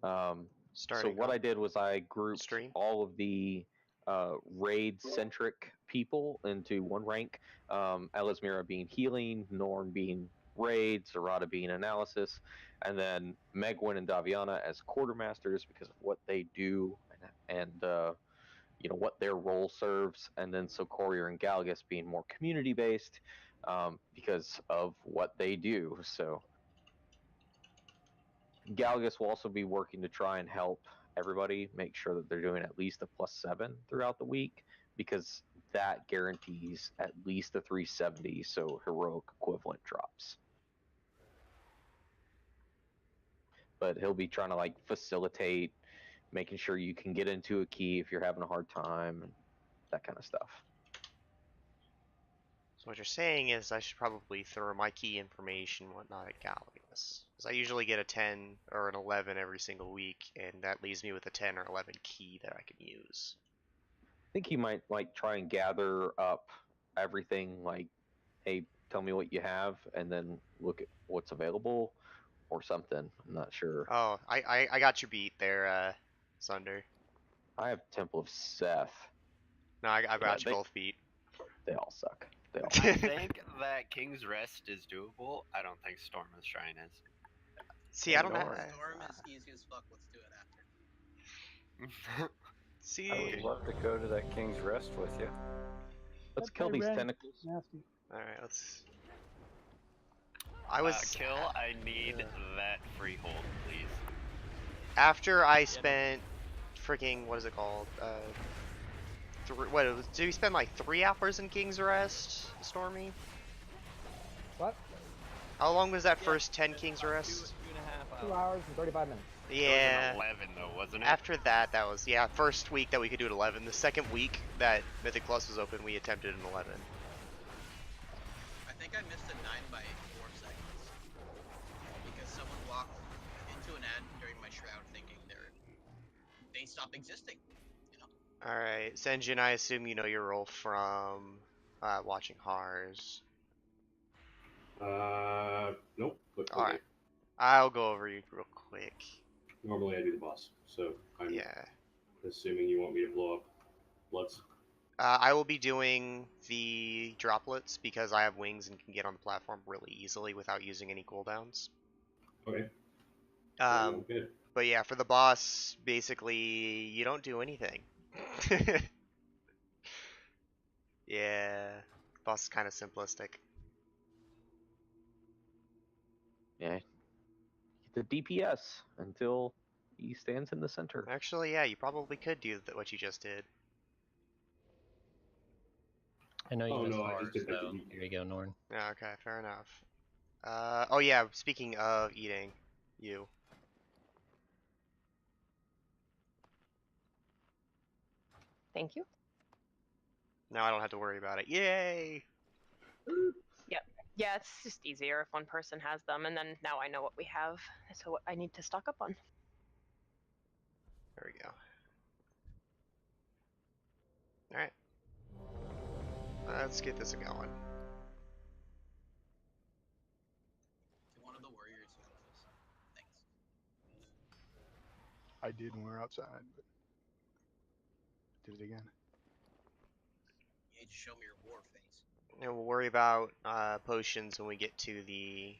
So what I did was I grouped all of the raid-centric people into one rank. Elismira being healing, Norn being raid, Zarada being analysis, and then Megwin and Daviana as quartermasters because of what they do and you know what their role serves, and then Sokorier and Galgus being more community-based because of what they do. So Galgus will also be working to try and help everybody make sure that they're doing at least a +7 throughout the week, because that guarantees at least a 370, so heroic equivalent drops. But he'll be trying to like facilitate making sure you can get into a key if you're having a hard time, and that kind of stuff. So what you're saying is I should probably throw my key information and whatnot at Galgus. Because I usually get a 10 or an 11 every single week, and that leaves me with a 10 or 11 key that I can use. I think he might like try and gather up everything, like, hey, tell me what you have, and then look at what's available or something. I'm not sure. Oh, I got you beat there, Sunder. I have Temple of Seth. No, I got you both beat. They all suck. They all I think that King's Rest is doable. I don't think Storm's Shrine is. See, I don't know. Storm is easy as fuck. Let's do it after. See, I would love to go to that King's Rest with you. Let's kill these tentacles. Nasty. Alright, let's... I was... Kill, I need that freehold, please. After I spent freaking, what is it called? Did we spend like 3 hours in King's Rest, Stormy? What? How long was that first 10 King's Rest? 2 hours and 35 minutes. Yeah. It was 11 though, wasn't it? After that, that was, yeah, first week that we could do it 11. The second week that Mythic Plus was open, we attempted an 11. I think I missed a 9 by 4 seconds. Because someone walked into an ad during my shroud thinking they stopped existing. You know? Alright, Senjin, I assume you know your role from watching Hars. Nope. Alright. I'll go over you real quick. Normally I do the boss, so I'm yeah. assuming you want me to blow up Bloods. I will be doing the droplets because I have wings and can get on the platform really easily without using any cooldowns. Okay. Good. But yeah, for the boss, basically, you don't do anything. Yeah, boss is kind of simplistic. Yeah. The DPS until he stands in the center. Actually, yeah, you probably could do what you just did. I know you no, I Hars, just did that. so here you go, Norn. Yeah, okay, fair enough. Oh yeah, speaking of eating, you. Thank you. Now I don't have to worry about it. Yay! Yep. Yeah, it's just easier if one person has them, and then now I know what we have, so what I need to stock up on. There we go. Alright. Let's get this going. One of the warriors got this. Thanks. I did when we were outside, but did it again. You need to show me your war face. And we'll worry about potions when we get to the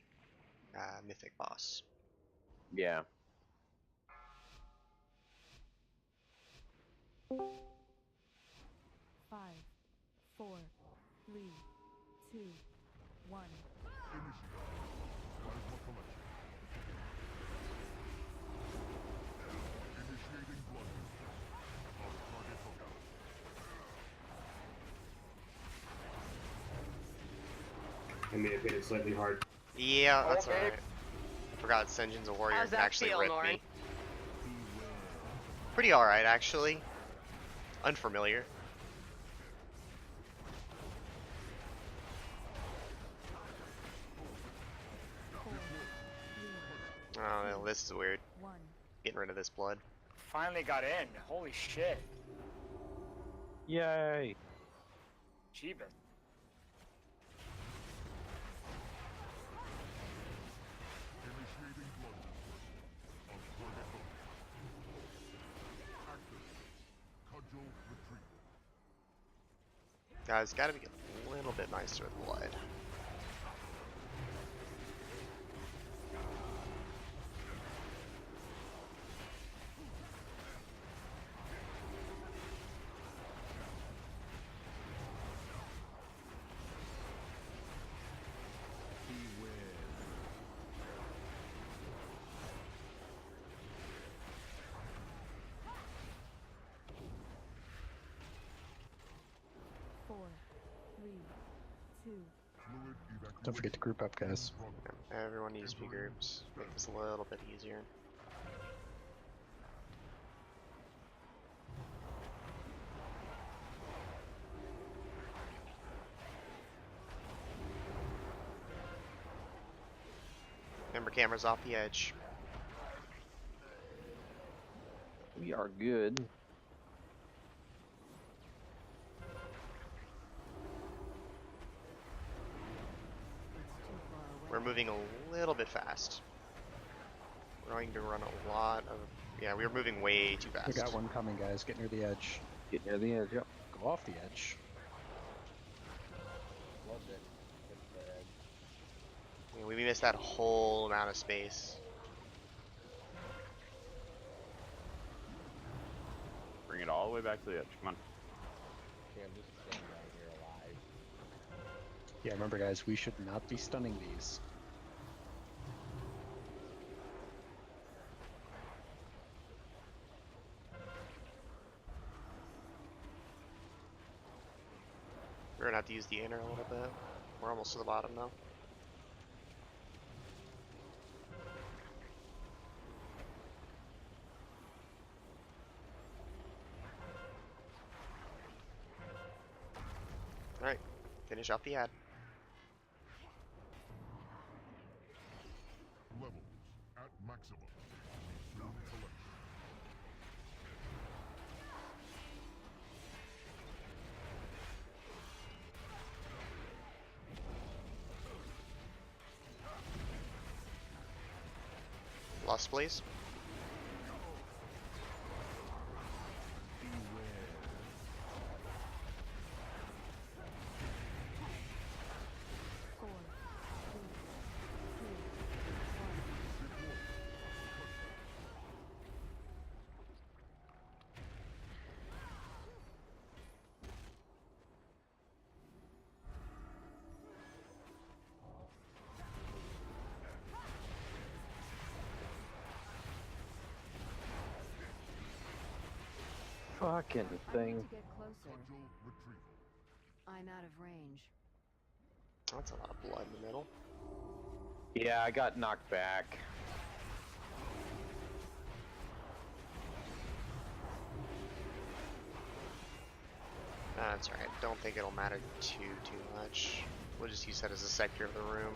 Mythic boss. Yeah. Five, 4, 3, 2, 1. I may have hit it slightly hard. Yeah, that's alright. I forgot Senjin's a warrior and actually rip me. Pretty alright, actually. Unfamiliar. Oh, no, this is weird. Getting rid of this blood. Finally got in. Holy shit. Yay. Jeebus. Guys, gotta be a little bit nicer with blood. Don't forget to group up, guys. Everyone needs to be groups. Make this a little bit easier. Remember, cameras off the edge. We are good. We're moving a little bit fast. We're going to run a lot of... Yeah, we were moving way too fast. We got one coming, guys. Get near the edge. Get near the edge, yep. Go off the edge. Yeah, we missed that whole amount of space. Bring it all the way back to the edge. Come on. Okay, I'm just staying down here alive. Yeah, remember, guys, we should not be stunning these. We're gonna have to use the inner a little bit. We're almost to the bottom now. Alright, finish off the ad. Levels at maximum. Lost, please. Fucking thing. To get closer. I'm out of range. That's a lot of blood in the middle. Yeah, I got knocked back. That's alright. Don't think it'll matter too much. We'll just use that as a sector of the room.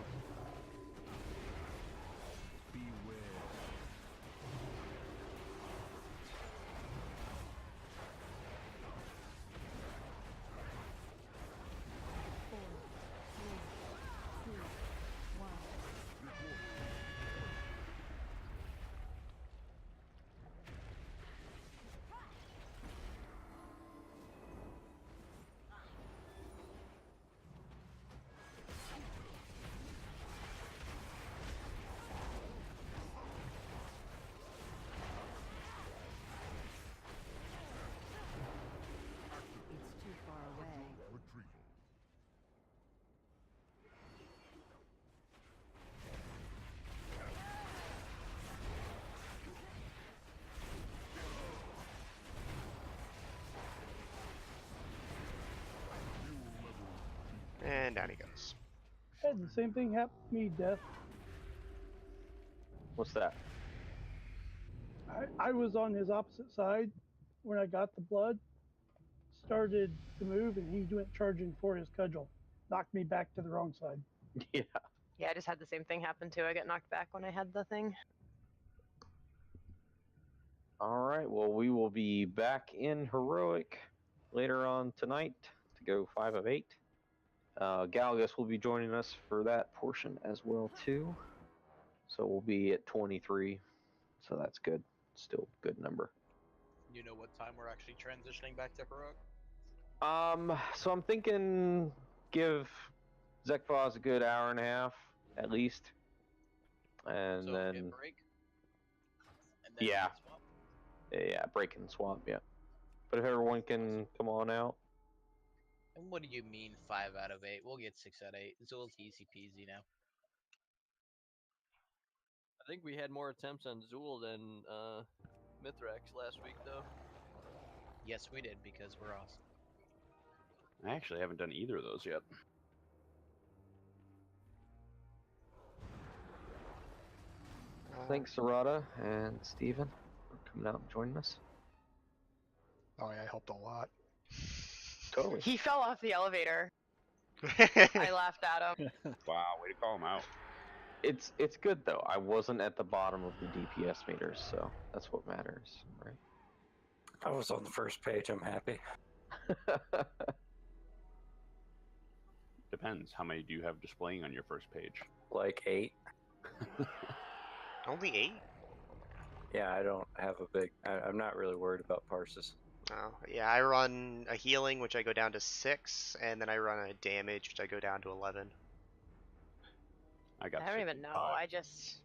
And down he goes. Had the same thing happen to me, Death. What's that? I was on his opposite side when I got the blood, started to move, and he went charging for his cudgel. Knocked me back to the wrong side. Yeah. Yeah, I just had the same thing happen too. I got knocked back when I had the thing. Alright, well, we will be back in Heroic later on tonight to go 5 of 8. Galgus will be joining us for that portion as well too. So we'll be at 23. So that's good. Still good number. You know what time we're actually transitioning back to Heroic? So I'm thinking give Zek'voz a good hour and a half at least, and So then hit break. And then yeah, hit swap. yeah, break and swap, yeah. But if everyone can come on out, And what do you mean 5 out of 8? We'll get 6 out of 8. Zul's easy peasy now. I think we had more attempts on Zool than Mithrax last week, though. Yes, we did because we're awesome. I actually haven't done either of those yet. thanks Sarada and Steven for coming out and joining us. Oh yeah, I helped a lot. Totally. He fell off the elevator. I I laughed at him. Wow, way to call him out. It's good though. I wasn't at the bottom of the DPS meters, so that's what matters, right? I was on the first page. I'm happy. Depends. How many do you have displaying on your first page? Like 8. Only 8? Yeah, I don't have a big. I'm not really worried about parses. Oh, yeah, I run a healing, which I go down to 6, and then I run a damage, which I go down to 11. I got. I don't even know. I just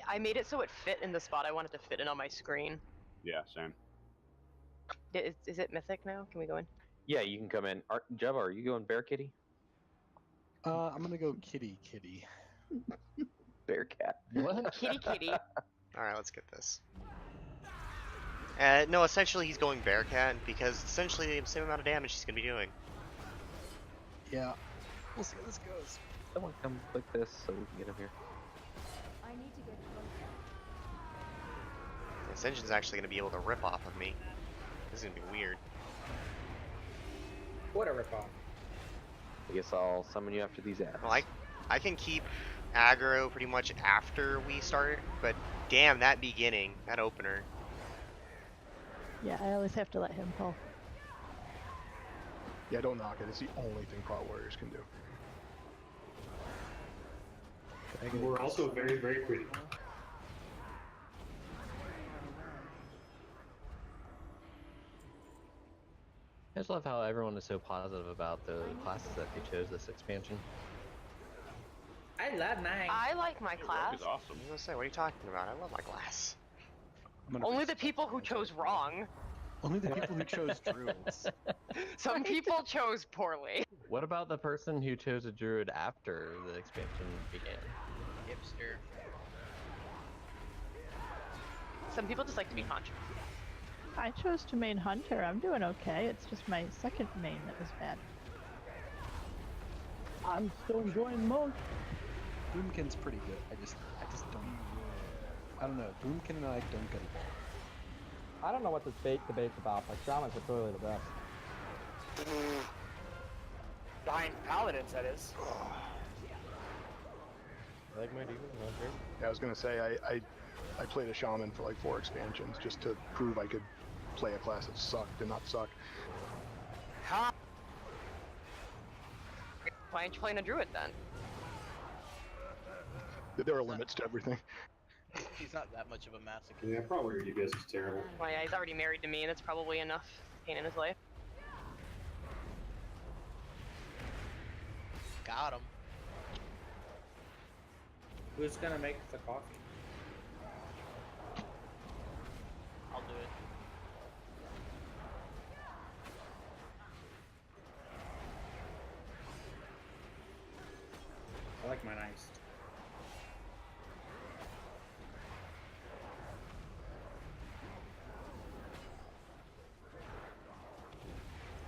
I made it so it fit in the spot I wanted to fit in on my screen. Yeah, same. Is it Mythic now? Can we go in? Yeah, you can come in. Java, are you going Bear Kitty? I'm gonna go kitty. Bear Cat. What? Kitty. Alright, let's get this. No, essentially he's going Bearcat, because essentially the same amount of damage he's going to be doing. Yeah. We'll see how this goes. Someone come click this so we can get him here. I need to get closer. Ascension's actually going to be able to rip off of me. This is going to be weird. What a ripoff. I guess I'll summon you after these ads. Well, I can keep aggro pretty much after we start, but damn, that beginning, that opener. Yeah, I always have to let him pull. Yeah, don't knock it. It's the only thing Cloud Warriors can do. We're also very, very pretty. I just love how everyone is so positive about the classes that they chose this expansion. I love mine. I like my class. It's awesome. I was going to say, what are you talking about? I love my class. Only the people who chose wrong. Only the people who chose druids. Some people chose poorly. What about the person who chose a druid after the expansion began? Hipster. Some people just like to be controversial. I chose to main hunter. I'm doing okay. It's just my second main that was bad. I'm still enjoying monk. Boomkin's pretty good. I just don't. I don't know. Boomkin and I don't get along. I don't know what this debate's about, but shamans are clearly the best. Behind paladins, that is. Like my demon, Yeah, I was gonna say I played a shaman for like 4 expansions just to prove I could play a class that sucked and not suck. How? Why aren't you playing a druid then? There are limits to everything. He's not that much of a masochist. Yeah, probably your DPS is terrible. Well, yeah, he's already married to me, and that's probably enough pain in his life. Got him. Who's gonna make the coffee? I'll do it. I like mine iced.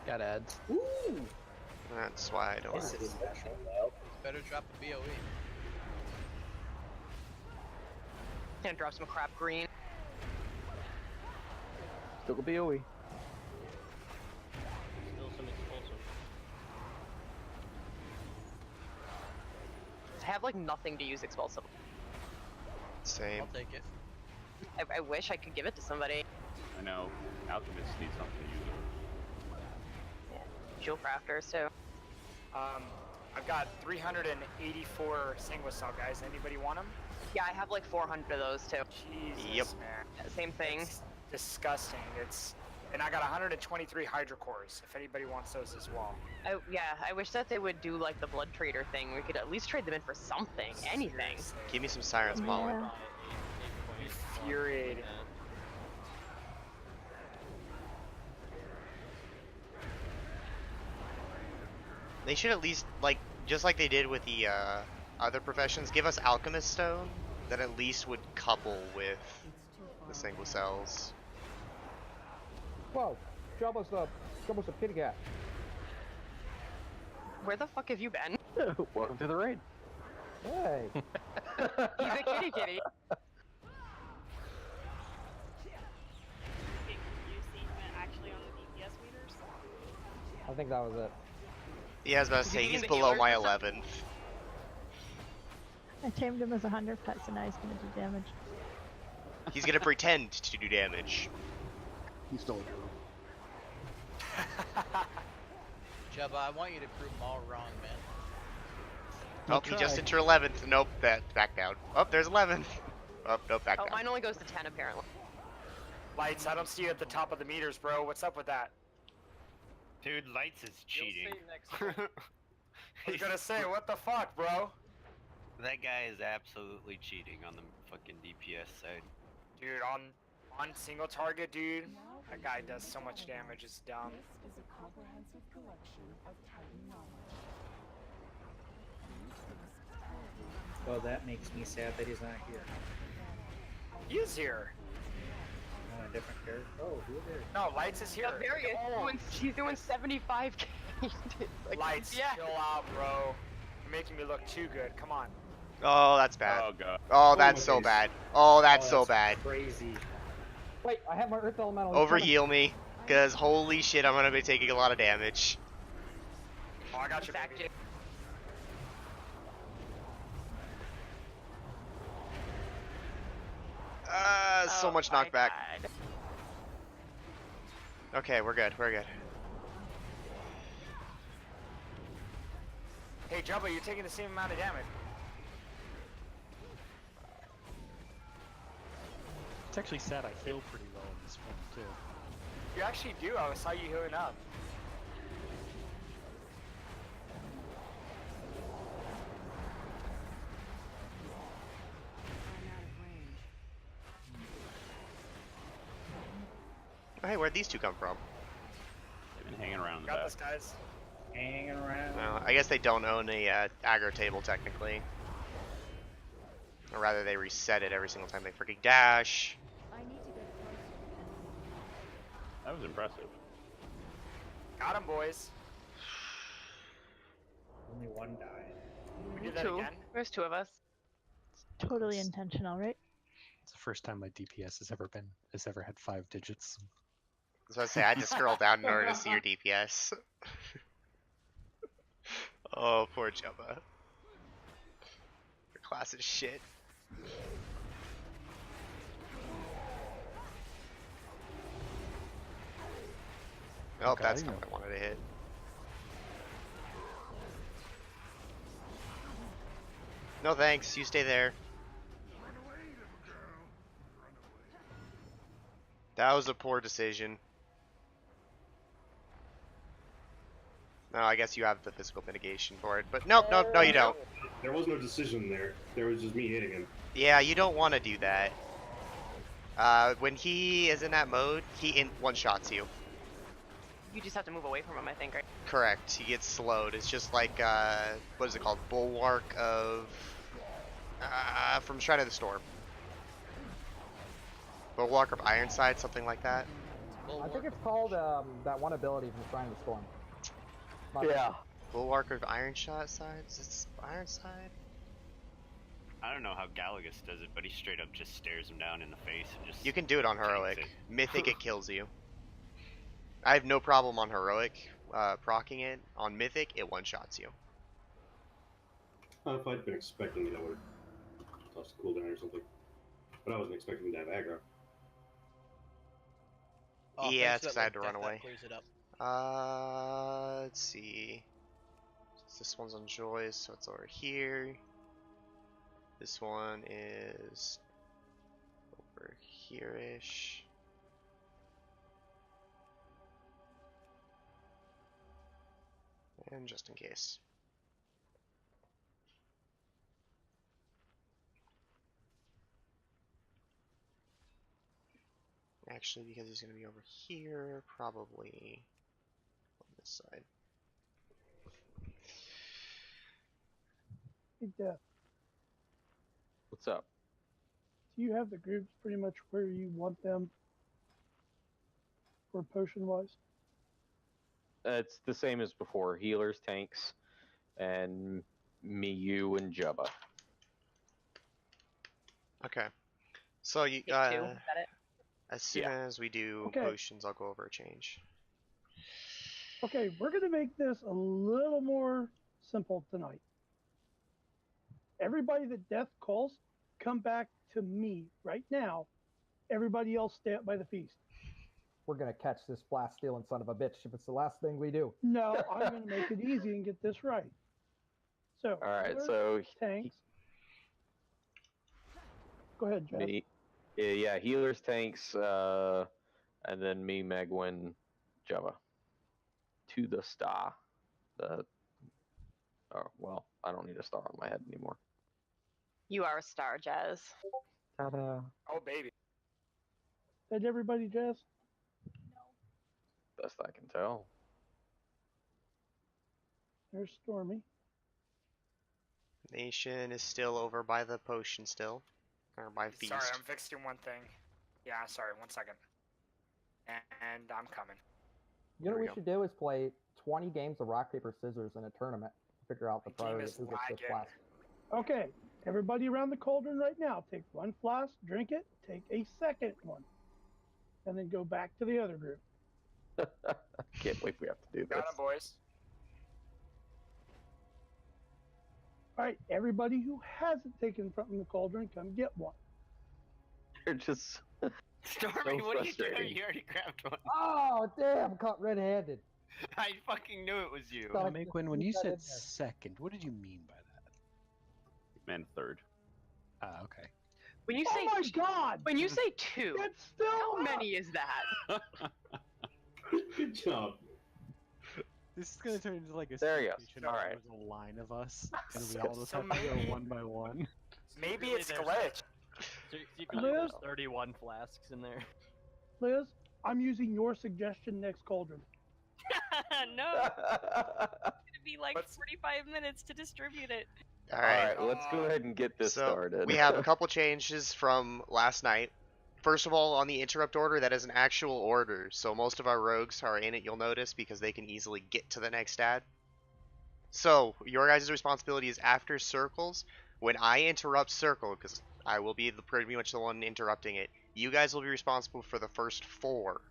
Got ads. Ooh! That's why I don't. This is special. Better drop a BOE. Gonna drop some crap green. Still a BOE. Still some explosive. I have like nothing to use expulsive. Same. I'll take it. I wish I could give it to somebody. I know. Alchemists need something to use it. Jewel crafters too. I've got 384 Sanguisal guys. Anybody want them? Yeah, I have like 400 of those too. Jesus, Yep. man. Yeah, same thing. It's disgusting. And I got 123 Hydra cores, if anybody wants those as well. I wish that they would do like the blood trader thing. We could at least trade them in for something, anything. Seriously. Give me some Siren's Pollen. Infuriating. They should at least, like, just like they did with the other professions, give us Alchemist Stone that at least would couple with the single cells. Whoa, Jumbo's a kitty cat. Where the fuck have you been? Welcome to the raid. Hey. He's a kitty kitty. I think that was it. Yeah, I was about to say, Is he he's the below healer my or something? 11th. I tamed him as a hunter pet, so now he's gonna do damage. He's gonna pretend to do damage. He's still a hero. Jabba, I want you to prove them all wrong, man. Oh, he just entered 11th. Nope, back down. Oh, there's 11th. Oh, nope, back Oh, down. mine only goes to 10 apparently. Lights, I don't see you at the top of the meters, bro. What's up with that? Dude, Lights is cheating. I was gonna say, what the fuck, bro? That guy is absolutely cheating on the fucking DPS side. Dude, on single target, dude, that guy does so much damage, it's dumb. This is a comprehensive collection of Titan knowledge. Well, that makes me sad that he's not here. He is here. Oh, a different character. Oh, who is? No, Lights is here. She's doing 75k. Like, Lights, yeah. chill out, bro. You're making me look too good. Come on. Oh, that's bad. Oh, God. Oh, that's so bad. Oh, that's so bad. Crazy. Wait, I have my Earth Elemental. Overheal me, because holy shit, I'm gonna be taking a lot of damage. Oh, I got you, baby. So Oh much my knockback. God. Okay, we're good, we're good. Hey, Jumbo, you're taking the same amount of damage. It's actually sad I heal pretty well in this one too. You actually do. I saw you healing up. Oh, hey, where'd these two come from? They've been hanging around in the Got back. this, guys. Hanging around. Well, I guess they don't own a aggro table technically. Or rather, they reset it every single time they freaking dash. I need to get That was impressive. Got him, boys. Only one died. We did that Two. again. There's two of us. Totally intentional, right? It's the first time my DPS has ever had 5 digits. I was about to say, I had to scroll down in order to see your DPS. Oh, poor Jumba. Your class is shit. Oh, Okay, that's you not know. what I wanted to hit. No thanks, you stay there. That was a poor decision. No, I guess you have the physical mitigation for it, but nope, nope, no you don't. There was no decision there. There was just me hitting him. Yeah, you don't want to do that. When he is in that mode, he one-shots you. You just have to move away from him, I think, right? Correct, he gets slowed. It's just like, what is it called? Bulwark of... from Shrine of the Storm. Bulwark of Ironside, something like that. I think it's called that one ability from Shrine of the Storm. Yeah. Bulwark of Iron Shot sides? It's Ironside? I don't know how Galagus does it, but he straight up just stares him down in the face and just... You can do it on tanks Heroic. it. Mythic, it kills you. I have no problem on Heroic proccing it. On Mythic, it one-shots you. If I'd been expecting it, I would have tossed a cooldown or something. But I wasn't expecting to have aggro. Oh, Yeah, thanks it's for 'cause I had that to little run death, away. that clears it up. Let's see. This one's on Joyce, so it's over here. This one is over here-ish. And just in case. Actually, because he's going to be over here, probably on this side. Hey, Death, What's up? do you have the groups pretty much where you want them for potion wise? It's the same as before. Healers, tanks, and me, you, and Jubba. Okay. So you Take two. Is that it? as soon as we do potions, I'll go over a change. Okay, we're going to make this a little more simple tonight. Everybody that Death calls, come back to me right now. Everybody else stay up by the feast. We're gonna catch this blast stealing son of a bitch if it's the last thing we do. No, I'm going to make it easy and get this right. So, All right, healers, so tanks. Go ahead, Jeff. me, yeah, healers, tanks, and then me, Megwin, Jubba. To the star. Oh well, I don't need a star on my head anymore. You are a star, Jazz. Ta-da! Oh, baby. Did everybody, Jazz? Best I can tell. There's Stormy. Nation is still over by the potion still. Or by feast. Sorry, I'm fixing one thing. Yeah, sorry, 1 second. And I'm coming. You know what we we go. should do is play 20 games of rock, paper, scissors in a tournament. Figure out the My team priority is of who gets this lagging. blast. Okay, everybody around the cauldron right now, take one flask, drink it, take a second one, and then go back to the other group. Can't believe we have to do Got this. him, boys. All right, everybody who hasn't taken from the cauldron, come get one. They're just Stormy, so what are you doing? frustrating. You already grabbed one. Oh, damn, caught red-handed. I fucking knew it was you. Sorry. Megwin, when you Keep that said in there. second, what did you mean by that? Man, third. Ah, okay. When you Oh say my God! when you say two, That's still how up. many is that? Good job. This is gonna turn into like a There you go. situation All where right. there's a line of us, and we all just So have to maybe- go one by one. Maybe Really, it's there's- glitch. Secretly, Liz? there's 31 flasks in there. Liz, I'm using your suggestion next cauldron. No, it's gonna be like 45 minutes to distribute it. Alright. Alright, let's go ahead and get this So started. we have a couple changes from last night. First of all, on the interrupt order, that is an actual order, so most of our rogues are in it, you'll notice, because they can easily get to the next ad. So, your guys' responsibility is after circles, when I interrupt circle, because I will be pretty much the one interrupting it, you guys will be responsible for the first 4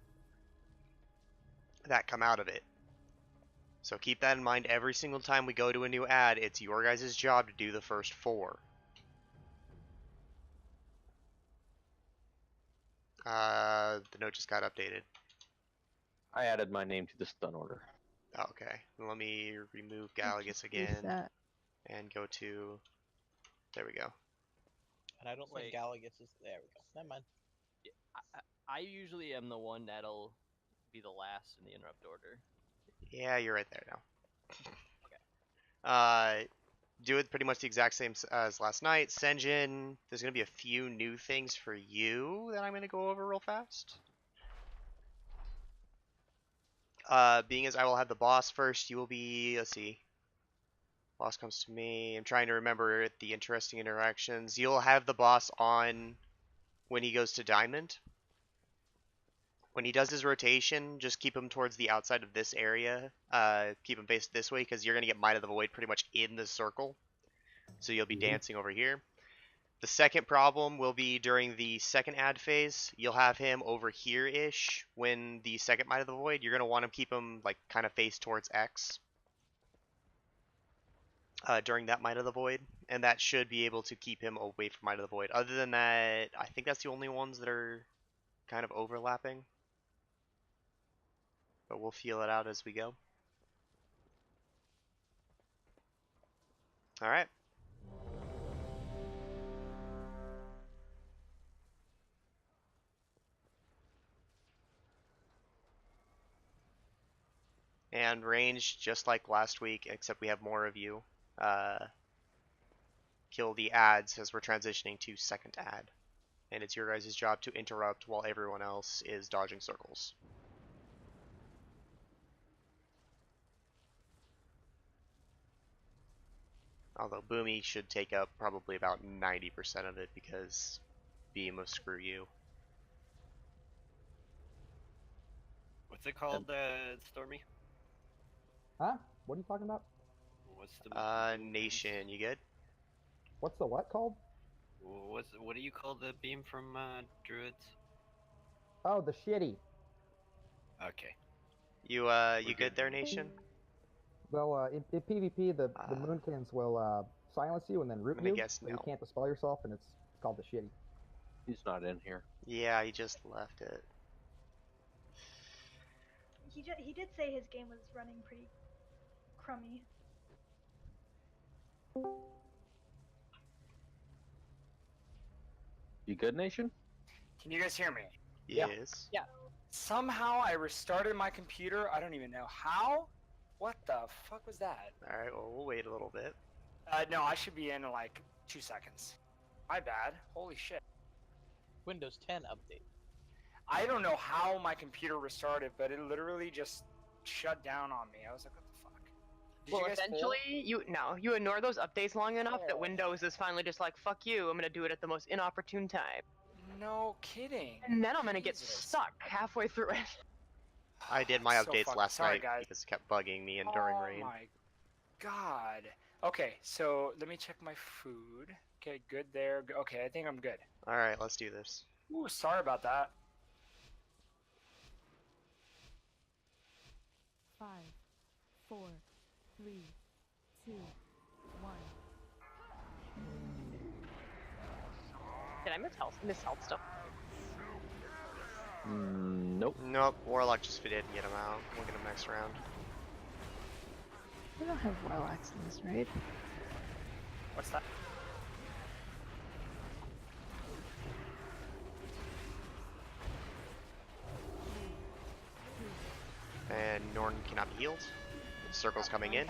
that come out of it. So keep that in mind every single time we go to a new ad, it's your guys' job to do the first 4. The note just got updated. I added my name to the stun order. Okay, let me remove Galagus again Reset. and go to. There we go. And I don't think Wait. Galagus is. There we go. Never mind. I usually am the one that'll be the last in the interrupt order. Yeah, you're right there now. Do it pretty much the exact same as last night. Senjin, there's going to be a few new things for you that I'm going to go over real fast. Being as I will have the boss first, you will be, let's see. Boss comes to me. I'm trying to remember the interesting interactions. You'll have the boss on when he goes to Diamond. When he does his rotation, just keep him towards the outside of this area. Keep him faced this way, because you're going to get Might of the Void pretty much in the circle. So you'll be dancing over here. The second problem will be during the second ad phase. You'll have him over here-ish when the second Might of the Void. You're going to want to keep him like kind of face towards X during that Might of the Void. And that should be able to keep him away from Might of the Void. Other than that, I think that's the only ones that are kind of overlapping. But we'll feel it out as we go. Alright. And range, just like last week, except we have more of you. Kill the ads as we're transitioning to second ad. And it's your guys' job to interrupt while everyone else is dodging circles. Although Boomy should take up probably about 90% of it because Beam will screw you. What's it called, Stormy? Huh? What are you talking about? What's the Nation, you good? What's the what called? What do you call the beam from Druids? Oh, the shitty. Okay. You good there, Nation? Well, in PvP, the Moonkins will silence you and then root I'm gonna you, guess so no. you can't dispel yourself, and it's called the shitty. He's not in here. Yeah, he just left it. He did say his game was running pretty crummy. You good, Nation? Can you guys hear me? Yes. Yeah. Somehow I restarted my computer. I don't even know how. What the fuck was that? Alright, well, we'll wait a little bit. No, I should be in like 2 seconds. My bad. Holy shit. Windows 10 update. I don't know how my computer restarted, but it literally just shut down on me. I was like, what the fuck? Did Well, you guys essentially, you ignore those updates long enough that Windows is finally just like, fuck you, I'm gonna do it at the most inopportune time. No kidding. And then I'm gonna get stuck halfway through it. I did my So updates fucking last sorry, night guys. because it kept bugging me and during rain. Oh my god. Okay, so let me check my food. Okay, good there. Okay, I think I'm good. Alright, let's do this. Ooh, sorry about that. 5, 4, 3, 2, 1. Did I miss health stuff? Nope. Nope, Warlock just didn't get him out. We'll get him next round. We don't have Warlocks in this raid. What's that? And Norn cannot be healed. Circle's coming in.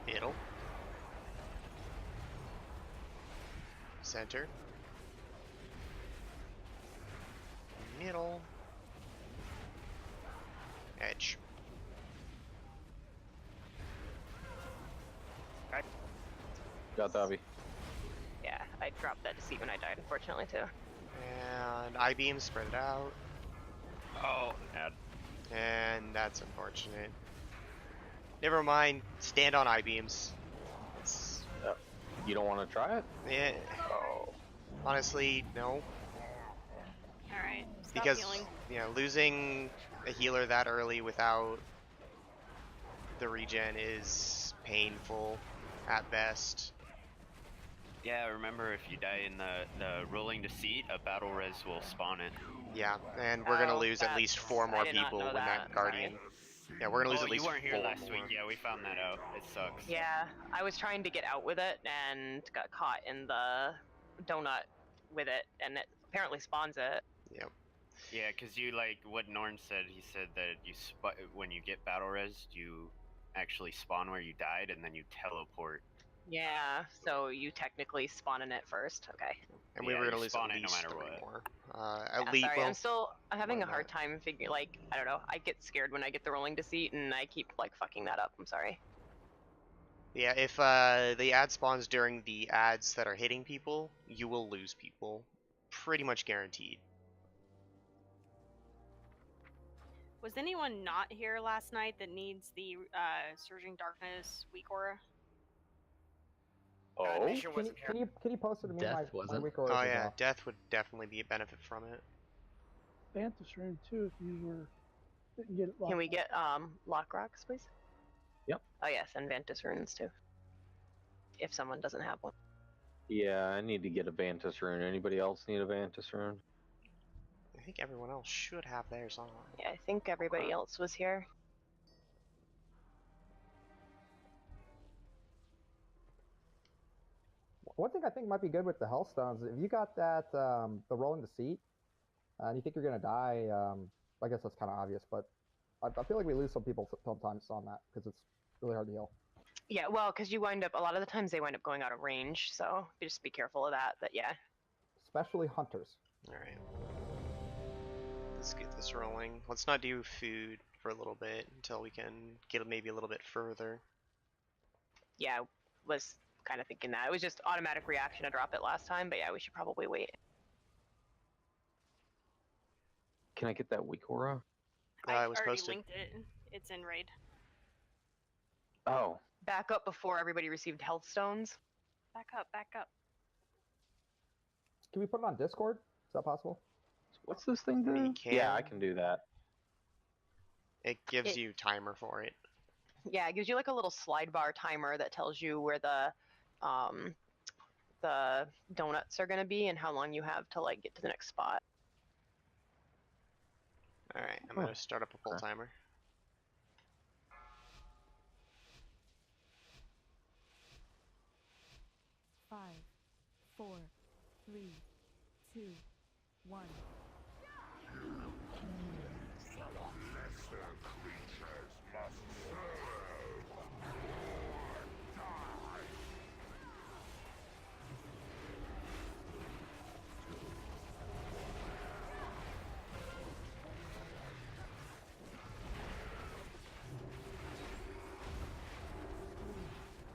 Middle. Center. Middle. Edge. Got Davi. Yeah, I dropped that deceit when I died, unfortunately, too. And I-beam, spread it out. Oh, ad. And that's unfortunate. Never mind, stand on I-beams. You don't want to try it? Yeah. Oh. Honestly, no. Alright, stop Because, healing. losing a healer that early without the regen is painful at best. Yeah, remember if you die in the rolling deceit, a battle res will spawn it. Yeah, and we're gonna lose at least 4 more people when that guardian. Yeah, we're gonna lose at least you weren't here 4 last more. week. Yeah, we found that out. It sucks. Yeah, I was trying to get out with it and got caught in the donut with it, and it apparently spawns it. Yep. Yeah, because you, like, what Norn said, he said that you when you get battle res, you actually spawn where you died, and then you teleport. Yeah, so you technically spawn in it first. Okay. And we Yeah, were gonna you lose spawn at it no least matter 3 what. more. Yeah, sorry, well, I'm having more a than hard that. time figuring, like, I don't know, I get scared when I get the rolling deceit, and I keep, like, fucking that up. I'm sorry. Yeah, if the ad spawns during the ads that are hitting people, you will lose people. Pretty much guaranteed. Was anyone not here last night that needs the Surging Darkness weak aura? Oh? Can you post it to me? Death my wasn't? weak aura Oh is yeah, off. death would definitely be a benefit from it. Vantis Rune too, if you didn't get it locked Can we up. get, lock rocks, please? Yep. Oh, yes, and Ventus runes, too. If someone doesn't have one. Yeah, I need to get a Vantis rune. Anybody else need a Vantis rune? I think everyone else should have theirs on. Yeah, I think everybody else was here. One thing I think might be good with the Hellstones, if you got that the rolling deceit, and you think you're gonna die, I guess that's kind of obvious, but I feel like we lose some people sometimes on that because it's really hard to heal. Yeah, well, because you wind up, a lot of the times they wind up going out of range, so you just be careful of that, but yeah. Especially hunters. Alright. Let's get this rolling. Let's not do food for a little bit until we can get maybe a little bit further. Yeah, I was kind of thinking that. It was just automatic reaction to drop it last time, but yeah, we should probably wait. Can I get that weak aura? I was already posted. linked it. It's in raid. Oh. Back up before everybody received health stones. Back up, back up. Can we put it on Discord? Is that possible? What's this thing do? You can. Yeah, I can do that. It gives you timer for it. Yeah, it gives you like a little slide bar timer that tells you where the donuts are going to be and how long you have to like get to the next spot. Alright, I'm gonna start up a pull timer. Five, 4, 3, 2, 1.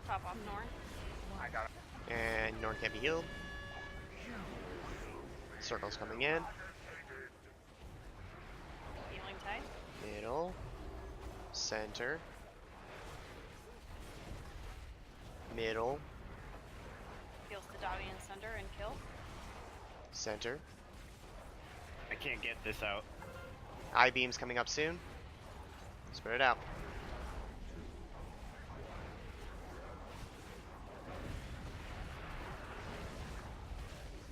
Top off Norn. I got it. And Norn can't be healed. Circle's coming in. Healing tide. Middle. Center. Middle. Heals to Davi and Sunder and kill. Center. I can't get this out. I-beam's coming up soon. Spread it out.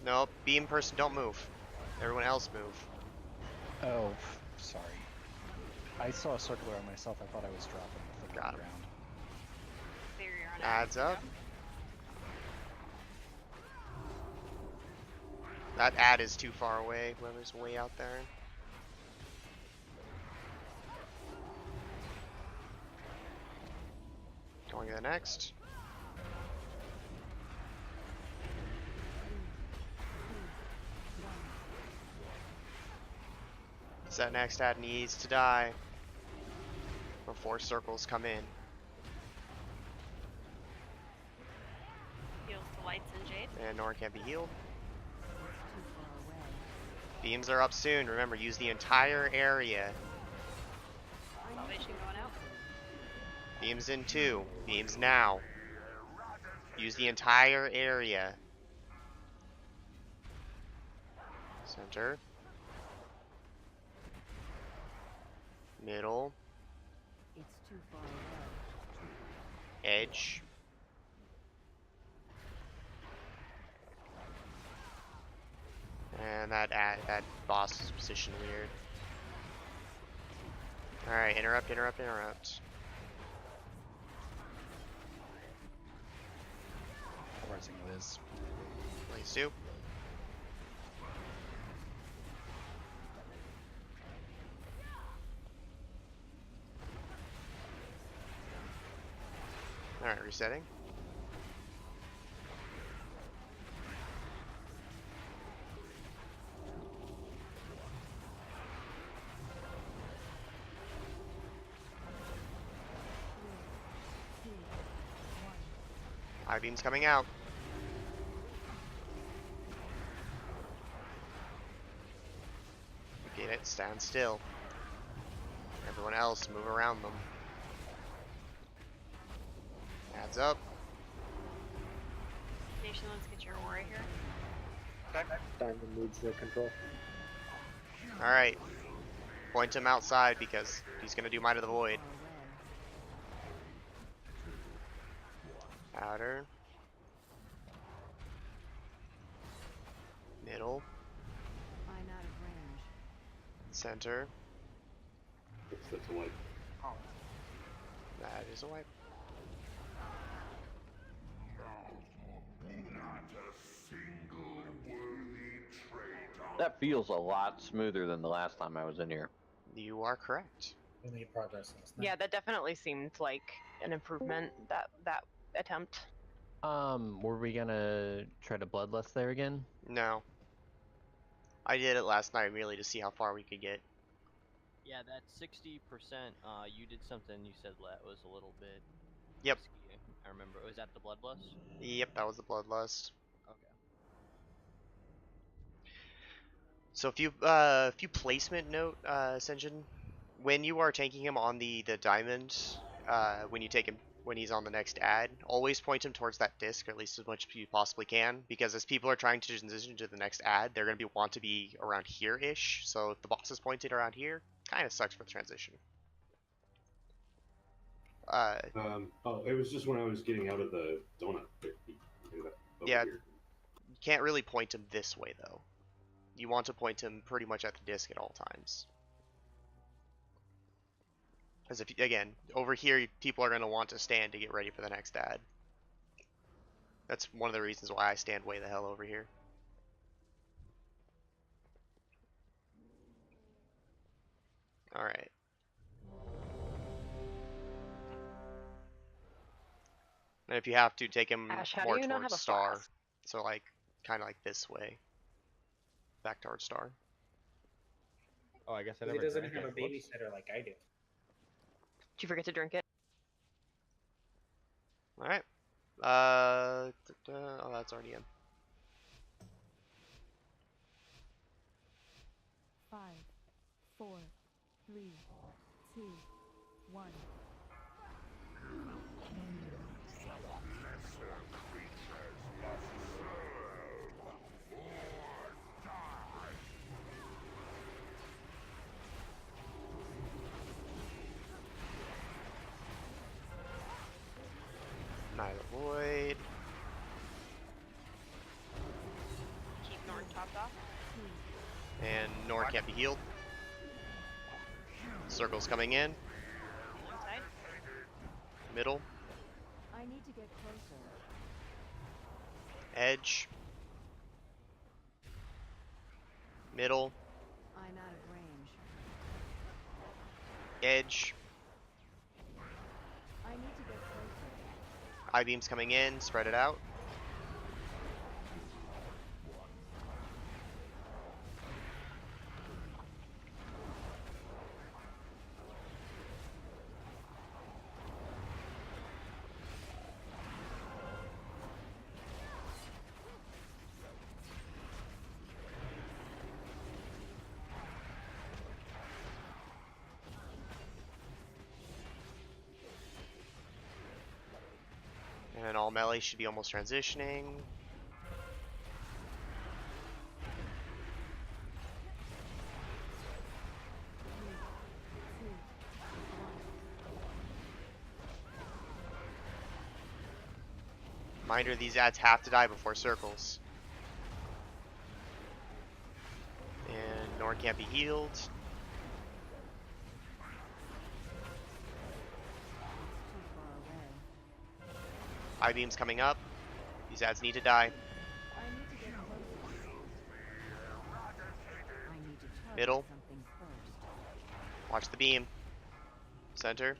Nope, beam person, don't move. Everyone else move. Oh, sorry. I saw a circle around myself. I thought I was dropping the foot on the ground. Barrier on Adds up. That ad is too far away, whoever's way out there. Going to the next. So that next ad needs to die before circles come in. Heals to lights and jade. And Norn can't be healed. Beams are up soon. Remember, use the entire area. Salvation going out. Beams in 2. Beams now. Use the entire area. Center. Middle. It's too far away. Edge. And that boss is positioned weird. Alright, interrupt, interrupt, interrupt. Rising Liz. Please do. Alright, resetting. I-beam's coming out. Get it, stand still. Everyone else move around them. Adds up. Nation, let's get your aura here. Diamond needs the control. Alright. Point him outside because he's gonna do Might of the Void. Outer. Middle. I'm out of range. Center. That's a wipe. Oh. That is a wipe. Not a single worthy traitor. That feels a lot smoother than the last time I was in here. You are correct. We made progress last night. Yeah, that definitely seemed like an improvement, that attempt. Were we gonna try to bloodlust there again? No. I did it last night merely to see how far we could get. Yeah, that 60%. You did something. You said that was a little bit. Yep. Risky. I remember. Was that the bloodlust? Yep, that was the bloodlust. Okay. So if you placement note, Senjin, when you are taking him on the diamond, when you take him when he's on the next ad, always point him towards that disc, or at least as much as you possibly can, because as people are trying to transition to the next ad, they're going to want to be around here-ish. So if the boss is pointed around here, kind of sucks for the transition. Oh, it was just when I was getting out of the donut. Yeah, you can't really point him this way though. You want to point him pretty much at the disc at all times. Because if, again, over here, people are going to want to stand to get ready for the next ad. That's one of the reasons why I stand way the hell over here. Alright. And if you have to, take him Ash, how more do you not towards have a Star. flask? So, like, kind of like this way. Back towards Star. Oh, I guess I He never doesn't drank have a it. Whoops. babysitter like I do. Did you forget to drink it? Alright. Oh, that's already in. 5, 4, 3, 2, 1. Neither Void. Keep Norn topped off. And Norn can't be healed. Circle's coming in. Inside. Middle. I need to get closer. Edge. Middle. I'm out of range. Edge. I need to get closer. I-beam's coming in. Spread it out. And all melee should be almost transitioning. Reminder, these ads have to die before circles. And Norn can't be healed. I-beam's coming up. These ads need to die. I need to get closer. I need to target Middle. something first. Watch the beam. Center.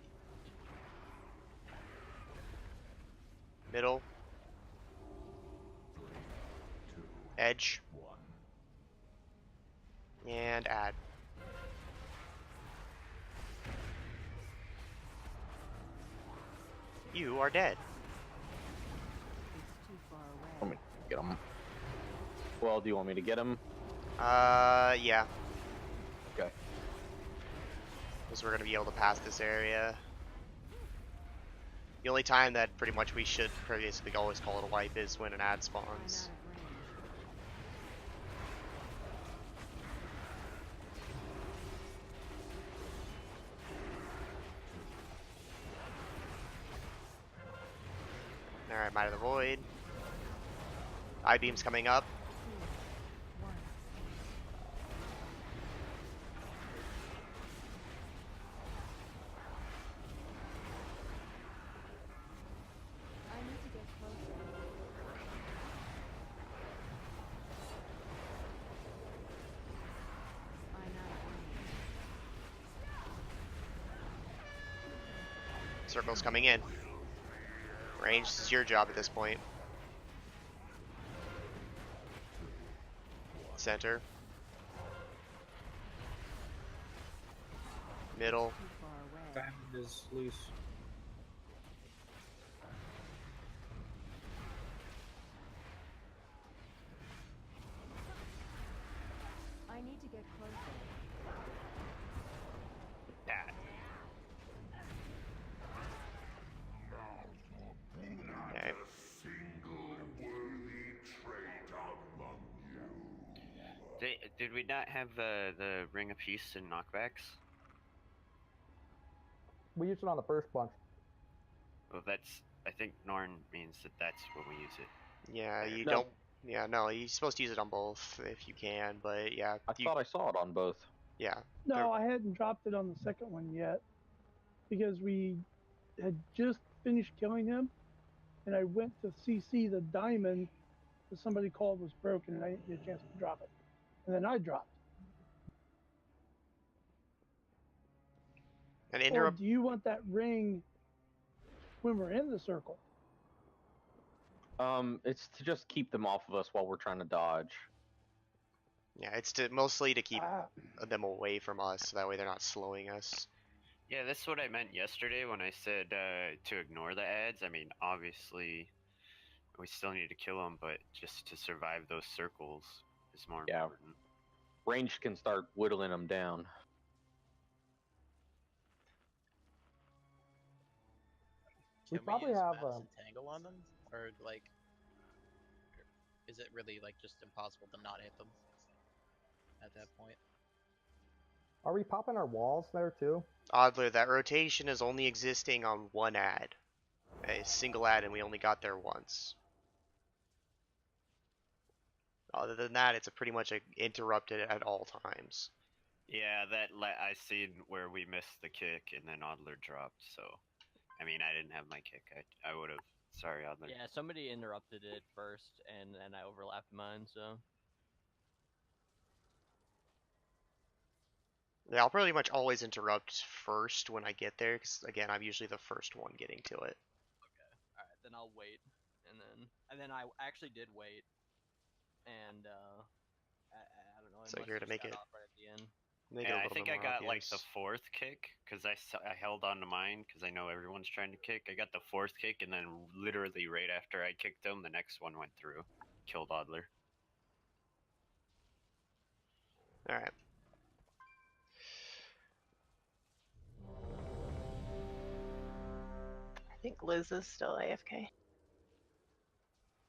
Middle. Edge. And add. You are dead. It's too far away. Want me to get him? Well, do you want me to get him? Yeah. Okay. Because we're going to be able to pass this area. The only time that pretty much we should basically always call it a wipe is when an ad spawns. Alright, Might of the Void. I-beam's coming up. I need to get closer. Circle's coming in. Range, this is your job at this point. Center. Middle. Diamond is loose. I need to get closer. Okay. Did we not have the Ring of Peace and knockbacks? We used it on the first bunch. Well, I think Norn means that's when we use it. Yeah, you No. don't. Yeah, no, you're supposed to use it on both if you can, but yeah. I thought I saw it on both. Yeah. No, I hadn't dropped it on the second one yet because we had just finished killing him, and I went to CC the diamond that somebody called was broken, and I didn't get a chance to drop it. And then I dropped. And Or do you want that ring when we're in the circle? It's to just keep them off of us while we're trying to dodge. Yeah, it's mostly to keep them away from us, so that way they're not slowing us. Yeah, that's what I meant yesterday when I said to ignore the ads. I mean, obviously, we still need to kill them, but just to survive those circles is more important. Range can start whittling them down. We Can probably use have Madison Tangle on them, or like, is it really like just impossible to not hit them at that point? Are we popping our walls there too? Oddly, that rotation is only existing on one ad. A single ad, and we only got there once. Other than that, it's pretty much interrupted at all times. Yeah, I seen where we missed the kick and then Adler dropped. So, I mean, I didn't have my kick. I would have. Sorry, Adler. Yeah, somebody interrupted it first, and then I overlapped mine. So. Yeah, I'll pretty much always interrupt first when I get there, because again, I'm usually the first one getting to it. Okay. All right, then I'll wait, and then I actually did wait, and I don't know. So here to make it. Right at the end. Yeah, I think I got like the fourth kick because I held on to mine because I know everyone's trying to kick. I got the fourth kick, and then literally right after I kicked him, the next one went through, killed Adler. All right. I think Liz is still AFK.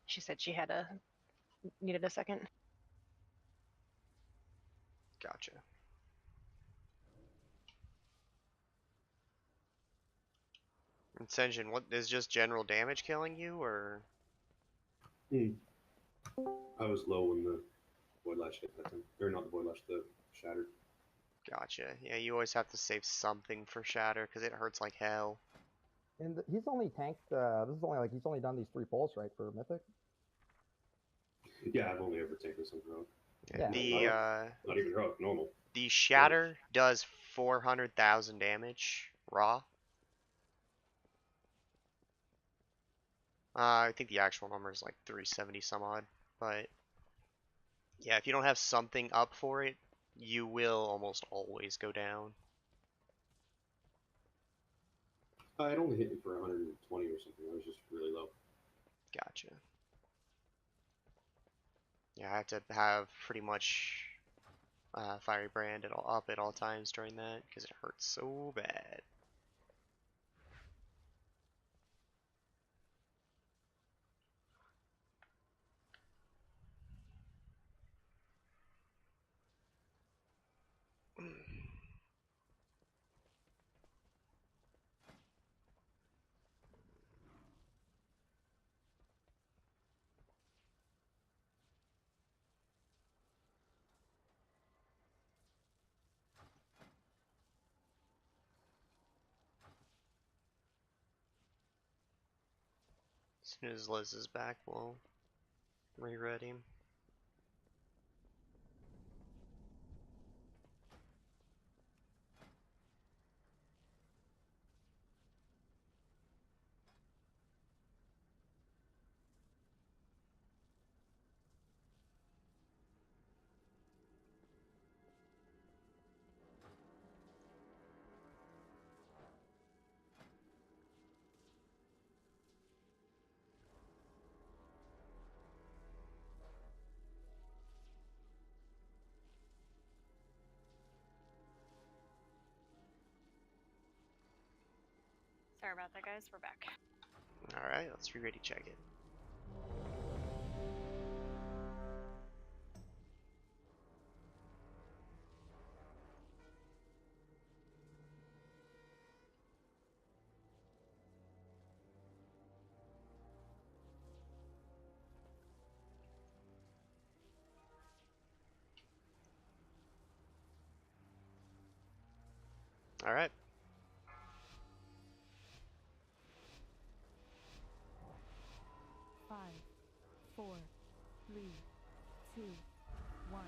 She said she needed a second. Gotcha. And Senjin, what is just general damage killing you, or? I was low when the Void Lash hit that time. Or not the Void Lash, the Shatter. Gotcha. Yeah, you always have to save something for Shatter because it hurts like hell. And he's only tanked. This is only like he's only done these 3 pulls, right, for Mythic. Yeah, I've only ever taken some heroic. Yeah. Not even heroic, normal. The Shatter does 400,000 damage raw. I think the actual number is like 370 some odd, but yeah, if you don't have something up for it, you will almost always go down. It only hit me for 120 or something. I was just really low. Gotcha. Yeah, I have to have pretty much Fiery Brand up at all times during that because it hurts so bad. As soon as Liz is back, we'll reread him. Sorry about that, guys. We're back. All right, let's re-ready check it. All right. Five, 4, 3, 2, 1.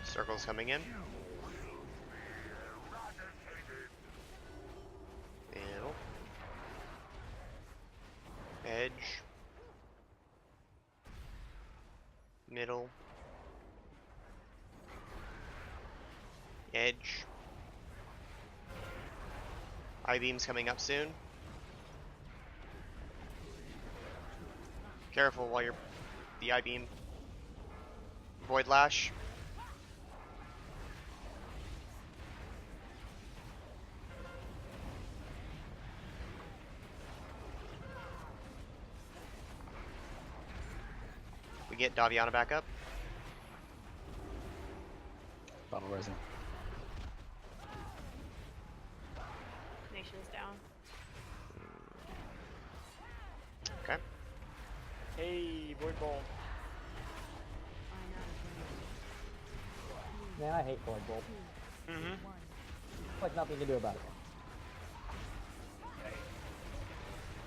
Circle's coming in. Middle. Edge. Middle. Edge. I-beam's coming up soon. Careful while you're the I-beam. Void Lash. We get Daviana back up. Battle rising. Nation's down. Okay. Hey, Void Bolt. Man, I hate Void Bolt. Mm-hmm. It's like nothing you can do about it.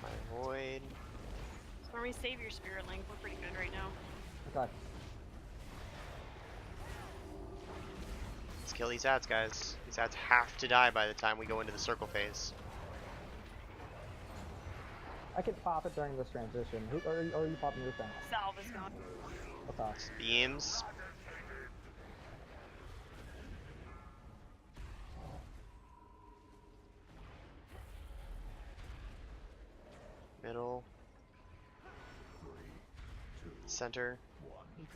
My Void. So when we save your Spirit Link, we're pretty good right now. Okay. Let's kill these ads, guys. These ads have to die by the time we go into the circle phase. I could pop it during this transition. Who or are you popping your thing? Salve is gone. Okay. Beams. Middle. Center.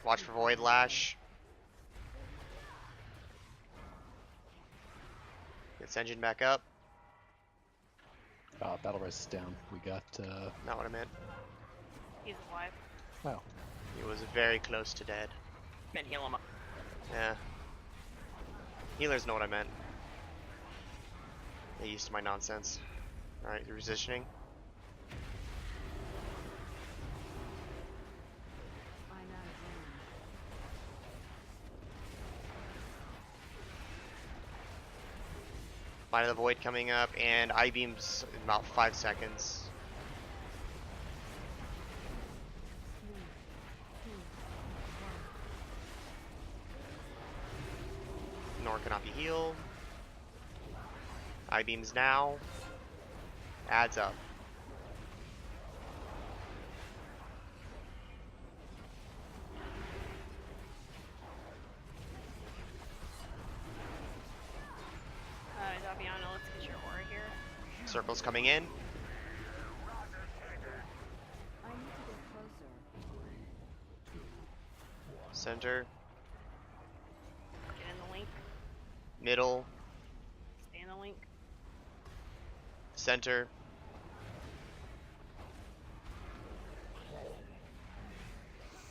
Watch for Void Lash. Gets engine back up. Battle res is down. We got. Not what I meant. He's alive. Oh. He was very close to dead. Then heal him up. Yeah. Healers know what I meant. They used to my nonsense. Alright, repositioning. Light of the Void coming up, and I-beams in about 5 seconds. Nor cannot be healed. I-beams now. Adds up. Daviana, let's get your aura here. Circle's coming in. Center. Get in the link. Middle. Stay in the link. Center.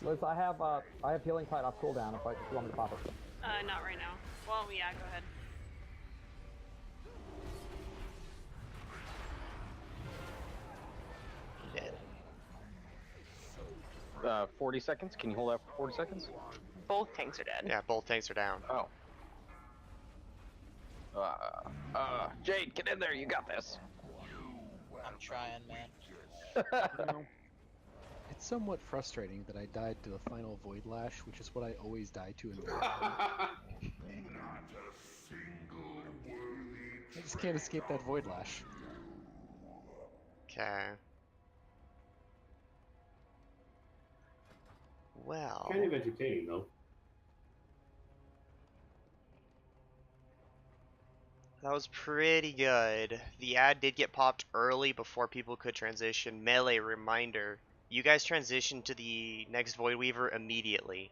Liz, I have healing tide off cooldown if you want me to pop it. Not right now. Well, yeah, go ahead. Dead. 40 seconds? Can you hold out for 40 seconds? Both tanks are dead. Yeah, both tanks are down. Oh. Jade, get in there, you got this. I'm trying, man. You know, it's somewhat frustrating that I died to the final Void Lash, which is what I always die to in Void. I just can't escape that Void Lash. Okay. Well, Kind of entertaining though. that was pretty good. The ad did get popped early before people could transition. Melee reminder. You guys transition to the next Void Weaver immediately.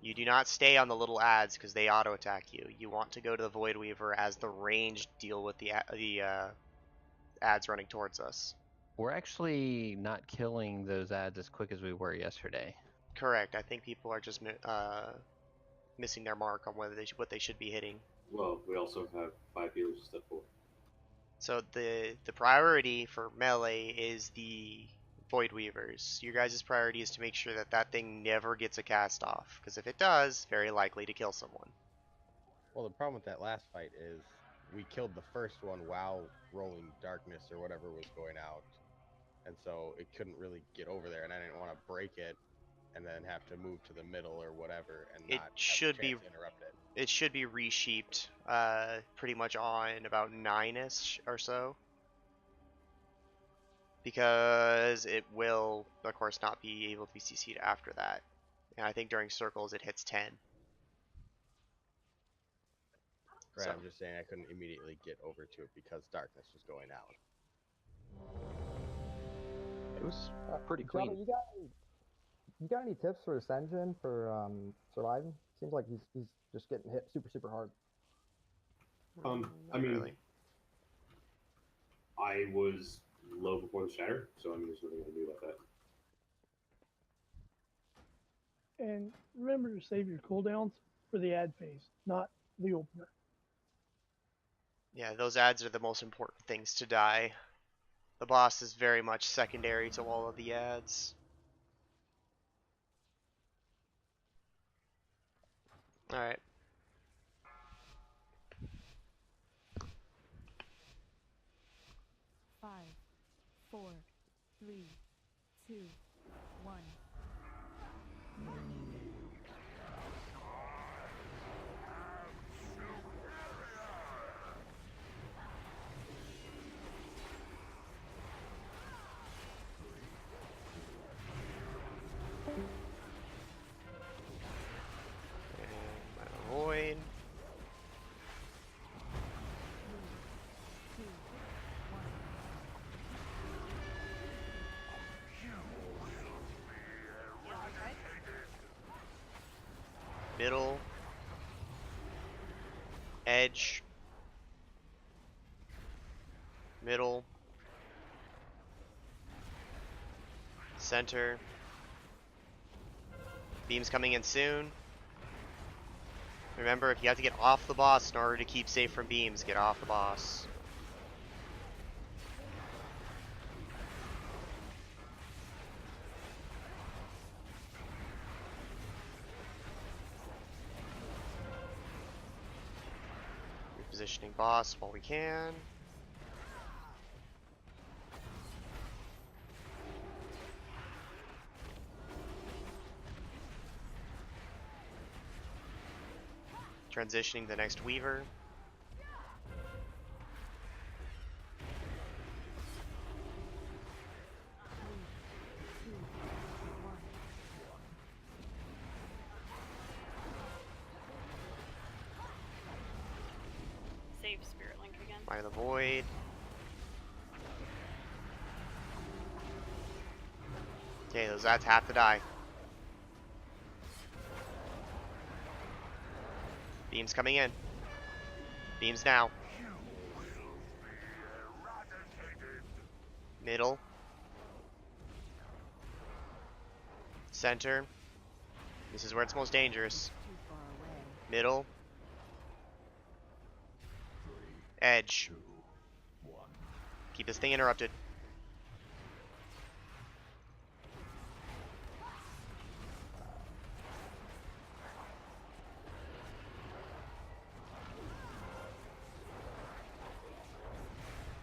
You do not stay on the little ads because they auto attack you. You want to go to the Void Weaver as the ranged deal with the ads running towards us. We're actually not killing those ads as quick as we were yesterday. Correct. I think people are just missing their mark on what they should be hitting. Well, we also have 5 healers instead of 4. So the priority for melee is the Void Weavers. Your guys' priority is to make sure that that thing never gets a cast off, because if it does, very likely to kill someone. Well, the problem with that last fight is we killed the first one while rolling darkness or whatever was going out, and so it couldn't really get over there, and I didn't want to break it and then have to move to the middle or whatever and not have a chance to interrupt it. It should be resheeped pretty much on about 9ish or so, because it will, of course, not be able to be CC'd after that. And I think during circles it hits 10. Right, So. I'm just saying I couldn't immediately get over to it because darkness was going out. It was pretty Java, clean. you got any tips for Ascension for surviving? Seems like he's just getting hit super hard. I mean, really. I was low before the shatter, so I mean, there's nothing I can do about that. And remember to save your cooldowns for the ad phase, not the opener. Yeah, those ads are the most important things to die. The boss is very much secondary to all of the ads. Alright. Five, 4, 3, 2, 1. Void. Middle. Edge. Middle. Center. Beam's coming in soon. Remember, if you have to get off the boss in order to keep safe from beams, get off the boss. Repositioning boss while we can. Transitioning the next Weaver. Save Spirit Link again. By the Void. Okay, those ads have to die. Beams coming in. Beams now. Middle. Center. This is where it's most dangerous. Middle. Edge. Keep this thing interrupted.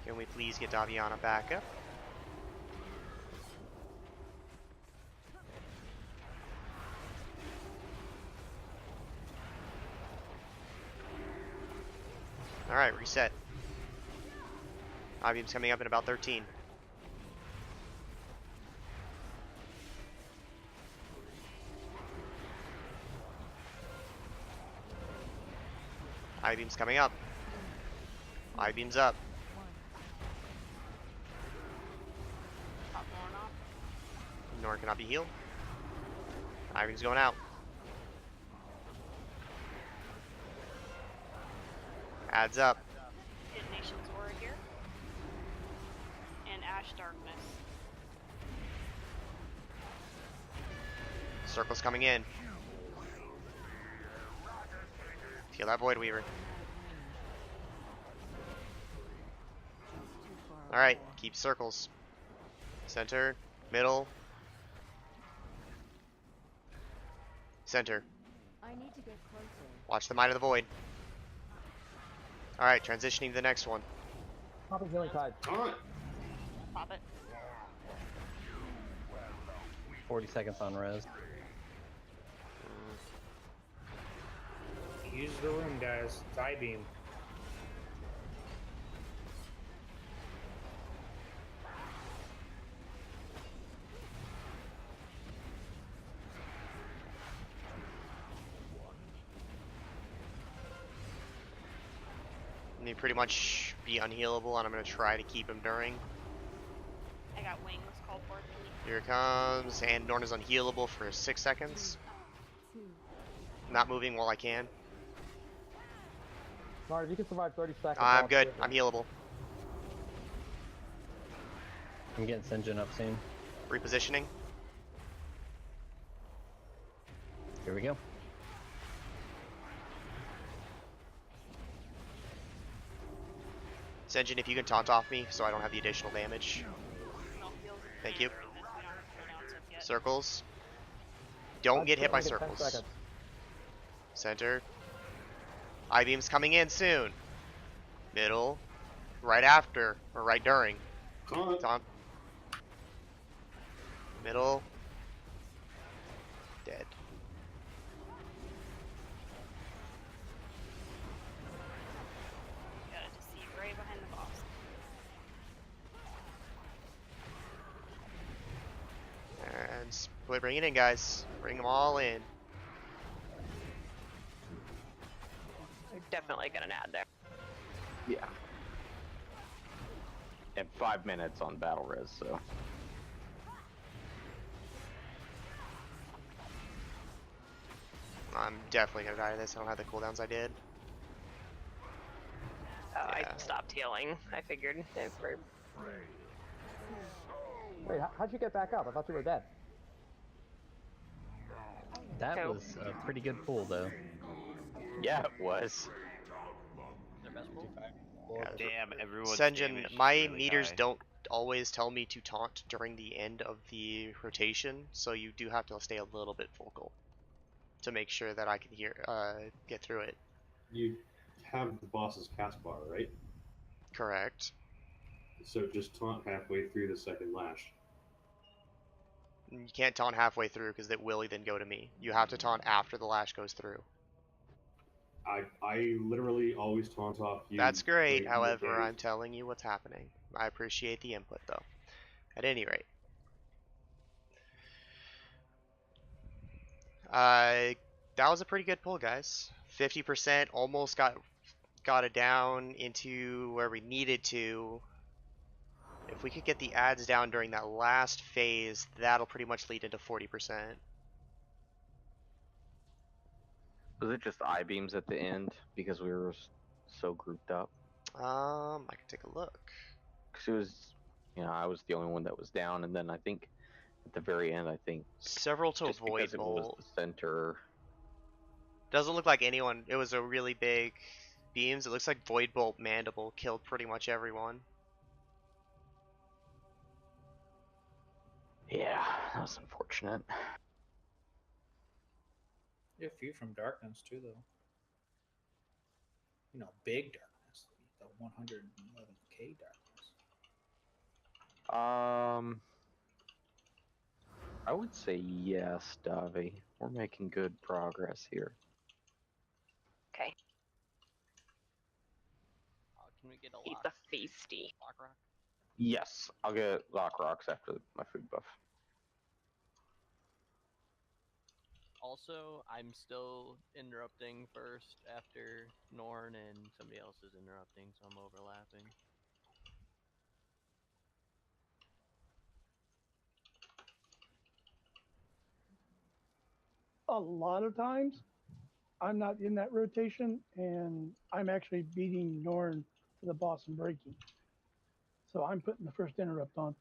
Can we please get Daviana back up? Alright, reset. Beam's coming up in about 13. I-beam's coming up. I-beam's up. Pop Norn off. Norn cannot be healed. I-beam's going out. Adds up. Detonation's Aura here. And Ash Darkness. Circle's coming in. Heal that Void Weaver. Alright, keep circles. Center, middle. Center. I need to get closer. Watch the Might of the Void. Alright, transitioning to the next one. Popping healing tide. Alright. Pop it. 40 seconds on res. Use the room, guys. It's I-beam. And he pretty much be unhealable, and I'm going to try to keep him during. I got wings called for. Here it comes, and Norn is unhealable for 6 seconds. Not moving while I can. Marv, you can survive 30 seconds. I'm good. I'm healable. I'm getting Sinjin up soon. Repositioning. Here we go. Senjin, if you can taunt off me so I don't have the additional damage. Thank you. Circles. Don't get hit by circles. Center. I-beam's coming in soon. Middle. Right after. Or right during. Taunt. Middle. Dead. Gotta deceive right behind the boss. And bring it in, guys. Bring them all in. They're definitely gonna add there. Yeah. And 5 minutes on battle res, so. I'm definitely gonna die to this. I don't have the cooldowns I did. Oh, I stopped healing. I figured they were. Wait, how'd you get back up? I thought you were dead. That was a pretty good pull, though. Yeah, it was. Damn, everyone's Senjin, damage is my really meters high. don't always tell me to taunt during the end of the rotation, so you do have to stay a little bit focal to make sure that I can get through it. You have the boss's cast bar, right? Correct. So just taunt halfway through the second lash. You can't taunt halfway through because it will then go to me. You have to taunt after the lash goes through. I literally always taunt off you. That's great, right however, in the I'm telling you what's happening. I appreciate the input, though. At any rate. That was a pretty good pull, guys. 50%, almost got it down into where we needed to. If we could get the ads down during that last phase, that'll pretty much lead into 40%. Was it just I-beams at the end because we were so grouped up? I can take a look. Because it was, I was the only one that was down, and then I think at the very end, several to just avoid because it was the center. Doesn't look like anyone. It was a really big beams. It looks like Void Bolt Mandible killed pretty much everyone. Yeah, that was unfortunate. Yeah, a few from darkness too, though. You know, big darkness, the 111k darkness. I would say yes, Davi. We're making good progress here. Okay. Can we get a Eat lock? the feasty. Lock rock? Yes, I'll get lock rocks after my food buff. Also, I'm still interrupting first after Norn, and somebody else is interrupting, so I'm overlapping. A lot of times, I'm not in that rotation, and I'm actually beating Norn to the boss and breaking. So I'm putting the first interrupt on.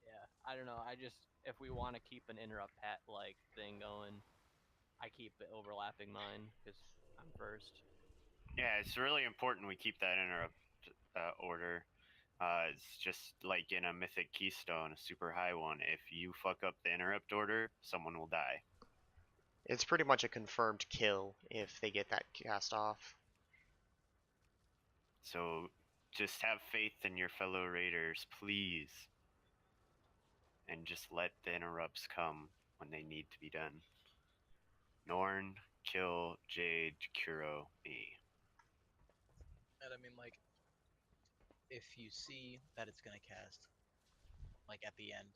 Yeah, I don't know. I just, if we want to keep an interrupt pat like thing going, I keep overlapping mine because I'm first. Yeah, it's really important we keep that interrupt order. It's just like in a Mythic Keystone, a super high one. If you fuck up the interrupt order, someone will die. It's pretty much a confirmed kill if they get that cast off. So just have faith in your fellow raiders, please. And just let the interrupts come when they need to be done. Norn, kill, Jade, Kuro, me. And I mean, like, if you see that it's gonna cast, like at the end.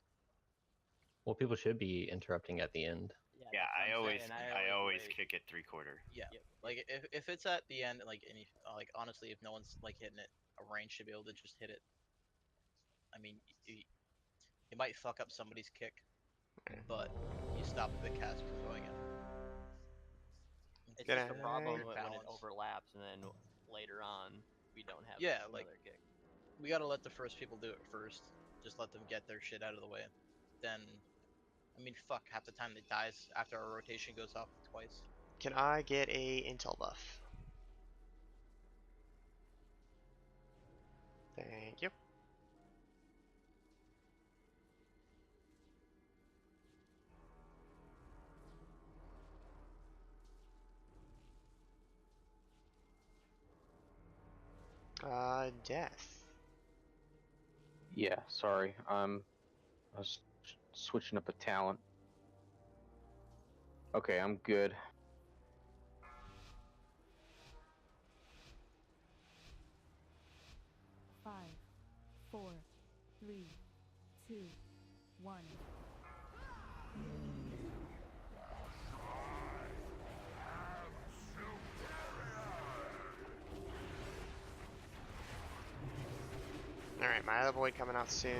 Well, people should be interrupting at the end. Yeah, I always kick it 3/4. Yeah, like if it's at the end, like like honestly, if no one's like hitting it, a range should be able to just hit it. I mean, you might fuck up somebody's kick, but you stop the cast from going in. It's just a problem when it overlaps, and then later on we don't have another kick. We gotta let the first people do it first. Just let them get their shit out of the way. Then, I mean, fuck, half the time it dies after our rotation goes off twice. Can I get a intel buff? Thank you. Death. Yeah, sorry. I was switching up a talent. Okay, I'm good. Five, 4, 3, 2, 1. Alright, my other void coming out soon.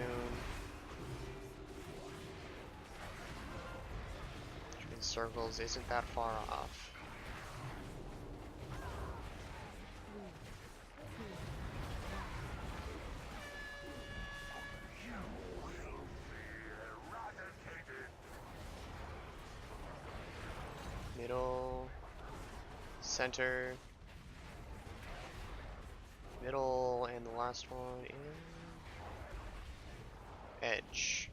Between circles isn't that far off. Middle, center, middle, and the last one is edge.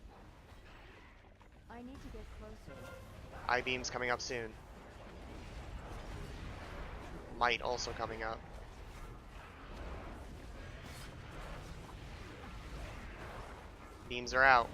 I need to get closer. I-beam's coming up soon. Might also coming up. Beams are out.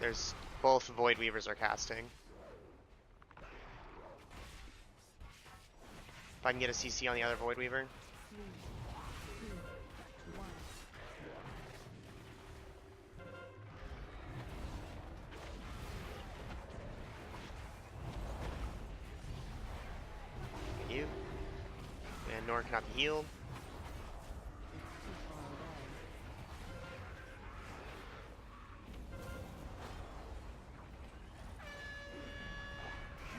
There's both Void Weavers are casting. If I can get a CC on the other Void Weaver. 3, 2, 1. Thank you. And Norn cannot be healed.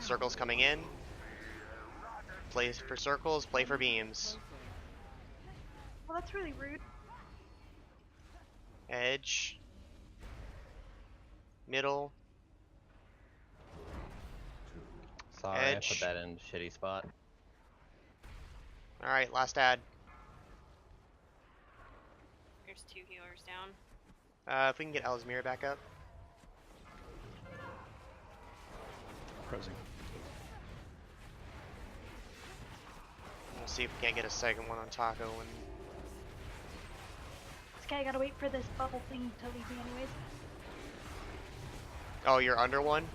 Circles coming in. Play for circles, play for beams. Well, that's really rude. Edge. Middle. Sorry, Edge. I put that in a shitty spot. Alright, last ad. There's 2 healers down. If we can get Ellesmere back up. Present. We'll see if we can't get a second one on Taco. And Okay, I gotta wait for this bubble thing to leave me anyways. Oh, you're under one?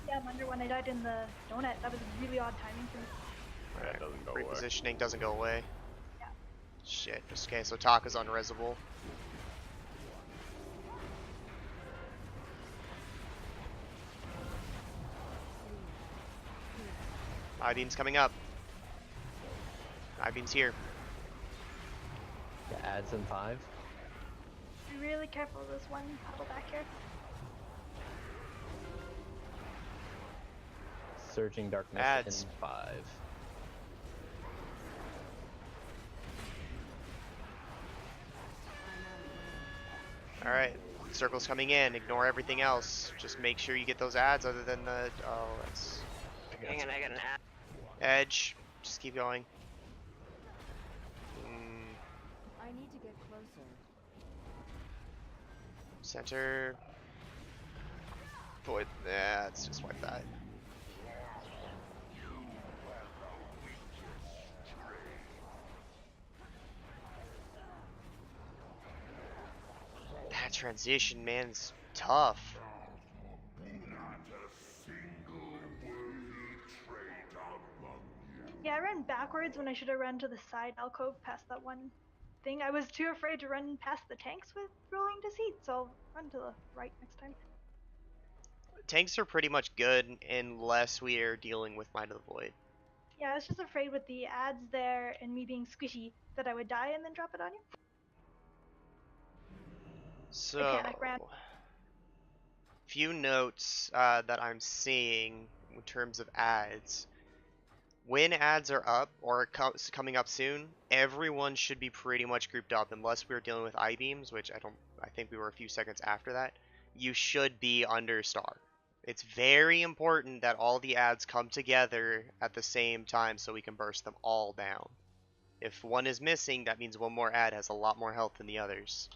Yeah, I'm under one. I died in the donut. That was really odd timing for me. That doesn't go away. Repositioning doesn't go away. Yeah. Shit. Okay, so Taka's unresable. I-beam's coming up. I-beam's here. The ads in 5. Be really careful of this one puddle back here. Surging darkness Ads. in 5. Alright. Circle's coming in. Ignore everything else. Just make sure you get those ads other than the... Oh, that's... Hang on, I got an ad. Edge. Just keep going. I need to get closer. Center. Void. Yeah, let's just wipe that. That transition, man, is tough. Yeah, I ran backwards when I should have run to the side alcove past that one thing. I was too afraid to run past the tanks with rolling deceit, so I'll run to the right next time. Tanks are pretty much good unless we are dealing with Mind of the Void. Yeah, I was just afraid with the ads there and me being squishy that I would die and then drop it on you. So, I panic ran. few notes that I'm seeing in terms of ads. When ads are up or coming up soon, everyone should be pretty much grouped up unless we were dealing with I-beams, which I think we were a few seconds after that. You should be under star. It's very important that all the ads come together at the same time so we can burst them all down. If one is missing, that means one more ad has a lot more health than the others.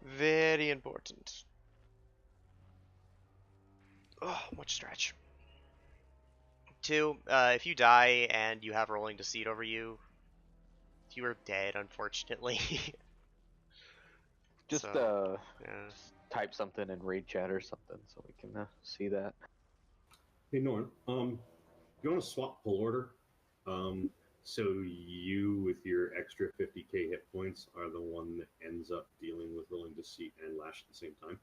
Very important. Oh, much stretch. 2, if you die and you have rolling deceit over you, you are dead, unfortunately. Just So, just type something in raid chat or something so we can see that. Hey Norn, you want to swap pull order? So you, with your extra 50k hit points, are the one that ends up dealing with rolling deceit and lash at the same time.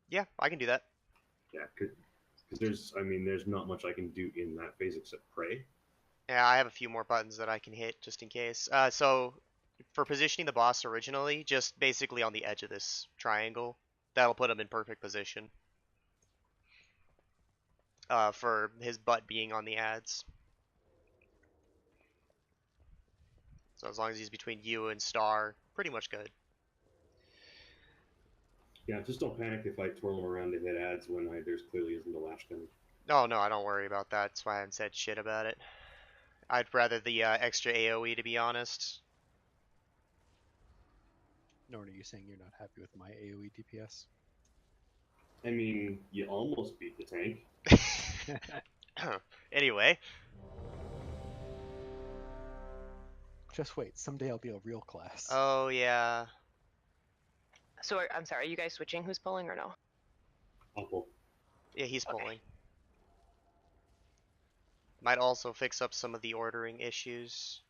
Yeah, I can do that. Yeah, because there's not much I can do in that phase except pray. Yeah, I have a few more buttons that I can hit just in case. So for positioning the boss originally, just basically on the edge of this triangle, that'll put him in perfect position. For his butt being on the ads. So as long as he's between you and Star, pretty much good. Yeah, just don't panic if I twirl him around to hit ads when there's clearly isn't a lash coming. Oh no, I don't worry about that. That's why I haven't said shit about it. I'd rather the extra AoE, to be honest. Norn, are you saying you're not happy with my AoE DPS? I mean, you almost beat the tank. Anyway. Just wait, someday I'll be a real class. Oh, yeah. So, I'm sorry, are you guys switching who's pulling or no? I'll pull. Yeah, he's pulling. Might also fix up some of the ordering issues.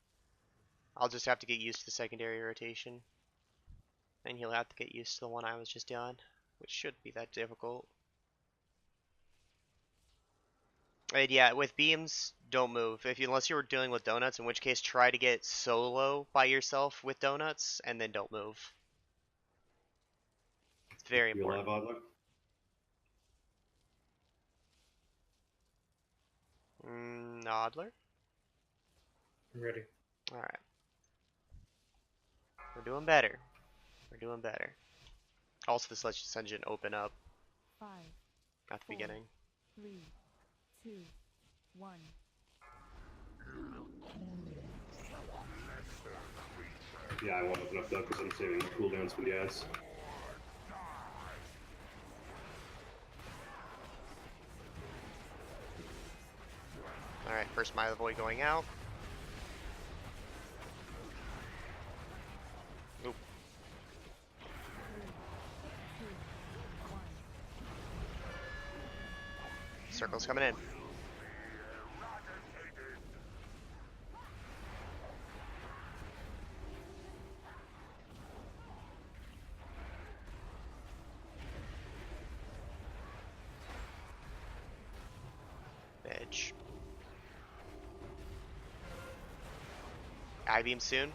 I'll just have to get used to the secondary rotation. And he'll have to get used to the one I was just on, which shouldn't be that difficult. And yeah, with beams, don't move. Unless you were dealing with donuts, in which case try to get solo by yourself with donuts, and then don't move. It's very important. You alive, Oddluck? Noddler? I'm ready. Alright. We're doing better. We're doing better. Also, this Legends Engine open up 5, at the beginning. 3, 2, 1. Yeah, I won't open up though because I'm saving cooldowns for the ads. Alright, first Mind of the Void going out. Oop. Circle's coming in. Edge. I-beam soon.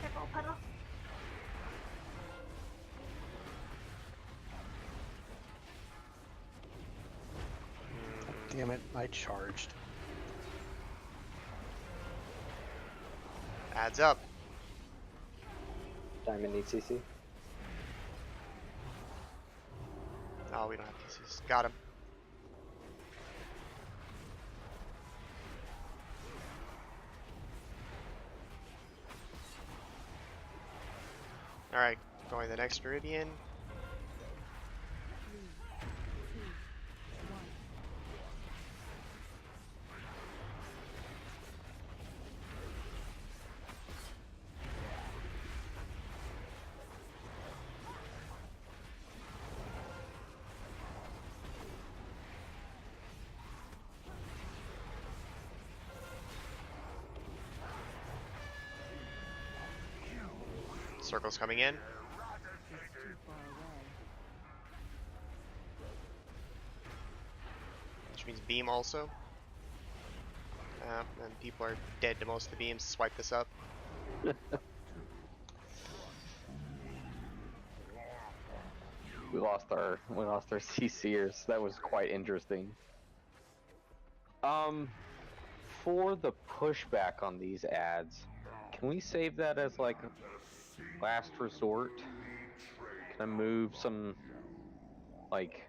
Careful, puddle. Damn it, I charged. Adds up. Diamond needs CC. Oh, we don't have pieces. Got him. Alright, going to the next Meridian. Circle's coming in. Which means beam also. And people are dead to most of the beams. Swipe this up. We lost our CCers. That was quite interesting. For the pushback on these ads, can we save that as like last resort? Can I move some, like,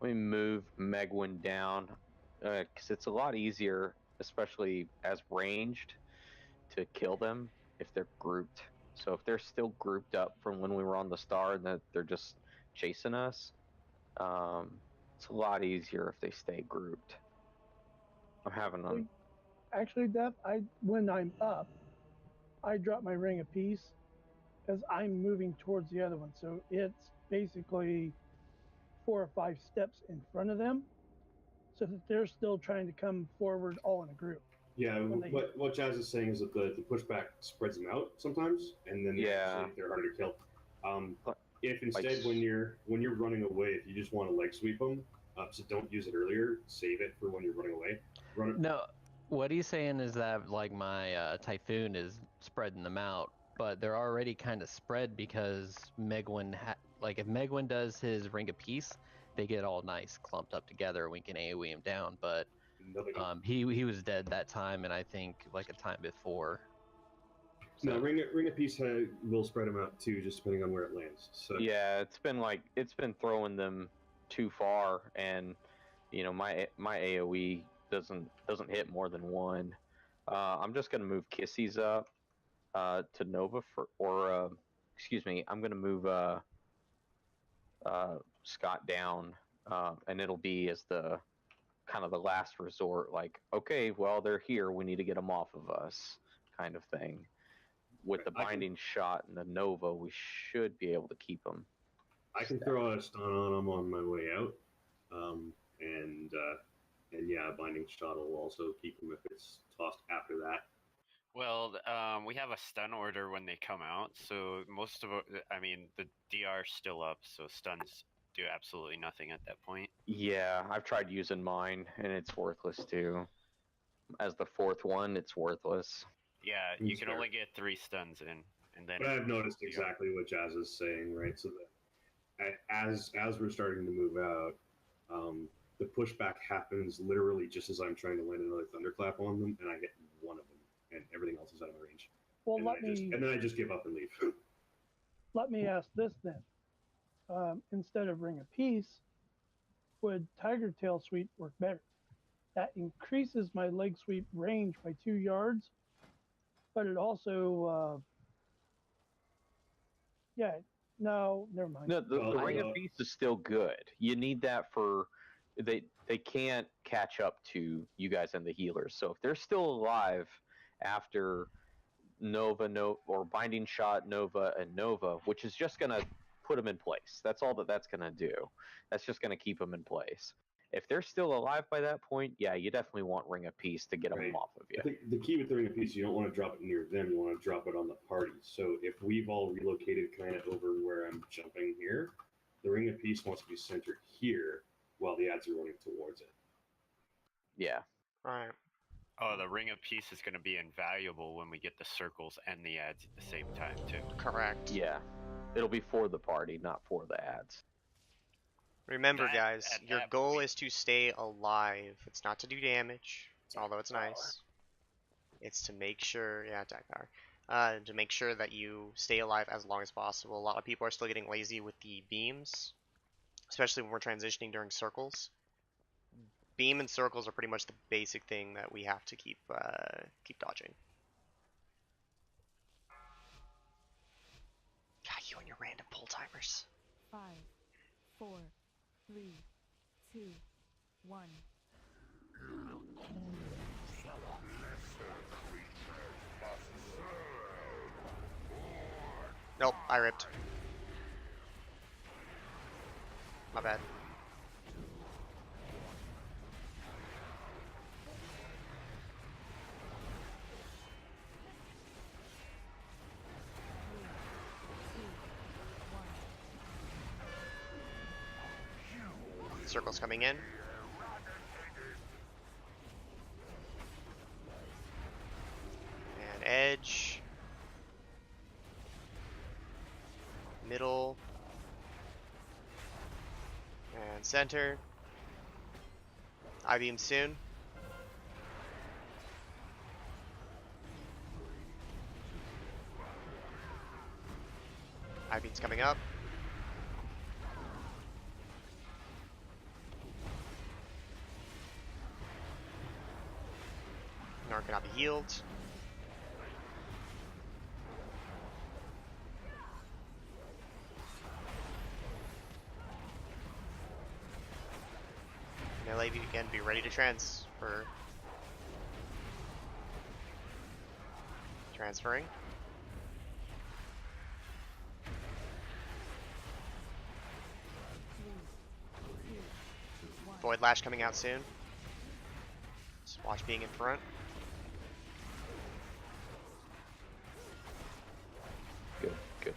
let me move Megwin down, because it's a lot easier, especially as ranged, to kill them if they're grouped. So if they're still grouped up from when we were on the star and that they're just chasing us, it's a lot easier if they stay grouped. I'm having them. Actually, Def, when I'm up, I drop my ring of peace because I'm moving towards the other one. So it's basically 4 or 5 steps in front of them, so that they're still trying to come forward all in a group. Yeah, what Jazz is saying is that the pushback spreads them out sometimes, and then they're harder to kill. If instead, when you're running away, if you just want to leg sweep them, so don't use it earlier, save it for when you're running away. No, what he's saying is that like my Typhoon is spreading them out, but they're already kind of spread because Megwin, like if Megwin does his Ring of Peace, they get all nice clumped up together. We can AoE him down, but he was dead that time, and I think like a time before. So. No, Ring of Peace will spread them out too, just depending on where it lands. So yeah, it's been throwing them too far, and you know my AoE doesn't hit more than 1. I'm just gonna move Kissies up to Nova excuse me, I'm gonna move Scott down, and it'll be as the kind of the last resort. Like, okay, well they're here, we need to get them off of us, kind of thing. With the binding shot and the Nova, we should be able to keep them. I can throw a stun on them on my way out, and yeah, a binding shot will also keep them if it's tossed after that. Well, we have a stun order when they come out, so most of it, I mean, the DR's still up, so stuns do absolutely nothing at that point. Yeah, I've tried using mine, and it's worthless too. As the 4th one, it's worthless. Yeah, you can only get 3 stuns in, and then. But I've noticed exactly what Jazz is saying, right? So that as we're starting to move out, the pushback happens literally just as I'm trying to land another thunderclap on them, and I get one of them, and everything else is out of range. Well, and then I just give up and leave. Let me ask this then: instead of Ring of Peace, would Tiger Tail Sweep work better? That increases my leg sweep range by 2 yards, but it also, no, never mind. No, the Ring of Peace is still good. You need that for they can't catch up to you guys and the healers. So if they're still alive after Nova or Binding Shot, Nova, and Nova, which is just gonna put them in place. That's all that's going to do. That's just going to keep them in place. If they're still alive by that point, yeah, you definitely want Ring of Peace to get them Right. off of you. I think the key with the Ring of Peace, you don't want to drop it near them, you want to drop it on the party. So if we've all relocated kind of over where I'm jumping here, the Ring of Peace wants to be centered here while the ads are running towards it. Yeah. Alright. Oh, the Ring of Peace is going to be invaluable when we get the circles and the ads at the same time, too. Correct. Yeah. It'll be for the party, not for the ads. Remember, guys, your goal is to stay alive. It's not to do damage, although it's nice. It's to make sure, yeah, attack power. To make sure that you stay alive as long as possible. A lot of people are still getting lazy with the beams, especially when we're transitioning during circles. Beam and circles are pretty much the basic thing that we have to keep dodging. God, you and your random pull timers. 5, 4, 3, 2, 1. Nope, I ripped. My bad. Circle's coming in. And edge. Middle. And center. I-beam soon. I-beam's coming up. Narc cannot be healed. Melee again, be ready to transfer. Transferring. Void Lash coming out soon. Just watch being in front. Good, good.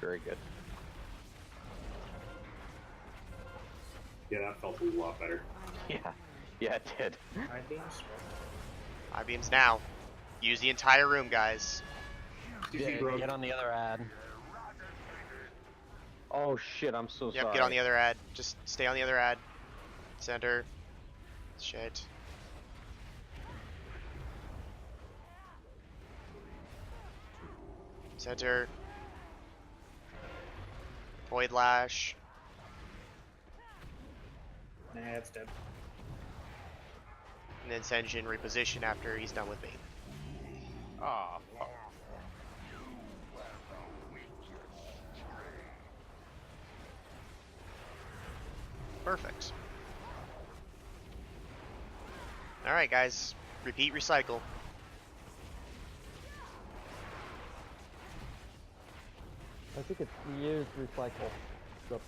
Very good. Yeah, that felt a lot better. Yeah, it did. I-beams? I-beams now. Use the entire room, guys. Yeah, get on the other ad. Oh shit, I'm so sorry. Yep, get on the other ad. Just stay on the other ad. Center. Shit. Center. Void Lash. Nah, it's dead. And then Senjin reposition after he's done with me. Aw, fuck. Perfect. Alright, guys. Repeat, recycle. I think it's reuse, recycle. So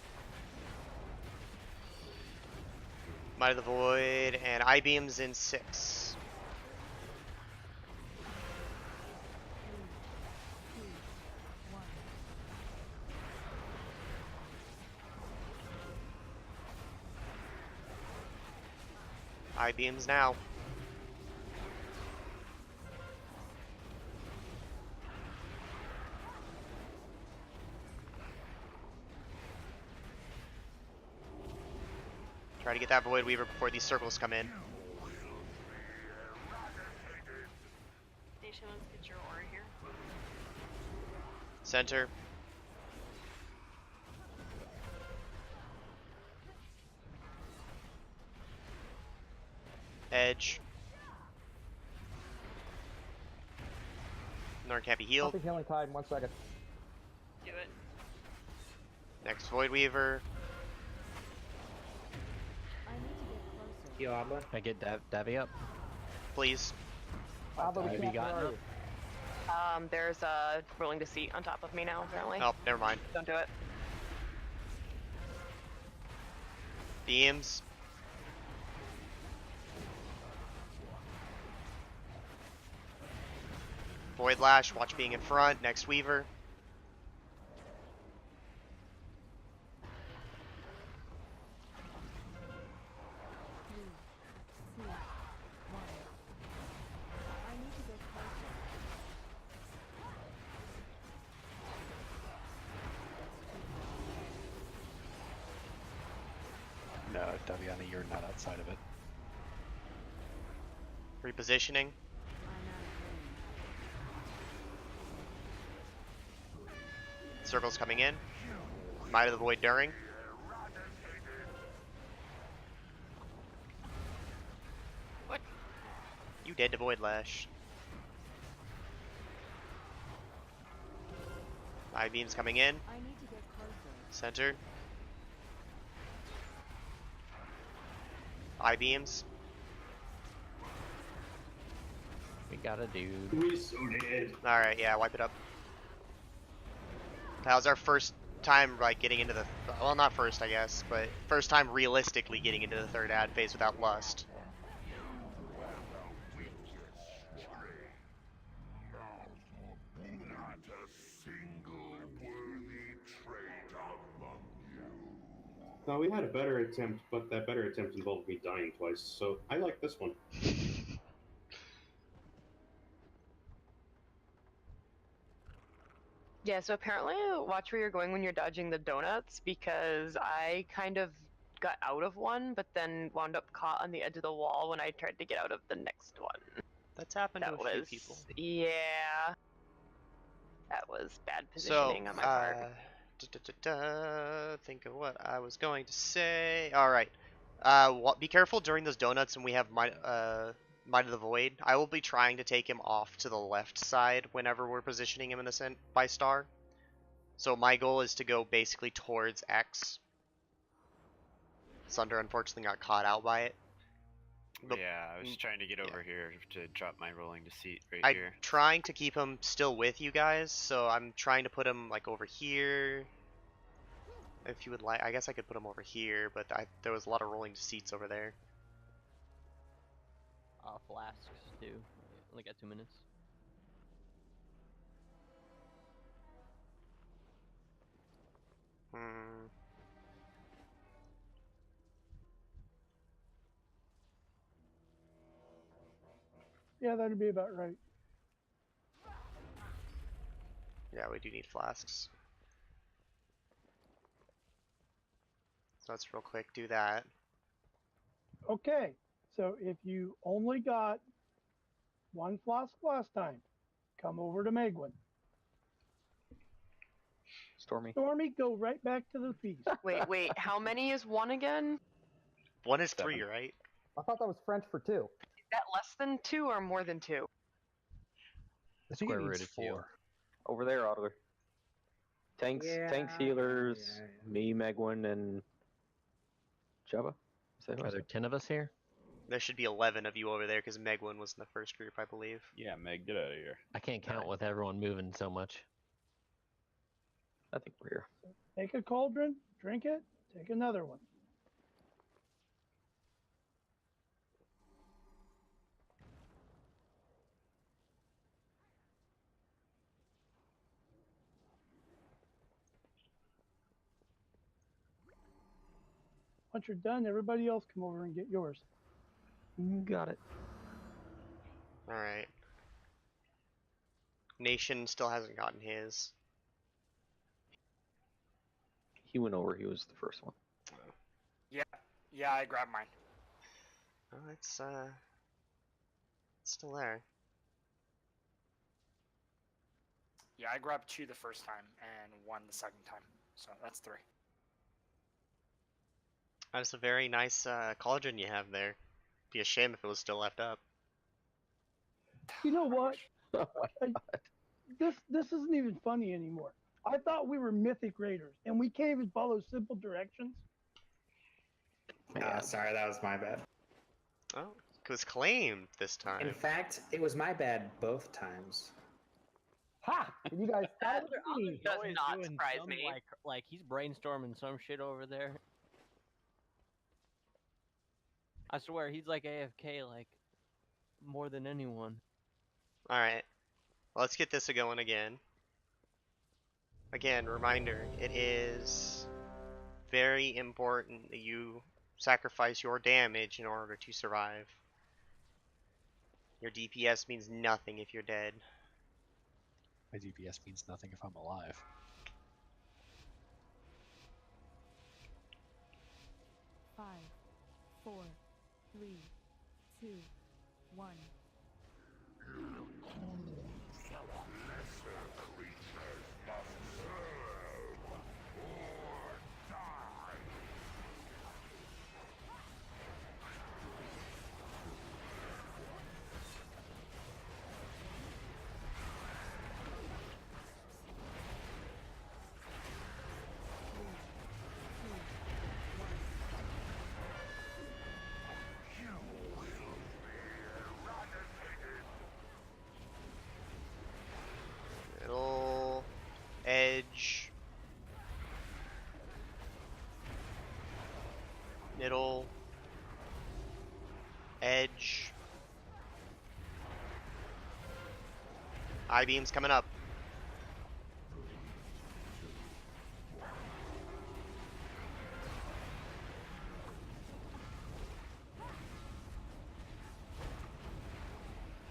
Might of the Void and I-beams in 6. I-beams now. Try to get that Void Weaver before these circles come in. Station, let's get your aura here. Center. Edge. Norn can't be healed. Copy healing tide in 1 second. Do it. Next Void Weaver. Diablo. Can I get Davy up? Please. Abba, we Davy can't gotten hurry. up? There's a rolling deceit on top of me now, apparently. Oh, never mind. Don't do it. Beams. Void Lash, watch being in front, next Weaver. No, Daviana, you're not outside of it. Repositioning. Circle's coming in. Might of the Void during. What? You dead to Void Lash. Eye beams coming in. Center. Eye beams. We got a dude. We so dead. Alright, yeah, wipe it up. That was our first time, like, getting into the... Well, not first, I guess, but first time realistically getting into the third ad phase without lust. No, we had a better attempt, but that better attempt involved me dying twice, so I like this one. Yeah, so apparently watch where you're going when you're dodging the donuts, because I kind of got out of one, but then wound up caught on the edge of the wall when I tried to get out of the next one. That's happened That to a few was, people. yeah. That was bad positioning on my part. Think of what I was going to say. Alright. Be careful during those donuts when we have Might of the Void. I will be trying to take him off to the left side whenever we're positioning him in the by star. So my goal is to go basically towards X. Sunder unfortunately got caught out by it. But, yeah, I was trying to get over here to drop my rolling deceit right I'm here. trying to keep him still with you guys, so I'm trying to put him like over here. If you would like, I guess I could put him over here, but there was a lot of rolling deceits over there. Flasks too. Only got 2 minutes. Yeah, that'd be about right. Yeah, we do need flasks. So let's real quick do that. Okay, so if you only got one flask last time, come over to Megwin. Stormy, go right back to the feast. Wait, how many is one again? One is 3, right? I thought that was French for 2. Is that less than 2 or more than 2? I think it needs 4. Over there, Otter. Tanks, healers, me, Megwin, and Jabba. Are there 10 of us here? There should be 11 of you over there because Megwin was in the first group, I believe. Yeah, Meg, get out of here. I can't count with everyone moving so much. I think we're here. Take a cauldron, drink it, take another one. Once you're done, everybody else come over and get yours. Got it. Alright. Nation still hasn't gotten his. He went over. He was the first one. Yeah, I grabbed mine. Oh, it's still there. Yeah, I grabbed 2 the first time and 1 the second time. So that's 3. That's a very nice cauldron you have there. Be a shame if it was still left up. You know what? This isn't even funny anymore. I thought we were Mythic Raiders, and we can't even follow simple directions. Sorry, that was my bad. Oh, it was claimed this time. In fact, it was my bad both times. Ha! You guys That He's does always not doing surprise some, me. Like he's brainstorming some shit over there. I swear, he's like AFK, like, more than anyone. Alright. Let's get this going again. Again, reminder, it is very important that you sacrifice your damage in order to survive. Your DPS means nothing if you're dead. My DPS means nothing if I'm alive. Five, 4, 3, 2, 1. Middle, edge, middle, edge. I-beam's coming up.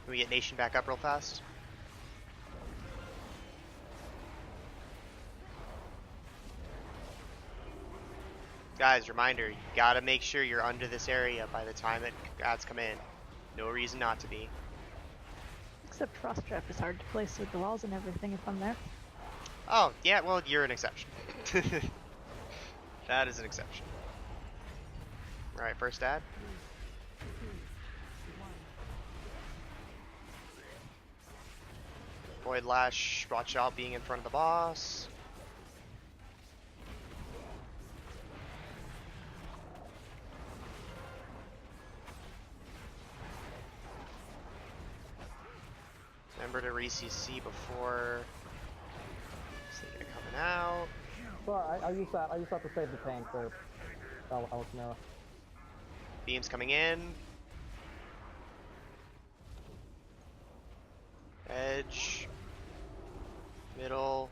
Can we get Nation back up real fast? Guys, reminder, you gotta make sure you're under this area by the time that ads come in. No reason not to be. Except Frost Trap is hard to place with the walls and everything if I'm there. Oh, yeah, well, you're an exception. That is an exception. Alright, first ad. Void Lash, watch out being in front of the boss. Remember to re-CC before they're coming out. Sorry, I use that. I use that to save the tank there. Alexmera. Beams coming in. Edge. Middle.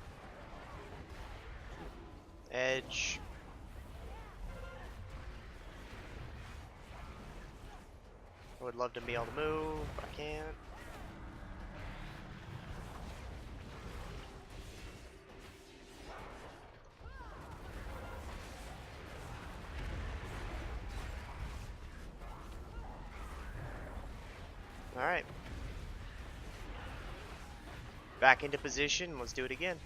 Edge. I would love to be able to move, but I can't. Alright. Back into position. Let's do it again.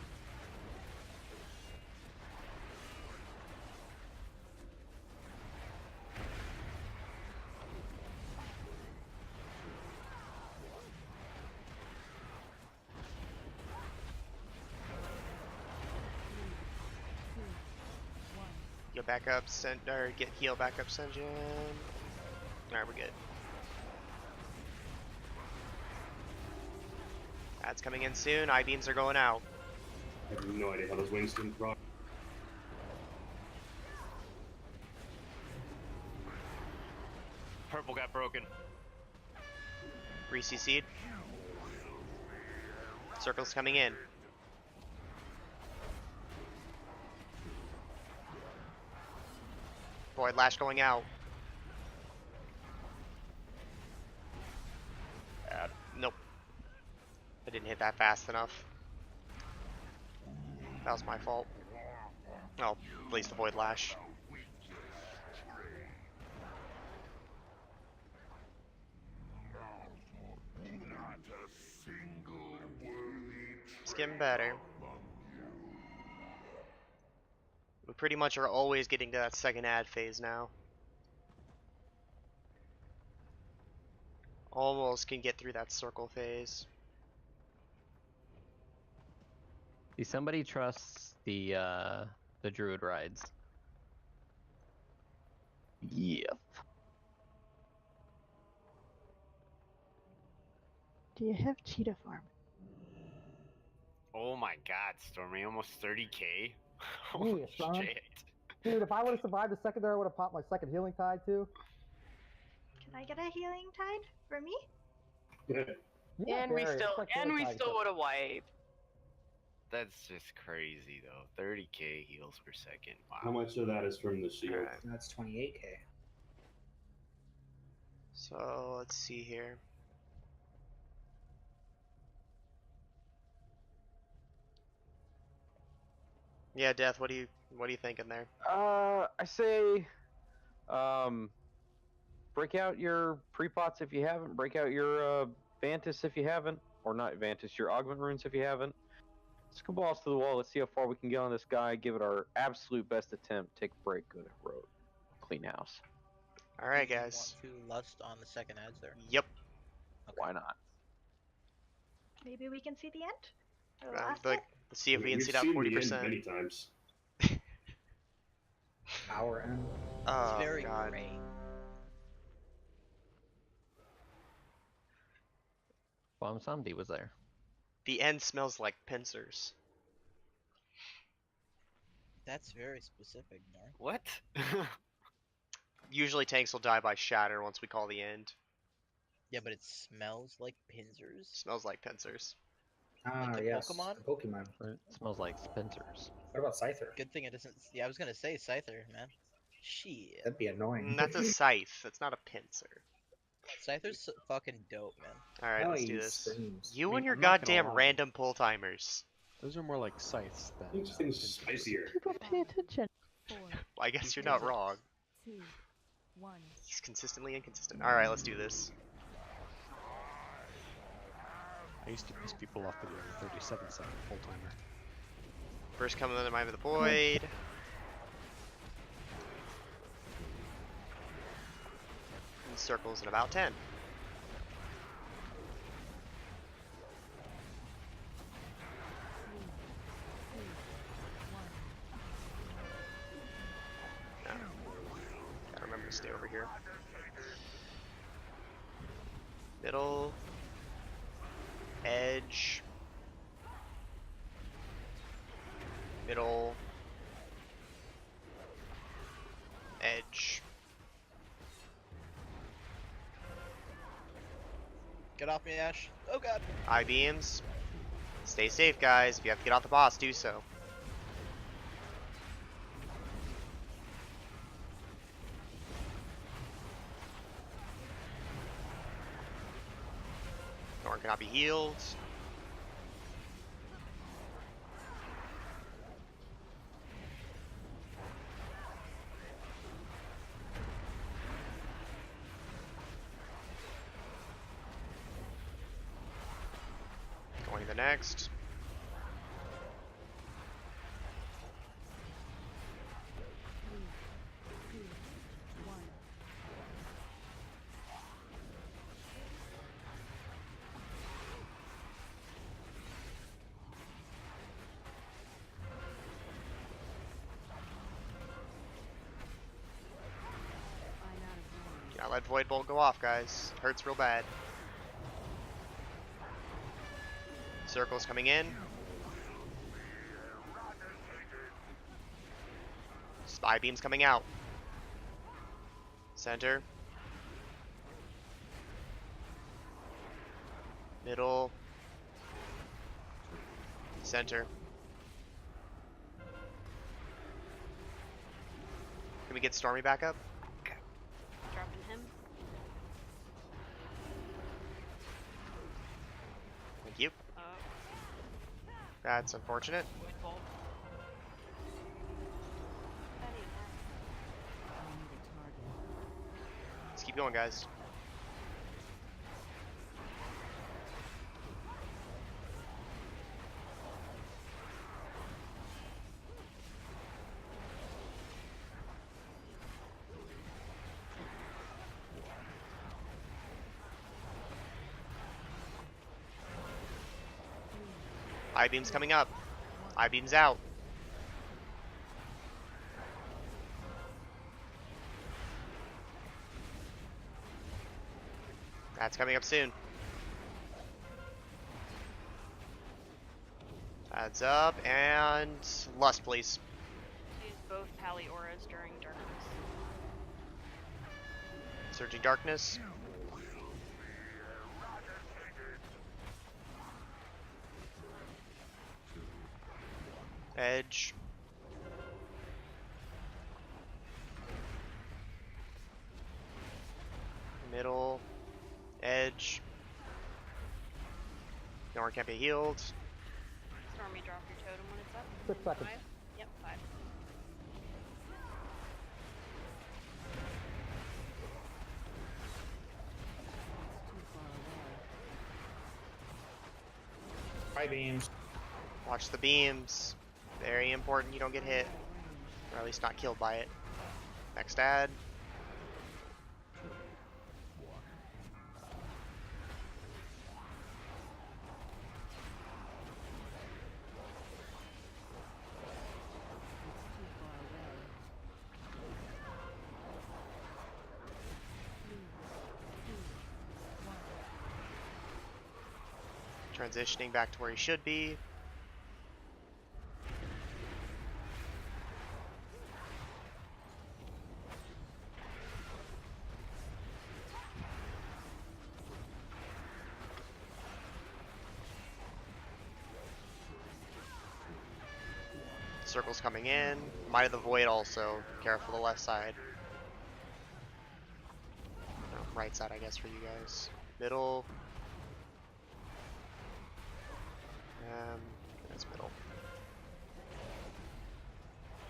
Get back up, or get heal back up, Senjin. Alright, we're good. That's coming in soon. I-beams are going out. I have no idea how those wings didn't rock. Purple got broken. Re-CC'd. Circle's coming in. Void Lash going out. Nope. I didn't hit that fast enough. That was my fault. Oh, at least the Void Lash. It's getting better. We pretty much are always getting to that second ad phase now. Almost can get through that circle phase. See, somebody trusts the druid rides. Yep. Do you have cheetah farm? Oh my god, Stormy, almost 30k? Yeah, Holy son. shit. Dude, if I would have survived the second there, I would have popped my second healing tide too. I get a healing tide for me? Yeah, And we Gary, still it's like healing tide, except- would have wiped. That's just crazy though. 30k heals per second. Wow. How much of that is from the shield? Alright. That's 28k. So let's see here. Yeah, Death. What are you thinking there? I say, break out your pre-pots if you haven't. Break out your Vantis if you haven't, or not Vantis, your Augment runes if you haven't. Let's come balls to the wall. Let's see how far we can get on this guy. Give it our absolute best attempt. Take a break. Go to road. Clean house. All right, Do you guys. want to lust on the second ads there? Yep. Okay. Why not? Maybe we can see the end? Or the Let's last bit? see if we can We've see that seen the end 40%. many times. Power end. Oh It's very God. gray. Bomb Zombie was there. The end smells like pincers. That's very specific, Norn. What? Usually tanks will die by shatter once we call the end. Yeah, but it smells like pincers. Smells like pincers. Ah, Like the yes. Pokemon? The Pokemon. It smells like Spencer's. What about Scyther? Good thing it doesn't. Yeah, I was gonna say Scyther, man. Shit. That'd be annoying. That's a scythe. That's not a pincer. Scyther's fucking dope, man. All right, Oh, let's do he this. screams. You I mean, and your I'm not gonna goddamn lie. random pull timers. Those are more like scythes than. These things spicier. People pay attention. I guess you're not wrong. 2, 1. He's consistently inconsistent. All right, let's do this. I used to piss people off with the 37-second full timer. First coming in the mind of the void. And circles in about 10. Gotta remember to stay over here. Middle. Edge. Middle. Edge. Get off me, Ash. Oh god. I-beams. Stay safe, guys. If you have to get off the boss, do so. Norn cannot be healed. Going to the next. Gotta let Void Bolt go off, guys. Hurts real bad. Circles coming in. Spy beams coming out. Center. Middle. Center. Can we get Stormy back up? Dropping him. Thank you. That's unfortunate. Let's keep going, guys. I-beam's coming up. I-beam's out. That's coming up soon. That's up, and Lust, please. Use both Pally auras during darkness. Surging Darkness. Edge. Middle. Edge. Norn can't be healed. Stormy, drop your totem when it's up. 6 seconds. 5. Yep, 5. High beams. Watch the beams. Very important you don't get hit. Or at least not killed by it. Next ad. Transitioning back to where he should be. Circle's coming in. Might of the Void also. Careful the left side. No, right side, I guess, for you guys. Middle. That's middle.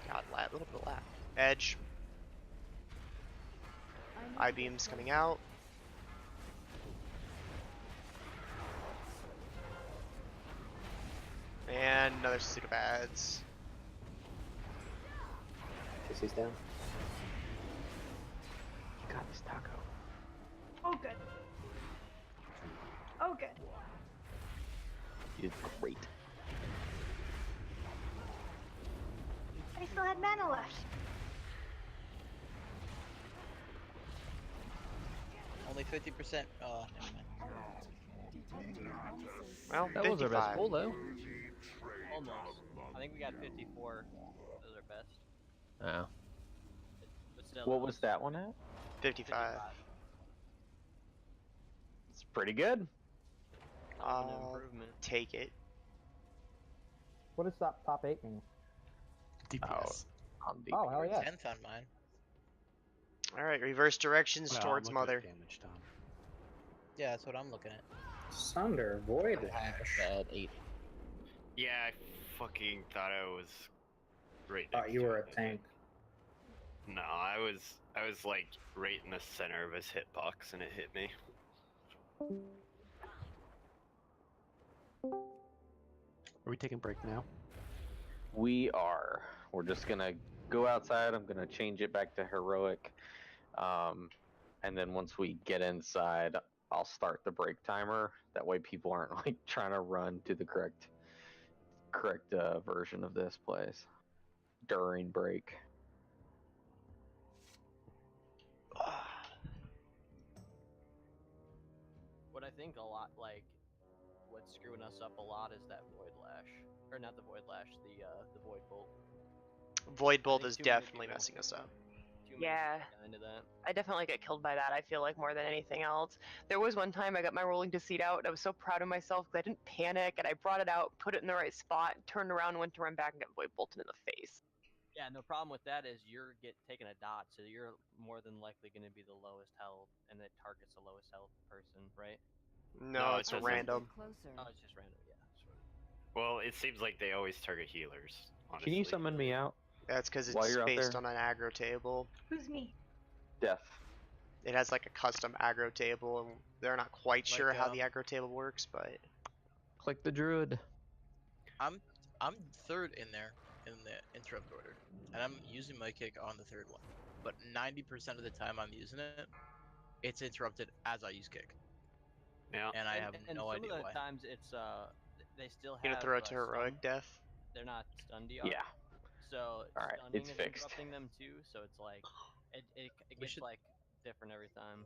God, a little bit of lag. Edge. I-beams coming out. And another pseudobads. Kissy's down. You got this, Taco. Oh, good. Oh, good. You did great. I still had mana left. Only 50%. Oh, never mind. Well, That was our best 55. pull, though. Almost. I think we got 54 as our best. Oh. But still, What was that one at? 55. It's pretty good. I'll take it. What does that top 8 mean? DPS. Oh, hell yeah. 10th on mine. Alright, reverse directions Well, towards I'm looking Mother. at damage, Tom. Yeah, that's what I'm looking at. Sunder, Void Lash. At 8. Yeah, I fucking thought I was right Thought next you to were it. a tank. No, I was like right in the center of his hitbox and it hit me. Are we taking a break now? We are. We're just gonna go outside. I'm gonna change it back to heroic, and then once we get inside, I'll start the break timer. That way, people aren't like trying to run to the correct version of this place during break. What I think a lot, like, what's screwing us up a lot is that Void Lash. Or not the Void Lash, the Void Bolt. Void Bolt think is too many definitely people- messing us up. Too many Yeah. people got into that. I definitely get killed by that, I feel like, more than anything else. There was one time I got my rolling deceit out, and I was so proud of myself because I didn't panic, and I brought it out, put it in the right spot, turned around, went to run back, and got void bolted in the face. Yeah, and the problem with that is you're taking a dot, so you're more than likely going to be the lowest health, and it targets the lowest health person, right? No, it it's doesn't. random. Oh, it's just random, yeah. Sort of. Well, it seems like they always target healers. Honestly. Can you summon me out? That's because While it's you're out based there? on an aggro table. Who's me? Death. It has like a custom aggro table, and they're not quite sure Like, how the aggro table works, but Click the druid. I'm third in there in the interrupt order, and I'm using my kick on the third one. But 90% of the time I'm using it, it's interrupted as I use kick. Yeah. And I have and no some idea of the why. times it's they still have you gonna throw it to heroic stun. death. They're not stun DR. Yeah. So Alright, stunning it's is fixed. interrupting them too. So it's like it We gets should- like different every time.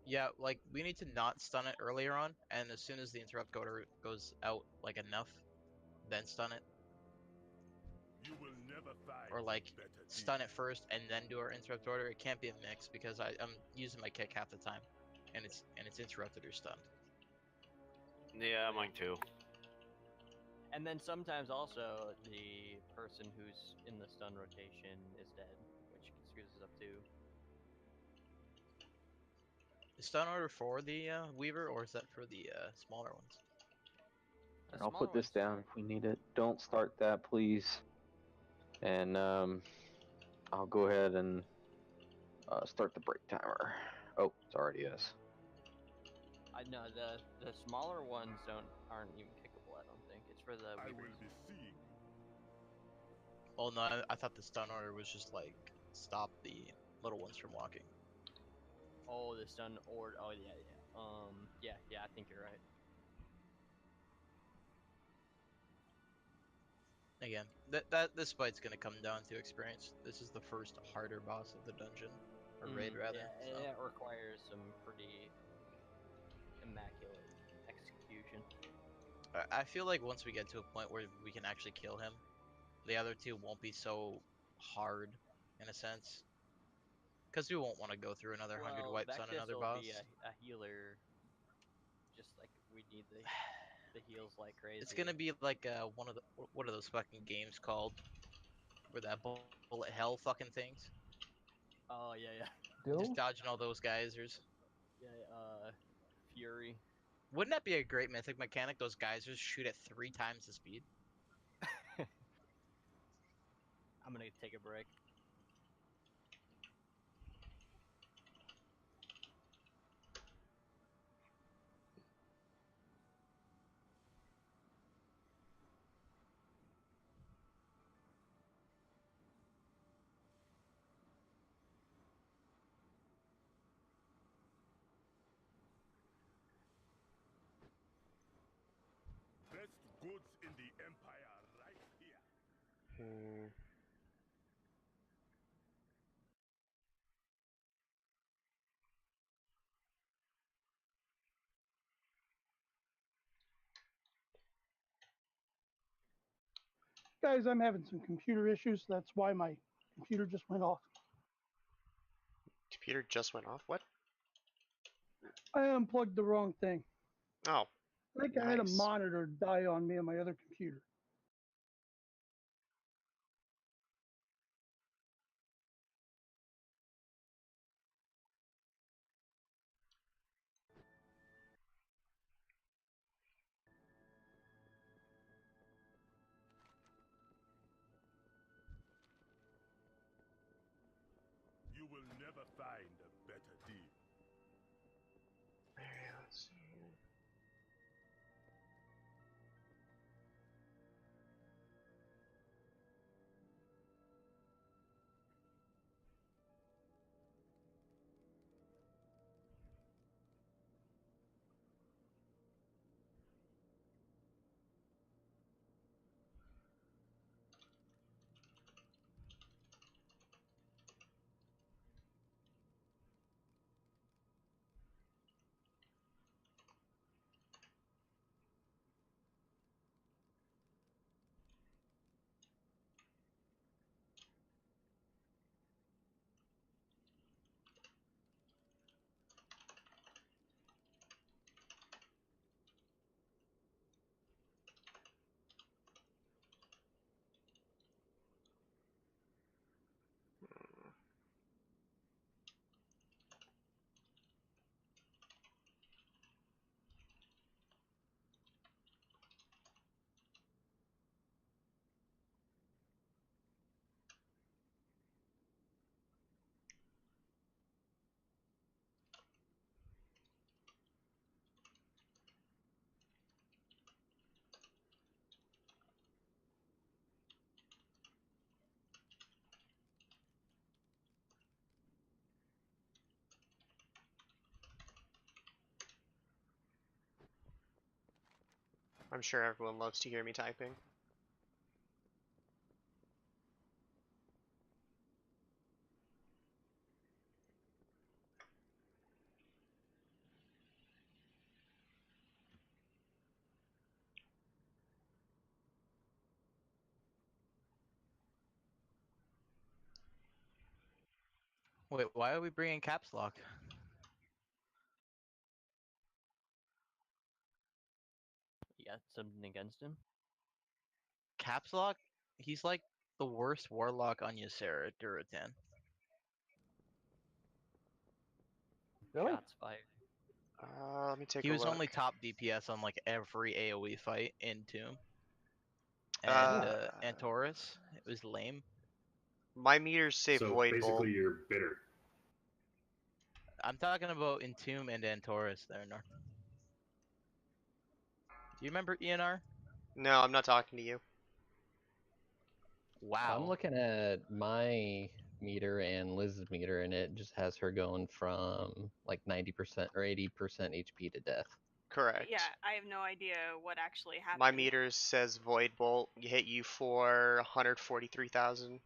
Yeah, like we need to not stun it earlier on, and as soon as the interrupt order goes out like enough, then stun it. or like stun it first and then do our interrupt order. It can't be a mix because I'm using my kick half the time, and it's interrupted or stunned. Yeah, mine too. And then sometimes also the person who's in the stun rotation is dead, which screws us up too. Is stun order for the Weaver, or is that for the smaller ones? And I'll put this down if we need it. Don't start that, please. And I'll go ahead and start the break timer. Oh, it's already is. I know the smaller ones aren't even kickable. I don't think it's for the Weavers. Oh no, I thought the stun order was just like stop the little ones from walking. Oh, the stun order. Oh yeah. Yeah. I think you're right. Again, this fight's gonna come down to experience. This is the first harder boss of the dungeon, or raid rather. Yeah, so. it requires some pretty immaculate execution. I feel like once we get to a point where we can actually kill him, the other two won't be so hard, in a sense. Because we won't want to go through another 100 wipes on another will boss. Be a healer, just like we need the heals like crazy. It's gonna be like one of the what are those fucking games called? Where that bullet hell fucking things. Oh yeah. Just dodging all those geysers. Yeah, Fury. Wouldn't that be a great mythic mechanic? Those geysers shoot at 3 times the speed. I'm gonna take a break. Best goods in the Empire right here. Guys, I'm having some computer issues. That's why my computer just went off. Computer just went off? What? I unplugged the wrong thing. Oh. I think I had a monitor die on me on my other computer. You will never find a better deal. Let's see. I'm sure everyone loves to hear me typing. Wait, why are we bringing caps lock? You got something against him? Caps lock? He's like the worst warlock on Ysera Duratan. Really? Shots fired. Let me take He a was look. only top DPS on like every AoE fight in Tomb. Uh, And Antorus. It was lame. My meters say So Void Bolt. basically, you're bitter. I'm talking about Entomb and Antorus there, Nor. Do you remember ENR? No, I'm not talking to you. Wow. I'm looking at my meter and Liz's meter, and it just has her going from like 90% or 80% HP to death. Correct. Yeah, I have no idea what actually happened. My meters says Void Bolt hit you for 143,000.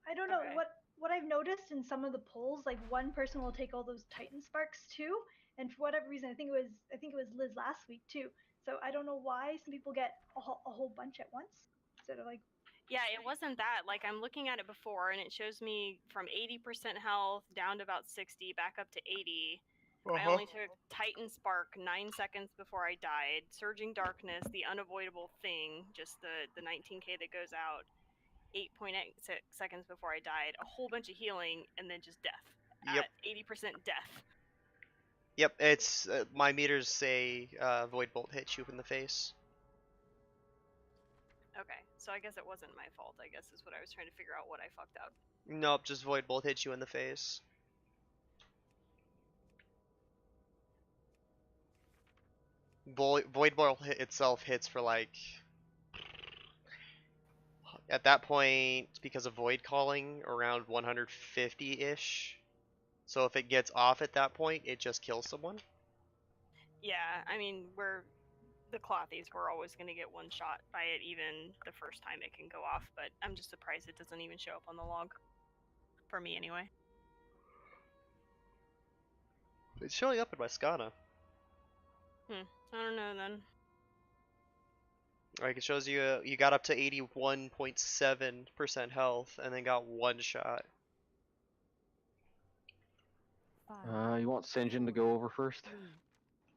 I don't know what I've noticed in some of the polls. Like one person will take all those Titan sparks too, and for whatever reason, I think it was Liz last week too. So I don't know why some people get a whole bunch at once instead of like. Yeah, it wasn't that. Like, I'm looking at it before, and it shows me from 80% health down to about 60, back up to 80. I only took Titan Spark 9 seconds before I died. Surging Darkness, the unavoidable thing, just the 19k that goes out, 8.8 seconds before I died. A whole bunch of healing, and then just death. Yep. At 80% death. Yep, it's my meters say Void Bolt hits you in the face. Okay, so I guess it wasn't my fault, I guess is what I was trying to figure out what I fucked up. Nope, just Void Bolt hits you in the face. Void Bolt itself hits for like... At that point, because of Void Calling, around 150-ish. So if it gets off at that point, it just kills someone. Yeah, I mean, the Clothies, we're always going to get one shot by it even the first time it can go off, but I'm just surprised it doesn't even show up on the log. For me, anyway. It's showing up in my SCANA. I don't know then. Like, it shows you you got up to 81.7% health and then got one shot. You want Sinjin to go over first?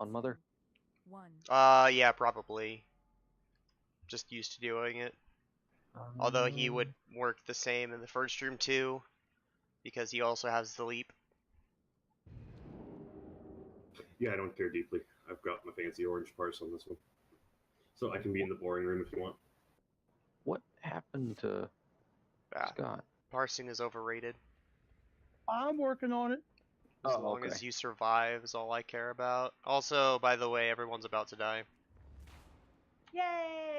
On Mother? Yeah, probably. Just used to doing it. Although he would work the same in the first room too, because he also has the leap. Yeah, I don't care deeply. I've got my fancy orange parse on this one. So I can be in the boring room if you want. What happened to Scott? Parsing is overrated. I'm working on it. As long as you survive is all I care about. Also, by the way, everyone's about to die. Yay!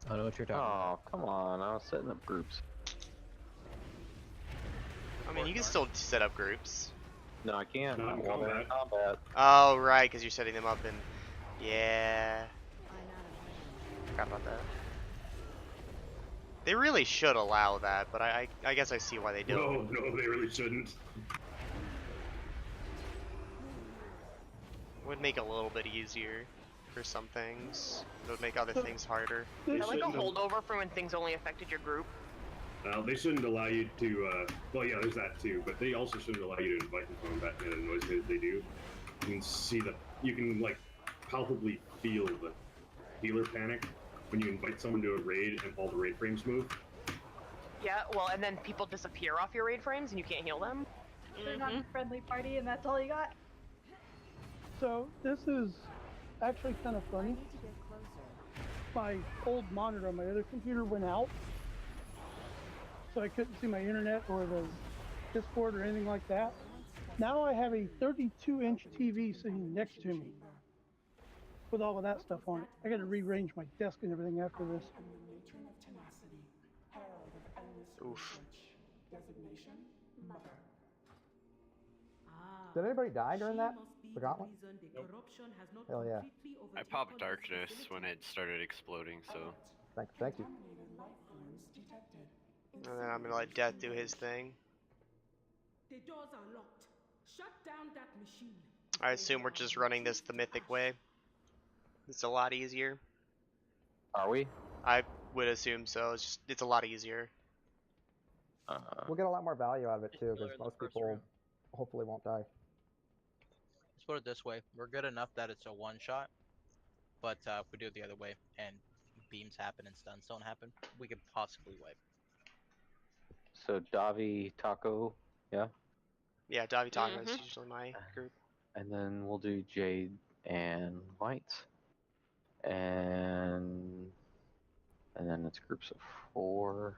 I know what you're talking about. Oh, come on. I was setting up groups. I mean, you can still set up groups. No, I can't. Not in while they're in combat. Oh, right, because you're setting them up in... Yeah. Forgot about that. They really should allow that, but I guess I see why they don't. No, they really shouldn't. Would make it a little bit easier for some things. It would make other things harder. Is that like a holdover from when things only affected your group? Well, they shouldn't allow you to, well, yeah, there's that too, but they also shouldn't allow you to invite in combat and the noises they do. You can see you can, like, palpably feel the healer panic when you invite someone to a raid and all the raid frames move. Yeah, well, and then people disappear off your raid frames and you can't heal them. They're not a friendly party and that's all you got. So this is actually kind of funny. My old monitor on my other computer went out, so I couldn't see my internet or the Discord or anything like that. Now I have a 32-inch TV sitting next to me with all of that stuff on it. I got to rearrange my desk and everything after this. Oof. Did anybody die during that? The gauntlet? Hell yeah. I popped darkness when it started exploding, so. Thank you. And then I'm gonna let Death do his thing. The doors are locked. Shut down that machine. I assume we're just running this the Mythic way. It's a lot easier. Are we? I would assume so. It's a lot easier. We'll get a lot more value out of it too, Killer because in the most first people room. hopefully won't die. Let's put it this way: we're good enough that it's a one shot, but if we do it the other way and beams happen and stuns don't happen, we could possibly wipe. So Davi, Taco, yeah? Yeah, Davi Taco is usually my group. And then we'll do Jade and White. And then it's groups of 4.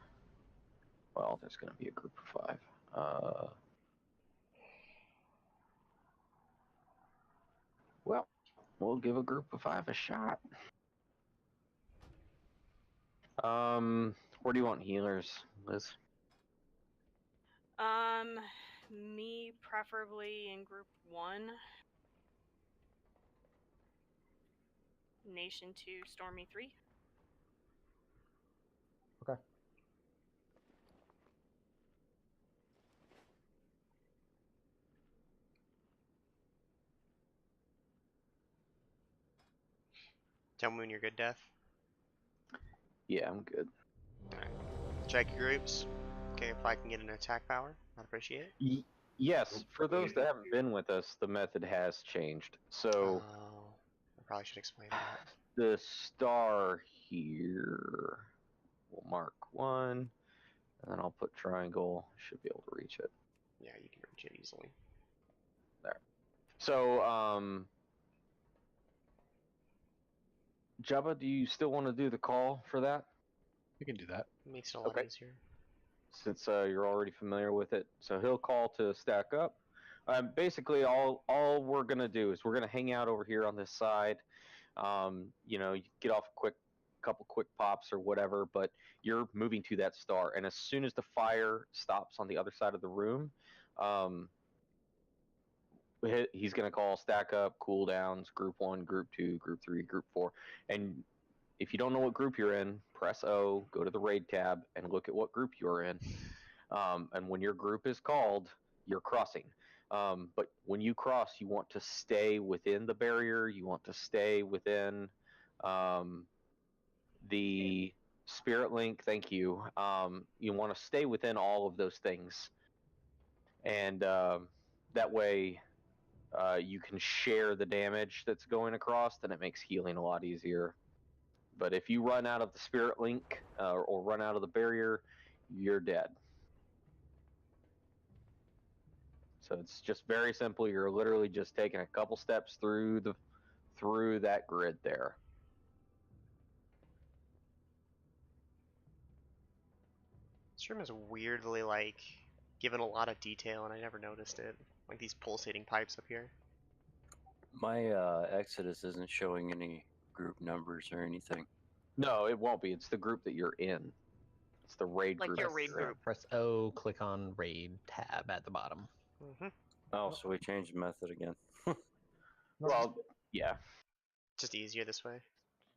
Well, there's going to be a group of 5. Well, we'll give a group of 5 a shot. Where do you want healers, Liz? Me preferably in group 1. Nation 2, Stormy 3. Okay. Tell me when you're good, Death. Yeah, I'm good. Alright. Check your groups. Okay, if I can get an attack power, I'd appreciate it. Yes, for those that haven't been with us, the method has changed. So I probably should explain that. the star here will mark 1, and then I'll put triangle. Should be able to reach it. Yeah, you can reach it easily. There. So, Jabba, do you still want to do the call for that? We can do that. It makes it a lot easier. Since you're already familiar with it. So he'll call to stack up. Basically, all we're going to do is we're going to hang out over here on this side. You know, you get off a couple quick pops or whatever, but you're moving to that star. And as soon as the fire stops on the other side of the room, he's going to call stack up, cooldowns, group 1, group 2, group 3, group 4. And if you don't know what group you're in, press O, go to the raid tab, and look at what group you're in. And when your group is called, you're crossing. But when you cross, you want to stay within the barrier. You want to stay within the spirit link. Thank you. You want to stay within all of those things. And that way you can share the damage that's going across, and it makes healing a lot easier. But if you run out of the spirit link or run out of the barrier, you're dead. So it's just very simple. You're literally just taking a couple steps through that grid there. This room is weirdly given a lot of detail, and I never noticed it. Like these pulsating pipes up here. My Exodus isn't showing any group numbers or anything. No, it won't be. It's the group that you're in. It's the raid group. Like your raid group. Press O, click on raid tab at the bottom. Oh, so we changed the method again. Well, yeah. Just easier this way.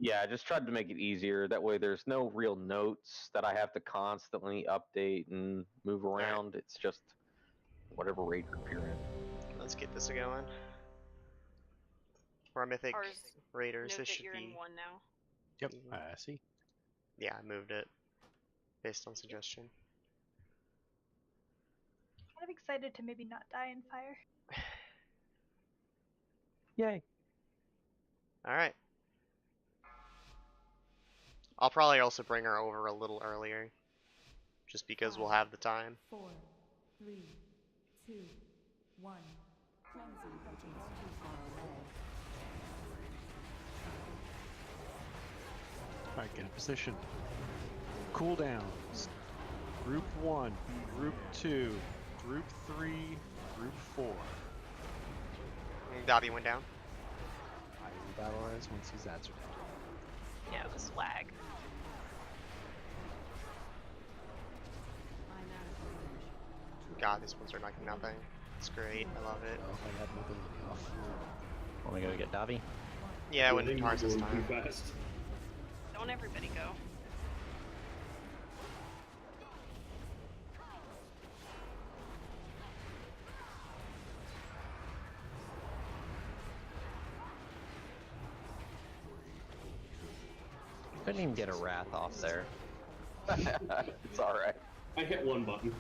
Yeah, I just tried to make it easier. That way there's no real notes that I have to constantly update and move around. It's just whatever raid group you're in. Let's get this going. We're Mythic Raiders. Note This that should you're be. in 1 now. Yep, I see. Yeah, I moved it based on suggestion. Kind of excited to maybe not die in fire. Yay. Alright. I'll probably also bring her over a little earlier. Just because we'll have the time. 4, 3, 2, 1. Frenzy approaching too far away. Alright, get in position. Cooldowns. Group 1, Group 2, Group 3, Group 4. Davi went down. I will battle once he's answered. Yeah, it was lag. God, these ones are like nothing. It's great. I love it. Oh, I had mobility off. Want to go get Davi? Yeah, when Tarzan's time. Don't everybody go. Couldn't even get a wrath off there. It's alright. I hit one button.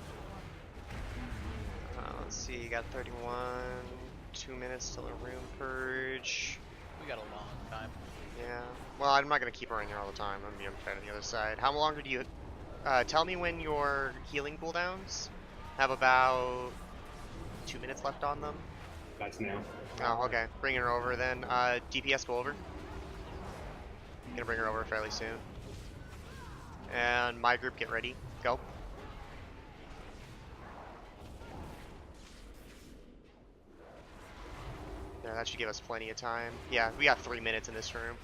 Let's see, you got 31, 2 minutes till a room purge. We got a long time. Yeah. Well, I'm not gonna keep her in here all the time. I'm gonna try on the other side. How longer do you? Tell me when your healing cooldowns have about 2 minutes left on them. That's now. Oh, okay. Bring her over then. DPS, go over. Gonna bring her over fairly soon. And my group, get ready. Go. Yeah, that should give us plenty of time. Yeah, we got 3 minutes in this room.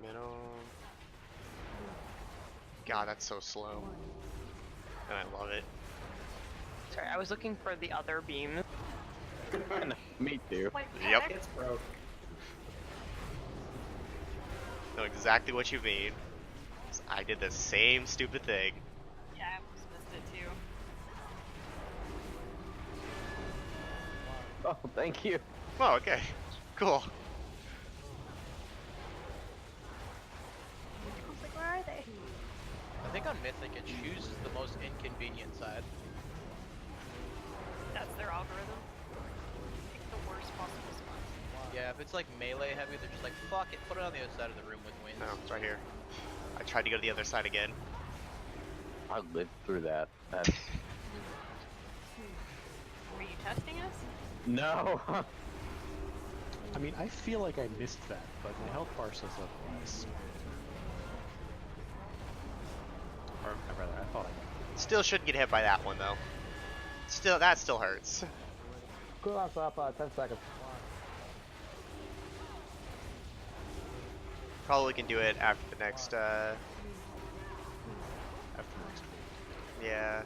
Middle. God, that's so slow. And I love it. Sorry, I was looking for the other beam. Me too. Yep. It's broke. Know exactly what you mean. I did the same stupid thing. Yeah, I almost missed it too. Oh, thank you. Oh, okay. Cool. I was like, where are they? I think on Mythic it chooses the most inconvenient side. That's their algorithm. Pick the worst possible spot. Yeah, if it's like melee heavy, they're just like, fuck it, put it on the other side of the room with wins. No, it's right here. I tried to go to the other side again. I lived through that. That's... Were you testing us? No. I mean, I feel like I missed that, but my health bar says otherwise. Or rather, I thought I. Still shouldn't get hit by that one though. Still, that still hurts. Cooldown's up 10 seconds. Probably can do it after the next. Yeah.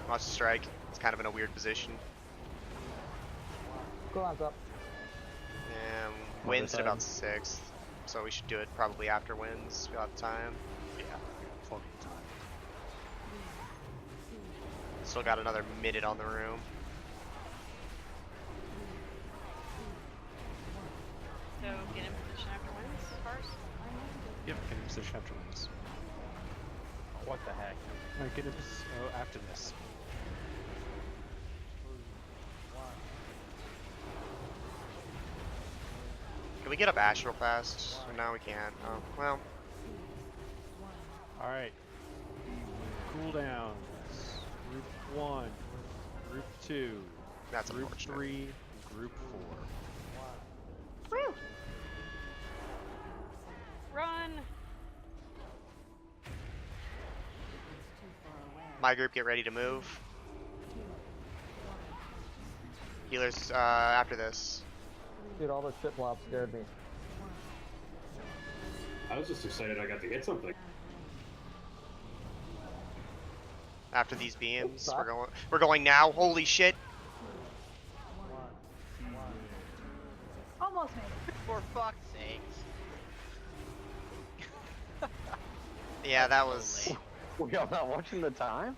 Watch the strike. It's kind of in a weird position. Cooldown's up. And wins at about 6th, so we should do it probably after wins. We'll have time. Yeah, fucking time. Still got another minute on the room. So get in position after wins first. Yep, get in position after wins. What the heck? Alright, get in position after this. Can we get up Ash real fast? No, we can't. Oh, well. Alright. Cooldowns. Group 1. Group 2. That's Group unfortunate. 3. Group 4. Woo! Run! My group, get ready to move. Healers, after this. Dude, all those shit blobs scared me. I was just excited I got to hit something. After these beams, we're going now. Holy shit! Almost made it. For fuck's sakes. Yeah, that was. Were y'all not watching the time?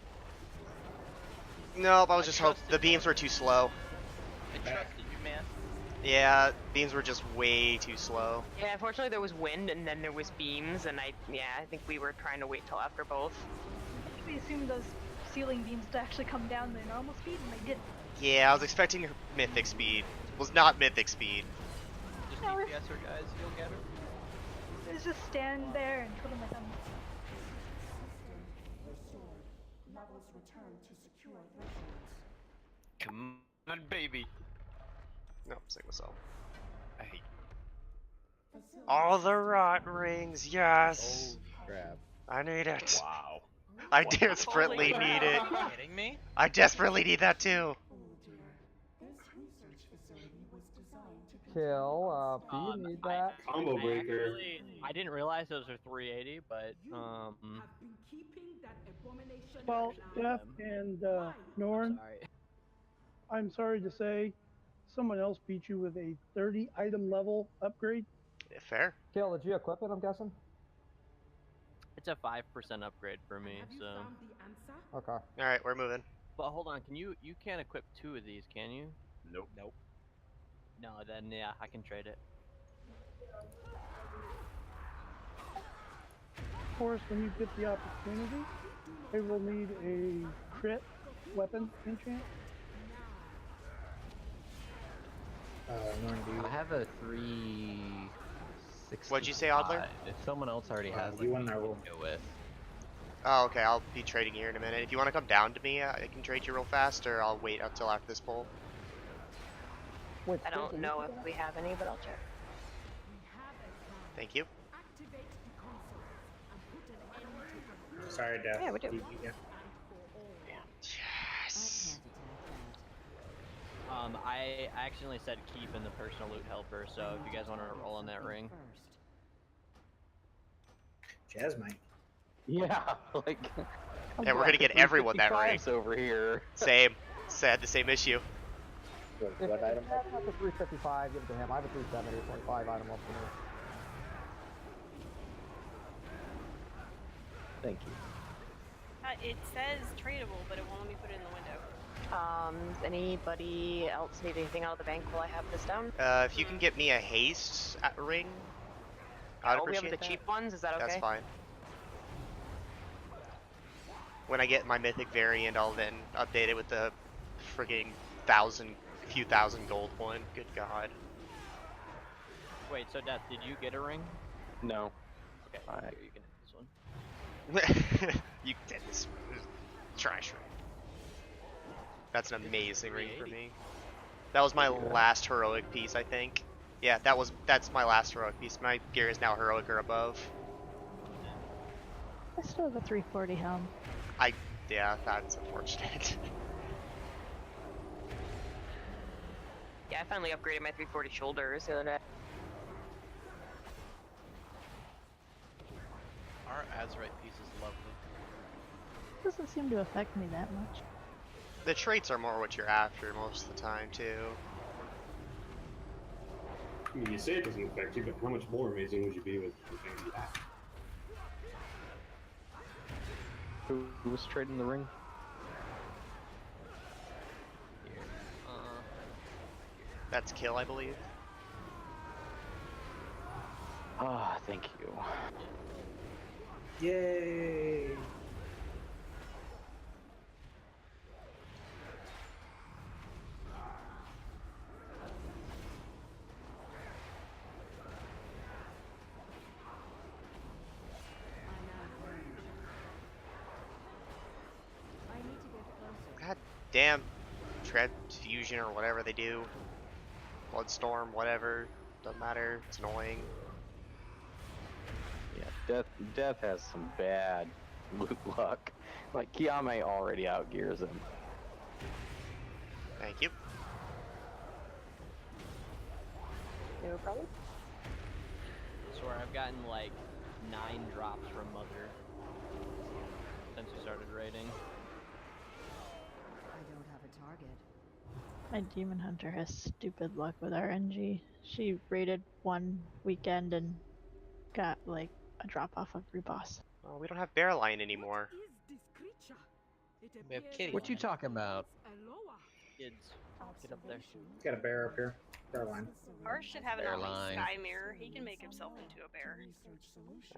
Nope, I was just hoping the beams were too slow. I trusted you, man. Yeah, beams were just way too slow. Yeah, unfortunately there was wind and then there was beams, and I think we were trying to wait till after both. We assumed those ceiling beams to actually come down their normal speed, and they didn't. Yeah, I was expecting her mythic speed. Was not mythic speed. Just No, DPS her, guys. You'll get her. It's just stand there and twiddle my thumbs. Come on, baby. No, single cell. I hate. All the rot rings, yes. Oh, crap. I need it. Wow. I desperately need it. Are you kidding me? I desperately need that too. Kill, do you need that? Combo breaker. I didn't realize those are 380, but Well, Jeff and Norn, I'm sorry to say, someone else beat you with a 30 item level upgrade. Yeah, fair. Kill, did you equip it, I'm guessing? It's a 5% upgrade for me, Have you so. found the answer? Okay. All right, we're moving. But hold on, you can't equip 2 of these, can you? Nope. Nope. No, then yeah, I can trade it. Of course, when you get the opportunity, they will need a crit weapon enchant. Norm, do you? I have a 360. What'd you say, Adler? If someone else already has you it, want that roll? go with. Oh, okay. I'll be trading here in a minute. If you want to come down to me, I can trade you real fast, or I'll wait until after this poll. Wait, I don't know if we have any, but I'll check. Thank you. Activate the console and put an end to the Sorry, Def. Yeah, we do. Yeah. Yes. I accidentally said keep in the personal loot helper, so if you guys want to roll on that ring. Jasmine. Yeah, like. Yeah, we're gonna get everyone that ring. Over here. Same. Had the same issue. What If item? Chad has a 355, give it to him. I have a 370, 25 item up for me. Thank you. It says tradable, but it won't let me put it in the window. Does anybody else need anything out of the bank while I have this down? If you can get me a haste ring, I'd Oh, we have appreciate the that. cheap ones. Is that okay? That's fine. When I get my mythic variant, I'll then update it with the frigging few thousand gold one. Good God. Wait, so Death, did you get a ring? No. Okay, Alright. here, you can hit this one. You did this trash ring. That's an amazing ring for me. That was my last heroic piece, I think. Yeah, that's my last heroic piece. My gear is now heroic or above. I still have a 340 helm. Yeah, that's unfortunate. Yeah, I finally upgraded my 340 shoulders the other day. Our Azurite piece is lovely. Doesn't seem to affect me that much. The traits are more what you're after most of the time, too. I mean, you say it doesn't affect you, but how much more amazing would you be with the things you have? Who was trading the ring? Here. That's kill, I believe. Ah, thank you. Yay! God damn. Transfusion or whatever they do. Bloodstorm, whatever. Doesn't matter. It's annoying. Yeah, Death has some bad loot luck. Like, Kiame already outgears him. Thank you. No problem. I swear I've gotten like 9 drops from Mother since we started raiding. I don't have a target. My Demon Hunter has stupid luck with RNG. She raided one weekend and got like a drop off every boss. Oh, we don't have bear line anymore. Is this creature? It We have appears kitty What you talking about? a lower. Kids, get up there. Got a bear up here. Bear line. Ours should have an Bear early line. sky mirror. He can make himself into a bear.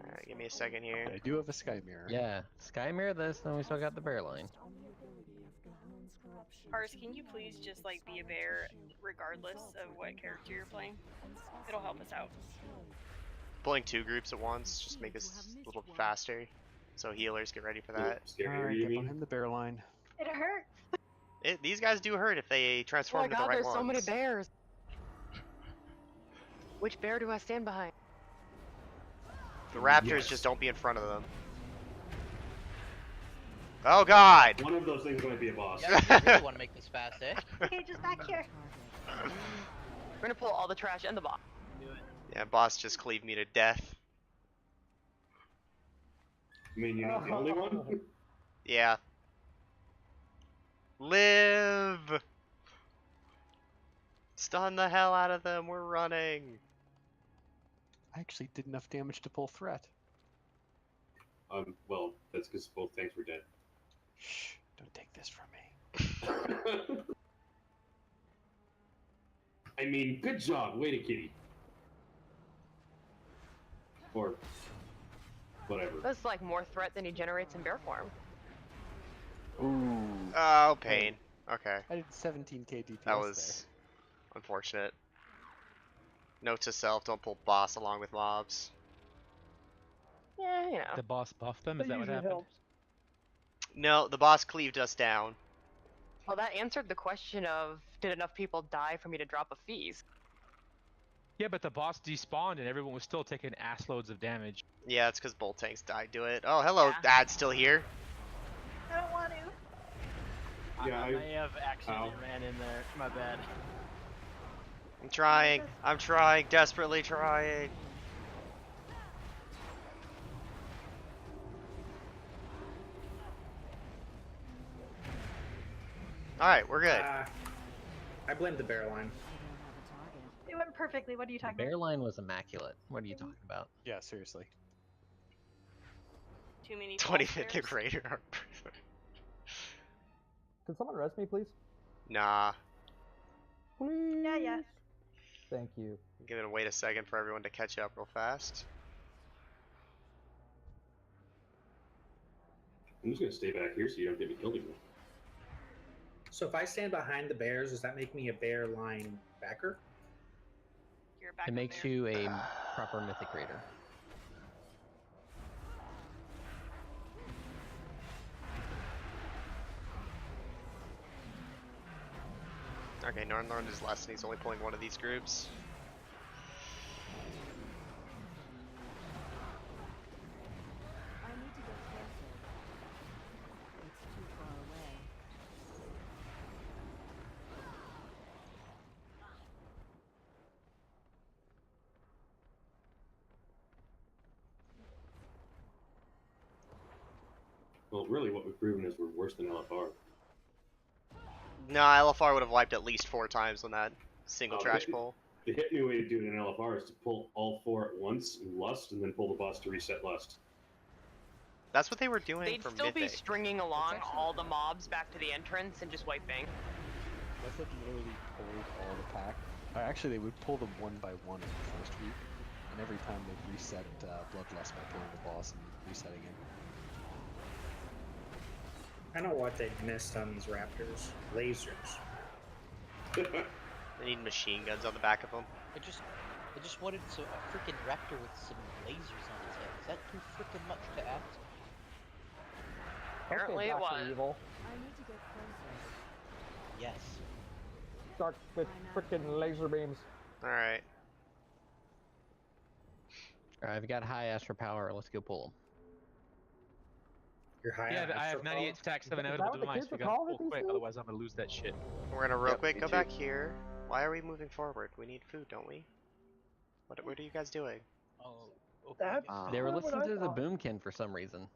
Alright, give me a second here. I do have a sky mirror. Yeah, Sky Mirror this, then we still got the bear line. Ours, can you please just like be a bear regardless of what character you're playing? It'll help us out. Pulling 2 groups at once, just make us a little faster. So healers, get ready for that. Alright, get behind the bear line. It hurts. These guys do hurt if they Oh transform my into god, the right there's ones. so many bears. Which bear do I stand behind? The raptors just don't be in front of them. Oh god! One of those things might be a boss. Yeah, you really want to make this fast, eh? Okay, just back here. We're gonna pull all the trash and the box. Yeah, boss just cleaved me to death. I mean, you're not the only one? Yeah. Live! Stun the hell out of them, we're running. I actually did enough damage to pull threat. Well, that's because both tanks were dead. Shh! Don't take this from me. I mean, good job. Way to kitty. Or whatever. That's like more threat than he generates in bear form. Ooh. Oh, pain. Okay. I did 17k DPS That was unfortunate. Note to self: don't pull boss along with mobs. Yeah, you know. The boss buffed them. Is that what usually happened? helps. No, the boss cleaved us down. Well, that answered the question of, did enough people die for me to drop a feast? Yeah, but the boss despawned and everyone was still taking ass loads of damage. Yeah, it's because both tanks died to it. Oh, hello, Yeah. Dad's still here. I don't want to. Yeah, I may have accidentally ran in there. My bad. I'm trying. I'm trying. Desperately trying. Alright, we're good. I blame the bear line. It went perfectly. What are you The talking bear about? line was immaculate. What are you talking about? Yeah, seriously. Too many 20 false Mythic bears. Raider. Can someone rest me, please? Nah. Please. Yeah. Thank you. I'm gonna wait a second for everyone to catch up real fast. I'm just gonna stay back here so you don't get me killed again. So if I stand behind the bears, does that make me a bear line backer? You're back It up makes there. you a proper Mythic Raider. Okay, Norn learned his lesson. He's only pulling one of these groups. I need to get closer. It's too far away. Well, really, what we've proven is we're worse than LFR. No, LFR would have wiped at least 4 times on that single trash pull. The hit me way to do it in LFR is to pull all 4 at once in Lust, and then pull the boss to reset Lust. That's what they were doing They'd for still be Mythic. stringing along all the mobs back to the entrance and just wiping. Mythic literally pulled all the pack. Actually, they would pull them one by one in the first week, and every time they'd reset Bloodlust by pulling the boss and resetting him. I know what they missed on these raptors. Lasers. They need machine guns on the back of them. I just wanted a freaking raptor with some lasers on his head. Is that too freaking much to ask? Apparently it was. Evil. I need to get closer. Yes. Start with frickin' laser beams. Alright. Alright, I've got high Astro Power. Let's go pull them. You're high Yeah, on I have Astro 98 Power? stacks of Is that inevitable what the demise. kids We are gotta calling pull it quick, these days? otherwise I'm gonna lose that shit. We're gonna real Yep, quick me go too. back here. Why are we moving forward? We need food, don't we? What are you guys doing? Oh, That's They were what listening I to the thought. Boomkin for some reason.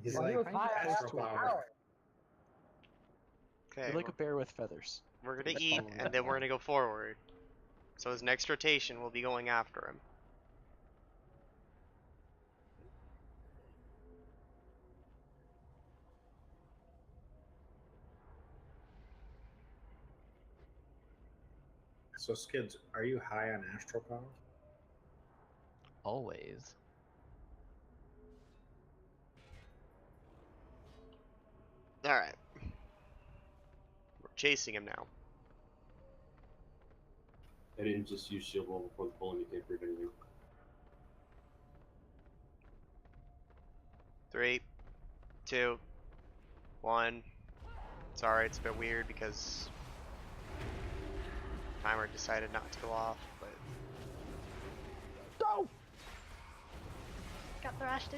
He's Well, he like, was high on Astro Astro Power. Power. Okay, You're like a bear with feathers. we're gonna Just eat, follow and that then we're line. gonna go forward. So his next rotation, we'll be going after him. So Skids, are you high on Astro Power? Always. Alright. We're chasing him now. I didn't just use shield wall before the pull, and you can't prove anything. 3, 2, 1. Sorry, it's a bit weird because timer decided not to go off, but Go! Got thrashed.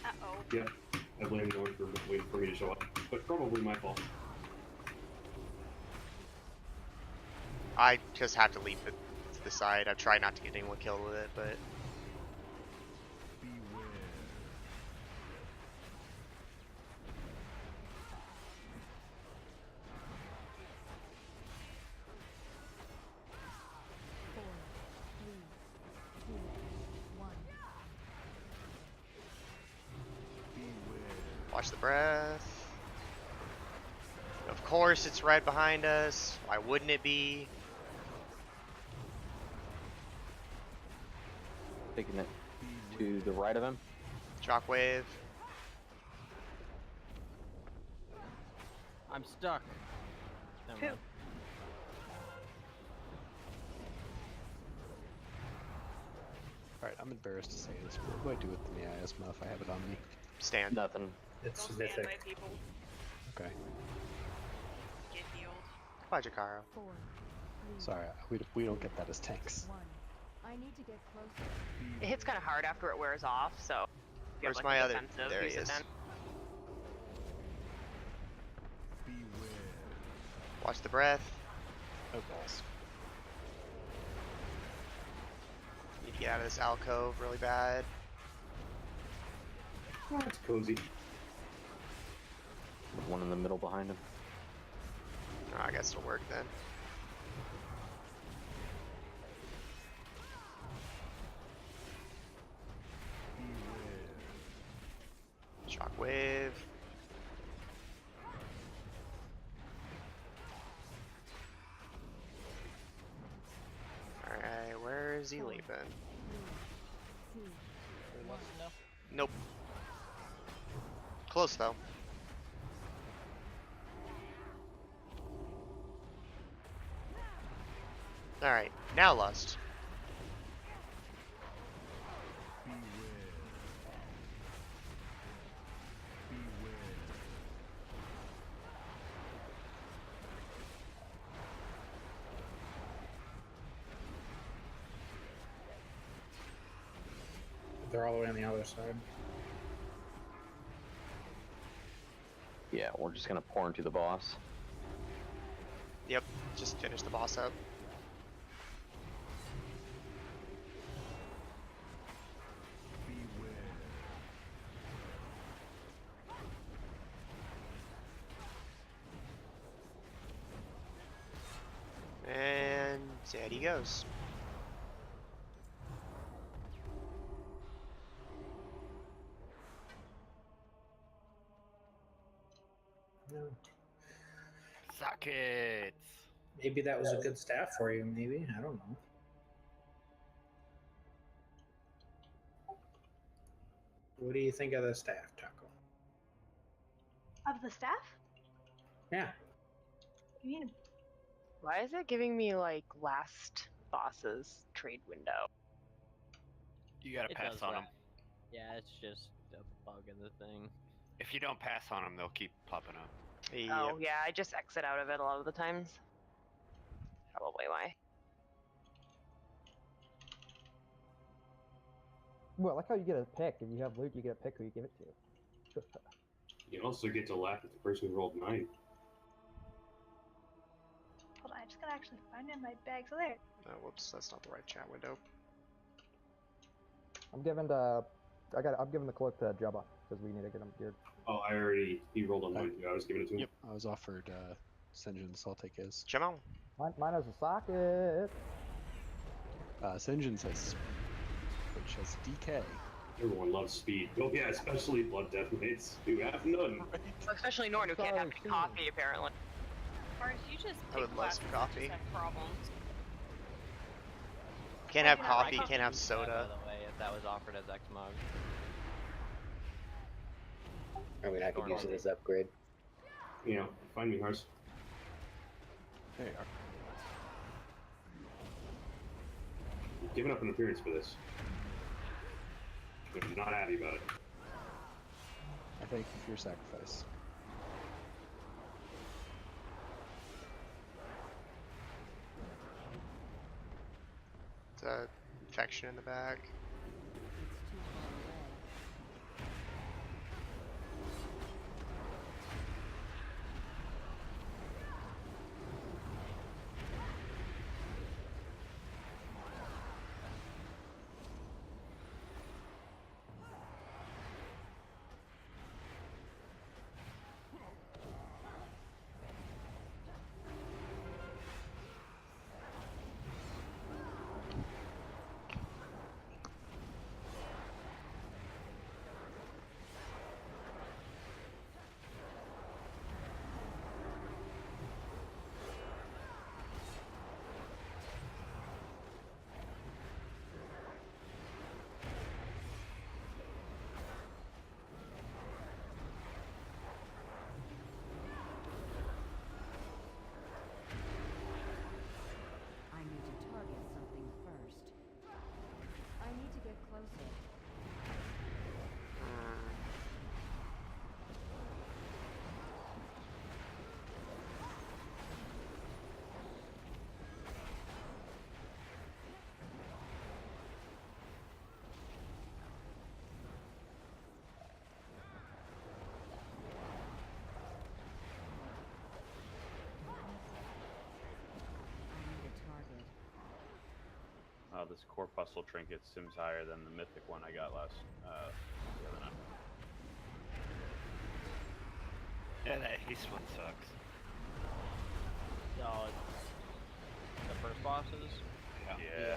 Uh-oh. Yeah, I blame Norn for waiting for me to show up, but probably my fault. I just have to leave it to the side. I've tried not to get anyone killed with it, but Watch the breath. Of course, it's right behind us. Why wouldn't it be? Taking it to the right of him. Shockwave. I'm stuck. Never mind. Alright, I'm embarrassed to say this, but what do I do with the miasma if I have it on me? Stand. Nothing. It's Don't stand by mythic. people. Okay. Get healed. Bye, Jakaro. Sorry, we don't get that as tanks. I need to get closer. It hits kind of hard after it wears off, so. If you have, Where's like, my a other? defensive, There he use it is. then. Watch the breath. Oh, balls. Need to get out of this alcove really bad. Oh, it's cozy. One in the middle behind him. Oh, I guess it'll work then. Shockwave. Alright, where is he leaving? Who wants to know? Nope. Close though. Alright, now Lust. They're all the way on the other side. Yeah, we're just gonna pour into the boss. Yep, just finish the boss up. And there he goes. Suck it. Maybe that was a good staff for you, maybe. I don't know. What do you think of the staff, Taco? Of the staff? Yeah. You mean Why is it giving me, like, last boss's trade window? You gotta It pass does on that. them. Yeah, it's just a bug in the thing. If you don't pass on them, they'll keep popping up. Oh, yeah, I just exit out of it a lot of the times. Probably why. Well, I like how you get a pick. If you have loot, you get a pick who you give it to. You also get to laugh at the person who rolled 9. hold on, I just gotta actually find it in my bag. So there. Oh, whoops, that's not the right chat window. I'm giving the cloak to Jabba because we need to get him geared. Oh, he rolled on mine too. I was giving it to him. Yep, I was offered Sinjin, so I'll take his. Come on. Mine has a socket. Sinjin says, which has DK. Everyone loves speed. Oh yeah, especially Blood Death Mates who have none. Especially Norn, who can't have any coffee, apparently. Or if you just I would pick love classes some that coffee. just have problems. Can't have Yeah, coffee, I could can't have use that, soda. By the way, if that was offered as Xmog. I mean, I could use it as upgrade. You know, find me, Hars. There you are. You've given up an appearance for this. I'm not happy about it. I thank you for your sacrifice. It's a infection in the back. this corpuscle trinket seems higher than the mythic one I got last the other night. Yeah, that haste one sucks. No, the first bosses. Yeah.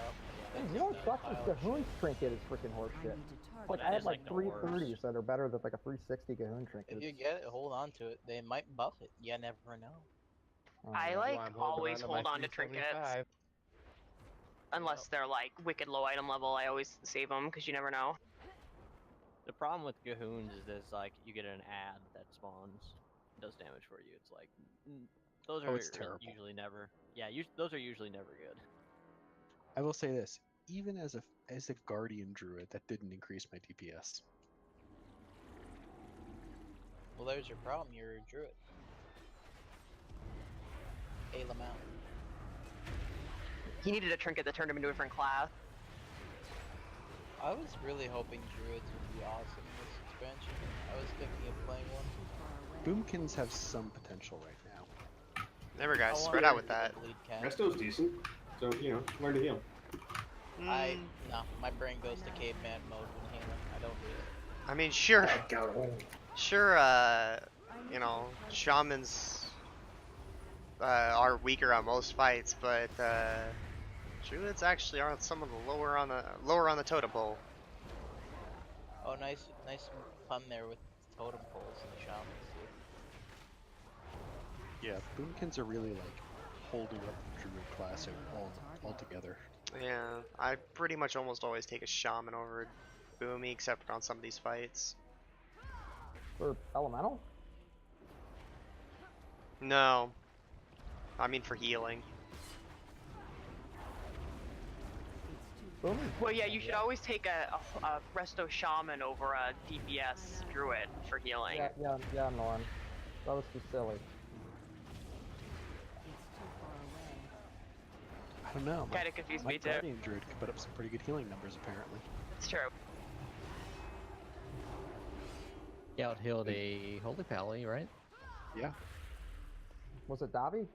Hey, you know what sucks is Gahoon's trinket is freaking horseshit. Like I have like 330s that are better than like a 360 Gahoon trinket. If you get it, hold on to it. They might buff it. You never know. I like always hold on to trinkets. Unless they're like wicked low item level, I always save them because you never know. The problem with Gahoons is there's like you get an ad that spawns, does damage for you. It's like those are it's terrible. usually never. Yeah, those are usually never good. I will say this: even as a guardian druid, that didn't increase my DPS. Well, there's your problem. You're a druid. A Lamau. He needed a trinket that turned him into a different class. I was really hoping druids would be awesome in this expansion. I was thinking of playing one. Boomkins have some potential right now. Never, guys. Spread out with that. Resto's decent, so you know, learn to heal. No, my brain goes to caveman mode when healing. I don't do it. I mean, sure, you know, shamans are weaker on most fights, but druids actually are some of the lower on the totem pole. Oh, nice pun there with totem poles and shamans too. Yeah, Boomkins are really like holding up the druid class all together. Yeah, I pretty much almost always take a shaman over Boomy, except for on some of these fights. For elemental? No, I mean for healing. Well, yeah, you should always take a resto shaman over a DPS druid for healing. Yeah, Norm. That was too silly. I don't know. Kinda confused my me too. guardian druid can put up some pretty good healing numbers apparently. It's true. He out-healed a Holy Pally, right? Yeah. Was it Davi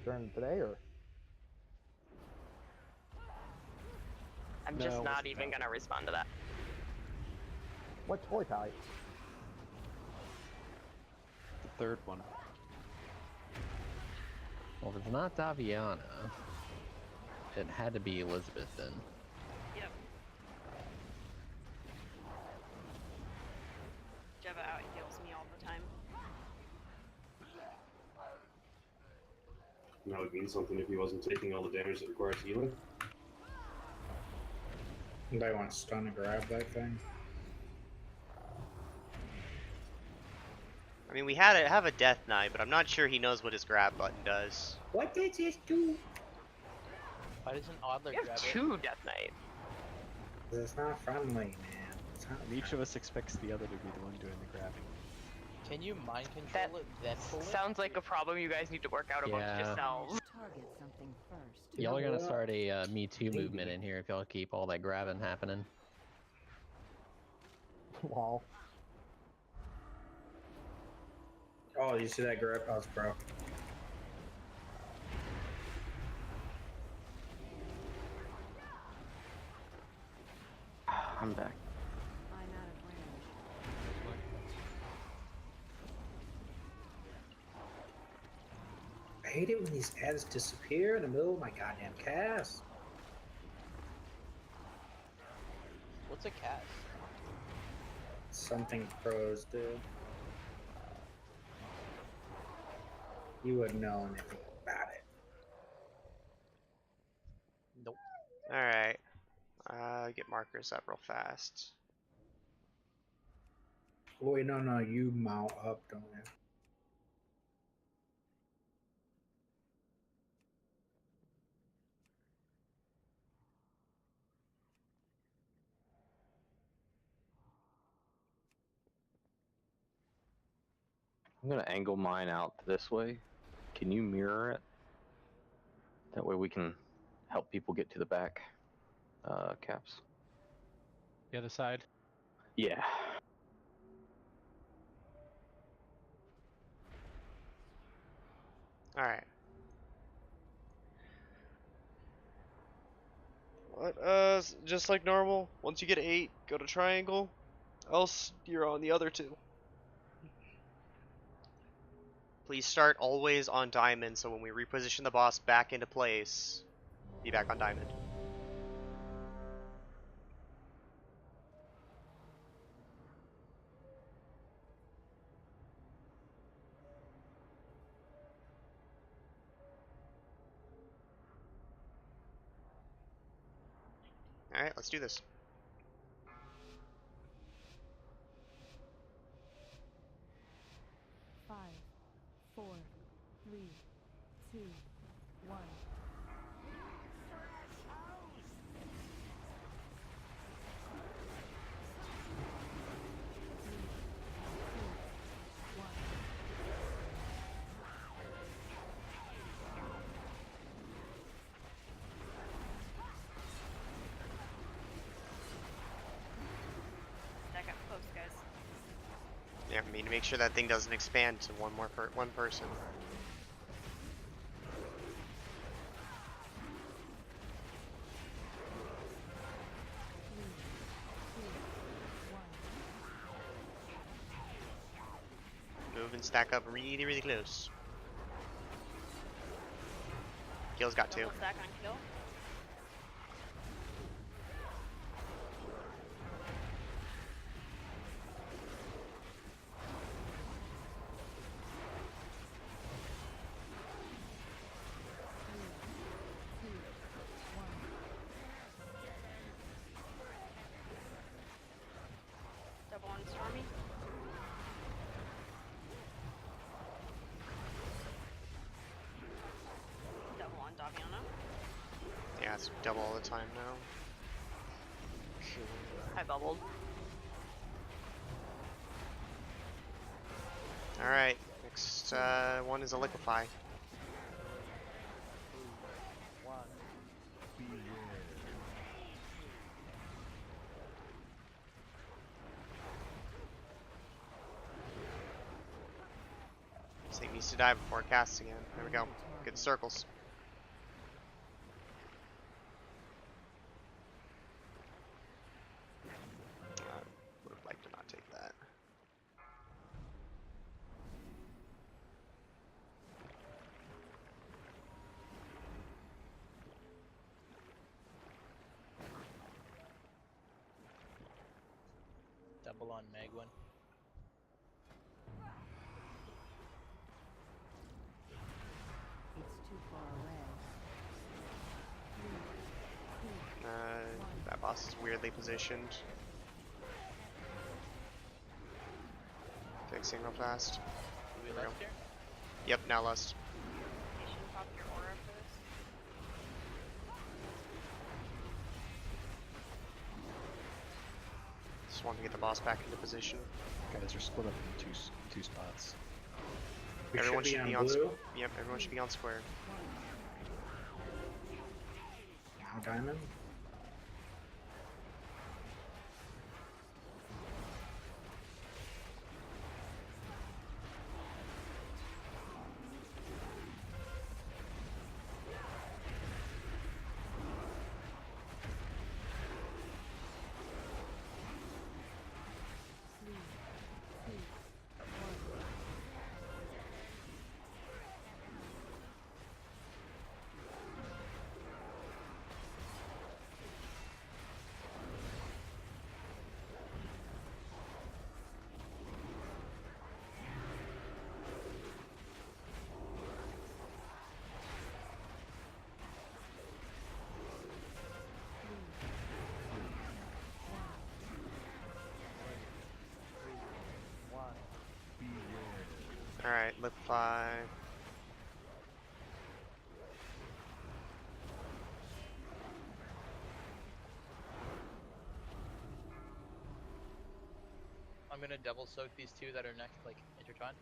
during the day or? I'm No, just it not wasn't even Davi. gonna respond to that. What's Holy Pally? The third one. Well, if it's not Daviana, it had to be Elizabeth then. Yep. Jeva out heals me all the time. That would mean something if he wasn't taking all the damage that requires healing. Anybody want to stun and grab that thing? I mean, we have a Death Knight, but I'm not sure he knows what his grab button does. What did this do? Why doesn't Adler You grab have it? 2 Death Knight. It's not friendly, man. It's not And each of us expects the other to be the one doing the grabbing. Can you mind control it, then pull it? Sounds like a problem you guys need to work out amongst Yeah. yourselves. Target something first. Y'all are gonna start a Me Too movement in here if y'all keep all that grabbing happening. Wow. Oh, you see that grip? Oh, it's broke. I'm back. I'm out of range. I hate it when these ads disappear in the middle of my goddamn cast. What's a cast? Something pros do. You wouldn't know anything about it. Nope. Alright. Get markers up real fast. Oh, wait, no, you mount up, don't you? I'm gonna angle mine out this way. Can you mirror it? That way we can help people get to the back. Caps. The other side. Yeah. Alright. What? Just like normal. Once you get 8, go to triangle. Else, you're on the other 2. Please start always on diamond, so when we reposition the boss back into place, be back on diamond. Alright, let's do this. Five, 4, 3, 2, 1. That got close, guys. Yeah, I mean, to make sure that thing doesn't expand to one person. Move and stack up really, really close. Kill's got 2. Double stack on kill. Double on Stormy. Double on Daviana. Yeah, it's double all the time now. I bubbled. Alright, next one is a liquefy. This thing needs to die before it casts again. There we go. Good circles. Would have liked to not take that. Double on Megwin. It's too far away. That boss is weirdly positioned. Fixing real fast. Do we left here? Yep, now lust. You should pop your aura for this. Just want to get the boss back into position. Guys are split up in two spots. Everyone should be on blue. Yep, everyone should be on square. Now diamond. Alright, liquefy. I'm gonna double soak these 2 that are next, like, intertwined.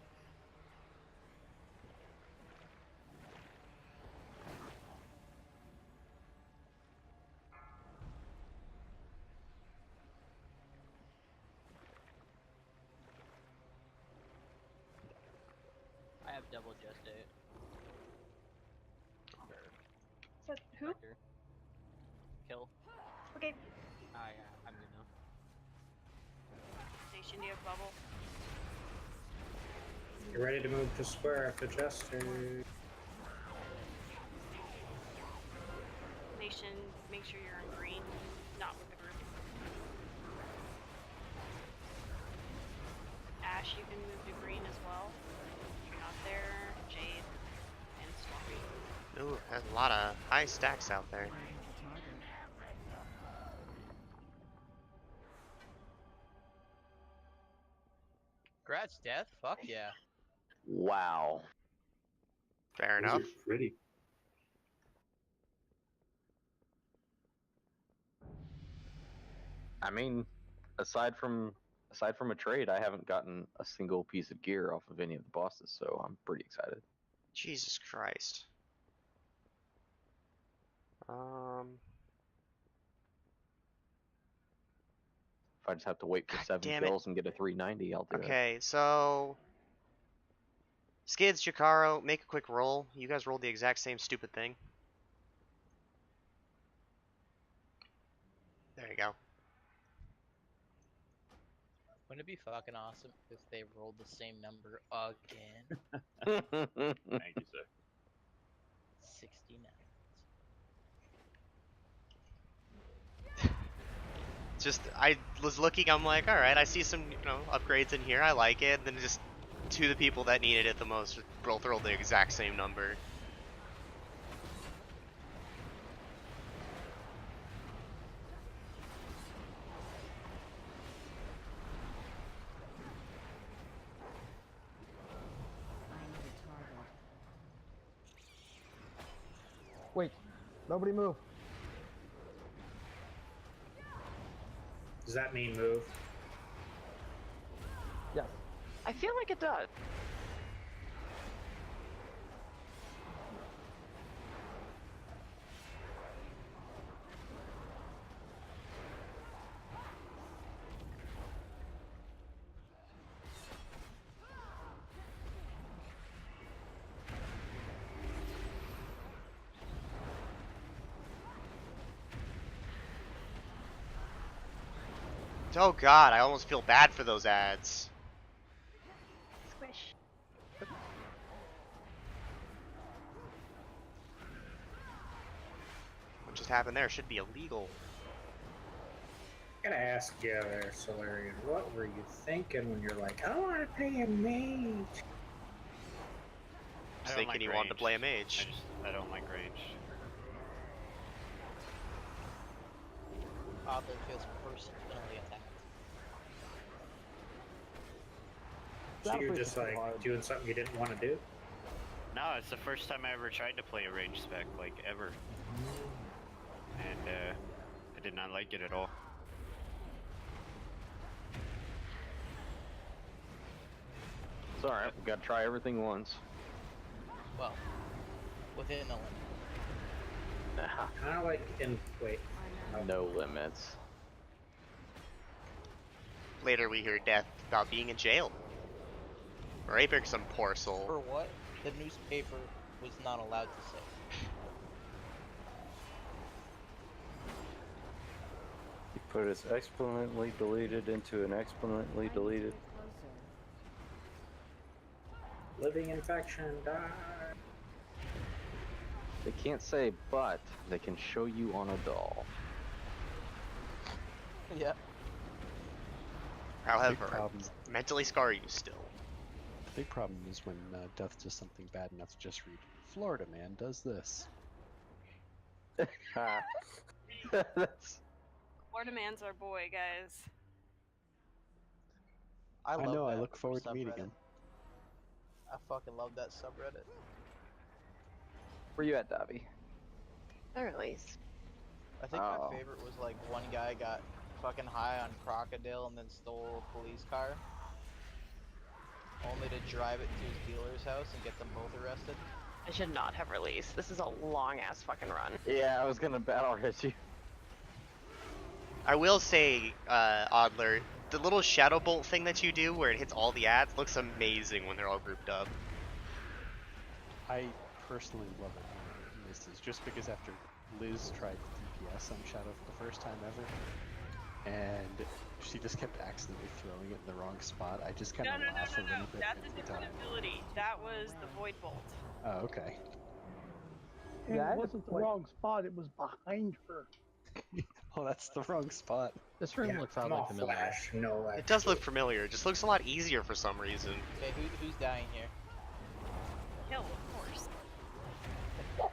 I have double gestate. But who? Kill. Nation, do you have bubble? You're ready to move to square after Jester. Nation, make sure you're in green, not with the group. Ash, you can move to green as well. If you're not there, Jade and Stormy. Ooh, there's a lot of high stacks out there. Congrats, Death. Fuck yeah. Wow. Fair Those enough. are pretty. I mean, aside from a trade, I haven't gotten a single piece of gear off of any of the bosses, so I'm pretty excited. Jesus Christ. If I just have to wait for 7 damn it. kills and get a 390, I'll do it. Okay, so Skids, Jakaro, make a quick roll. You guys rolled the exact same stupid thing. There you go. Wouldn't it be fucking awesome if they rolled the same number again? Thank you, sir. 69. Just, I was looking, I'm like, alright, I see some, upgrades in here, I like it. Then just two of the people that needed it the most both rolled the exact same number. Wait, nobody move. Does that mean move? Yes. I feel like it does. Oh god, I almost feel bad for those ads. Squish. What just happened there should be illegal. I gotta ask you there, Solarian, what were you thinking when you're like, I want to play a mage? I was thinking he wanted to play a mage. I don't like range. Adler feels personally attacked. So you're just like doing something you didn't want to do? No, it's the first time I ever tried to play a range spec, like, ever. And, I did not like it at all. It's alright, we gotta try everything once. Well, within the limit. Nah, Kind of like in, wait. no limits. Later we hear Death about being in jail. Raping some poor soul. For what the newspaper was not allowed to say. He put his explicitly deleted into an explicitly deleted. Living infection, die. They can't say but, they can show you on a doll. Yeah. However, mentally scar you still. The big problem is when Death does something bad enough to just read, Florida man does this. That's... Florida man's our boy, guys. I love know, I that look forward to meeting subreddit. him. I fucking love that subreddit. Where you at, Davi? Release. I think Oh. my favorite was like one guy got fucking high on crocodile and then stole a police car. Only to drive it to his dealer's house and get them both arrested. I should not have released. This is a long ass fucking run. Yeah, I was gonna battle hit you. I will say, Adler, the little shadow bolt thing that you do where it hits all the ads looks amazing when they're all grouped up. I personally love it when it misses, just because after Liz tried DPS on Shadow for the first time ever, and she just kept accidentally throwing it in the wrong spot. I just kind of laughed a little bit That's a every different time. ability. That was the Void Bolt. Oh, okay. And Yeah, I it just, wasn't the like- wrong spot, it was behind her. Oh, that's the wrong spot. This room looks I'm oddly all familiar. flash, no It does look familiar. It just looks a lot easier for some reason. Okay, who's dying here? Kill, of course.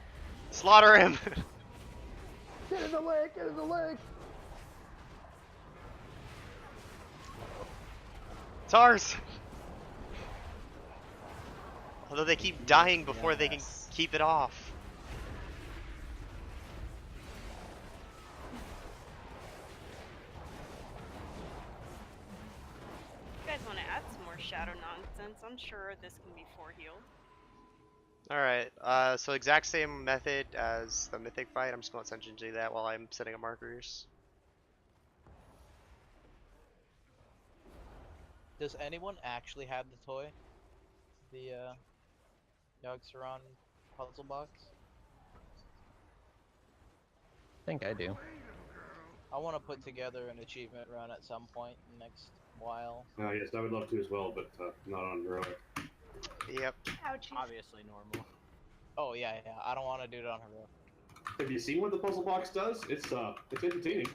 Slaughter him! Get in the lake! Get in the lake! It's ours! Although they keep dying before they can keep it off. You guys want to add some more shadow nonsense? I'm sure this can be 4 healed. Alright, so exact same method as the Mythic fight. I'm just going to essentially do that while I'm setting up markers. Does anyone actually have the toy? The Yogg-Saron puzzle box? I think I do. I want to put together an achievement run at some point in the next while. Yes, I would love to as well, but not on heroic. Yep. Ouchies. Obviously normal. Oh yeah, I don't want to do it on heroic. Have you seen what the puzzle box does? It's entertaining.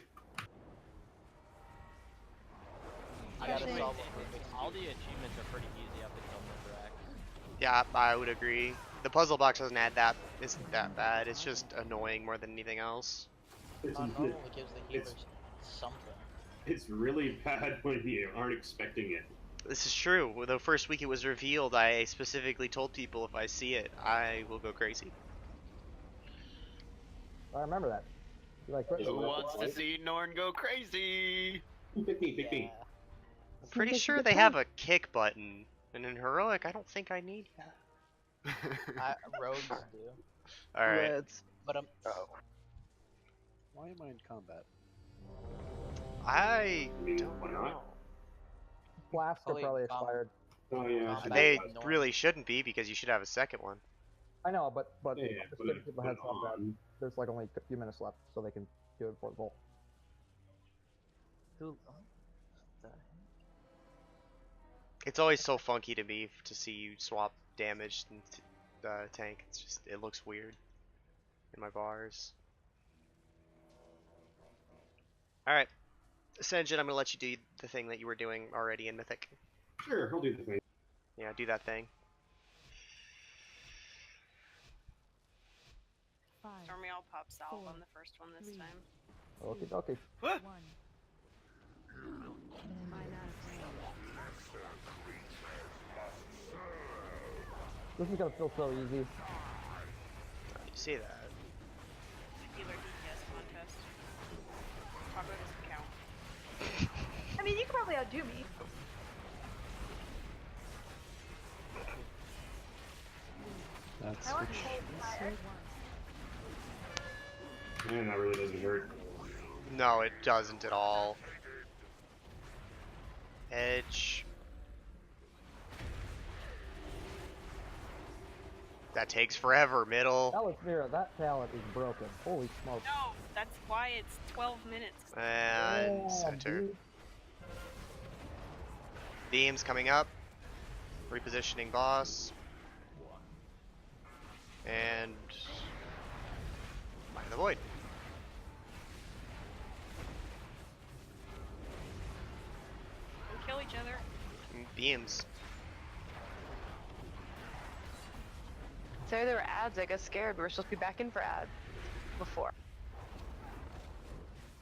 I gotta Actually, solve it. All the achievements are pretty easy up until Mithrax. Yeah, I would agree. The puzzle box doesn't add that, isn't that bad. It's just annoying more than anything else. Normally gives the healers something. It's really bad when you aren't expecting it. This is true. The first week it was revealed, I specifically told people if I see it, I will go crazy. I remember that. You like, Who wants to see Norn go crazy? Pick me. I'm pretty sure they have a kick button, and in heroic, I don't think I need that. Rogues do. All right. But Why am I in combat? I don't know. Flasks are probably expired. Oh yeah. They really shouldn't be because you should have a second one. I know, but Yeah, I'm just but giving people a heads up that on. there's like only a few minutes left, so they can do it before the vault. It's always so funky to me to see you swap damage and tank. It's just, it looks weird in my bars. Alright. Senjin, I'm gonna let you do the thing that you were doing already in Mythic. Sure, I'll do the thing. Yeah, do that thing. Stormy, I'll pop salve on the first one this time. Okay, okay. This is gonna feel so easy. You see that? Healer DPS contest. Taco doesn't count. I mean, you can probably outdo me. That's I want which. cold fire. Man, that really doesn't hurt. No, it doesn't at all. Edge. That takes forever, middle. Alex, that talent is broken. Holy smoke. No, that's why it's 12 minutes. And Yeah, center. dude. Beams coming up. Repositioning boss. And Mind the Void. Don't kill each other. Beams. Sorry, there were ads. I got scared. We were supposed to be back in for ads before.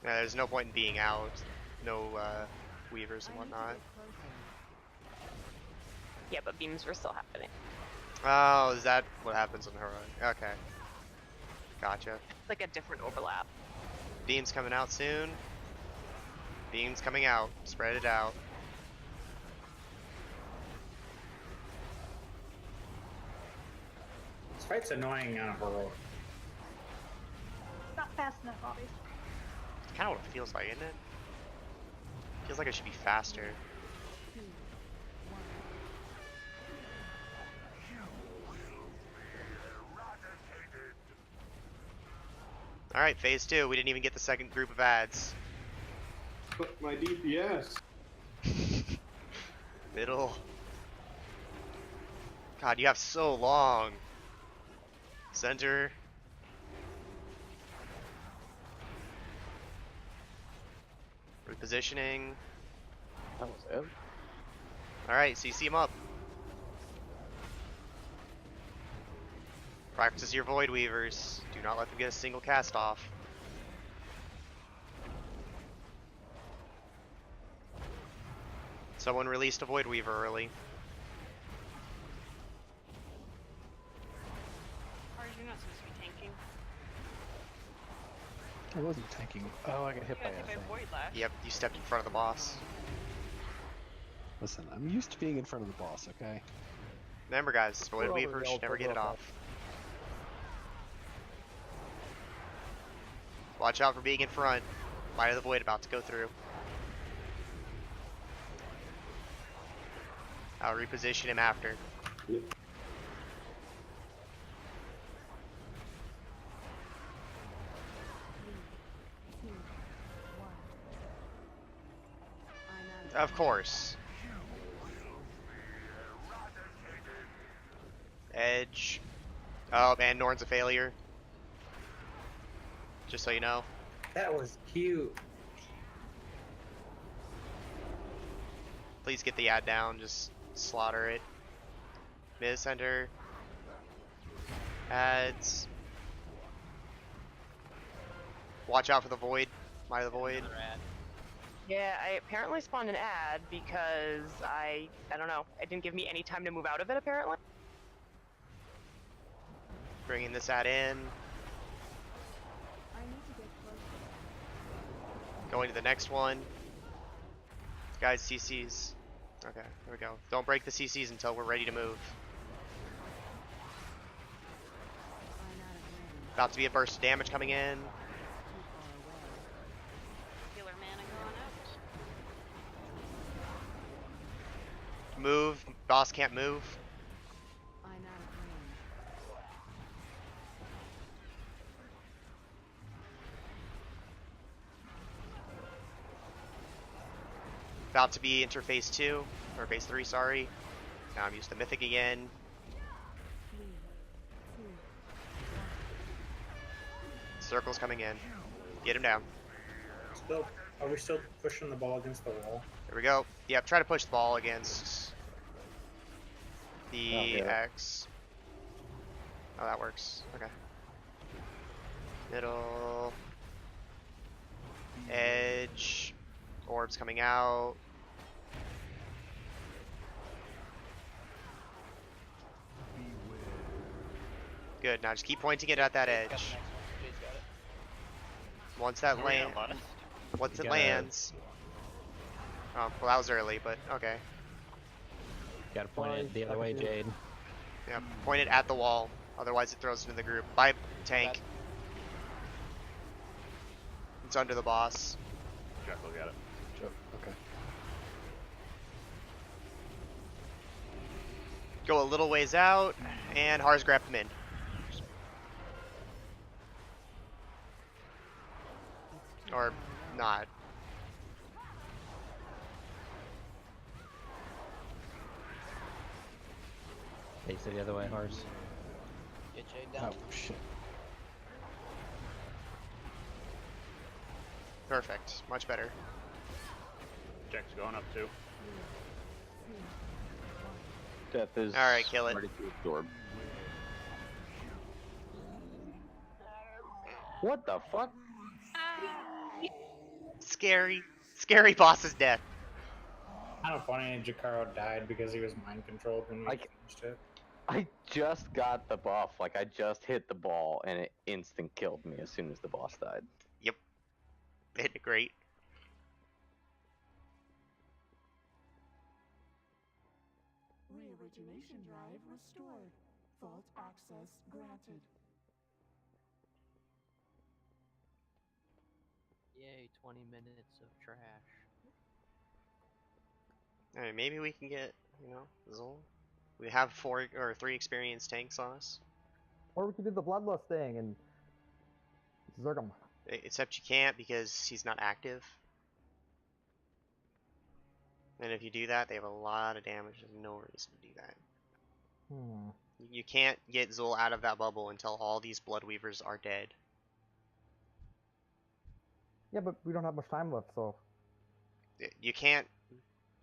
Yeah, there's no point in being out. No weavers and whatnot. Yeah, but beams were still happening. Oh, is that what happens on heroic? Okay. Gotcha. It's like a different overlap. Beams coming out soon. Beams coming out. Spread it out. This fight's annoying on heroic. Not fast enough, obviously. It's kind of what it feels like, isn't it? Feels like it should be faster. Alright, phase 2. We didn't even get the second group of ads. But my DPS. Middle. God, you have so long. Center. Repositioning. That was it. Alright, CC him up. Practice your Void Weavers. Do not let them get a single cast off. Someone released a Void Weaver early. Are you not supposed to be tanking? I wasn't tanking. Oh, I got hit by a thing. Void Lash. Yep, you stepped in front of the boss. Listen, I'm used to being in front of the boss, okay? Remember guys, Void We're over Weavers the old never get it Zelda off. Watch out for being in front. Might of the Void about to go through. I'll reposition him after. Yep. Of course. Edge. Oh man, Norn's a failure. Just so you know. That was cute. Please get the ad down, just slaughter it. Mid center. Ads. Watch out for the Void. Might of the Void. Yeah, I apparently spawned an ad because I don't know, it didn't give me any time to move out of it apparently. Bringing this ad in. Going to the next one. Guys, CCs. Okay, here we go. Don't break the CCs until we're ready to move. About to be a burst of damage coming in. Healer mana going out. Move. Boss can't move. About to be interface 2, or phase 3, sorry. Now I'm used to Mythic again. Circle's coming in. Get him down. Are we still pushing the ball against the wall? There we go. Yep, try to push the ball against the X. Oh, that works. Okay. Middle. Edge. Orbs coming out. Good, now just keep pointing it at that edge. Once that lands, once it lands. Oh, well that was early, but okay. Gotta point it the other way, Jade. Yeah, point it at the wall, otherwise it throws it into the group. By tank. It's under the boss. Jack will get it. Okay. Go a little ways out, and Hars grab him in. Or not. Face it the other way, Hars. Get Jade down. Oh, shit. Perfect. Much better. Jack's going up too. Death is Alright, kill it. ready to absorb. What the fuck? Scary. Scary boss's death. Kind of funny Jakaro died because he was mind controlled when we finished it. I just got the buff. Like, I just hit the ball and it instant killed me as soon as the boss died. Yep. Hit it great. Re-origination drive restored. Vault access granted. Yay, 20 minutes of trash. Alright, maybe we can get, you know, Zol. We have 4 or 3 experienced tanks on us. Or we could do the bloodlust thing and zerg him. Except you can't because he's not active. And if you do that, they have a lot of damage. There's no reason to do that. Hmm. You can't get Zul out of that bubble until all these Bloodweavers are dead. Yeah, but we don't have much time left, so. You can't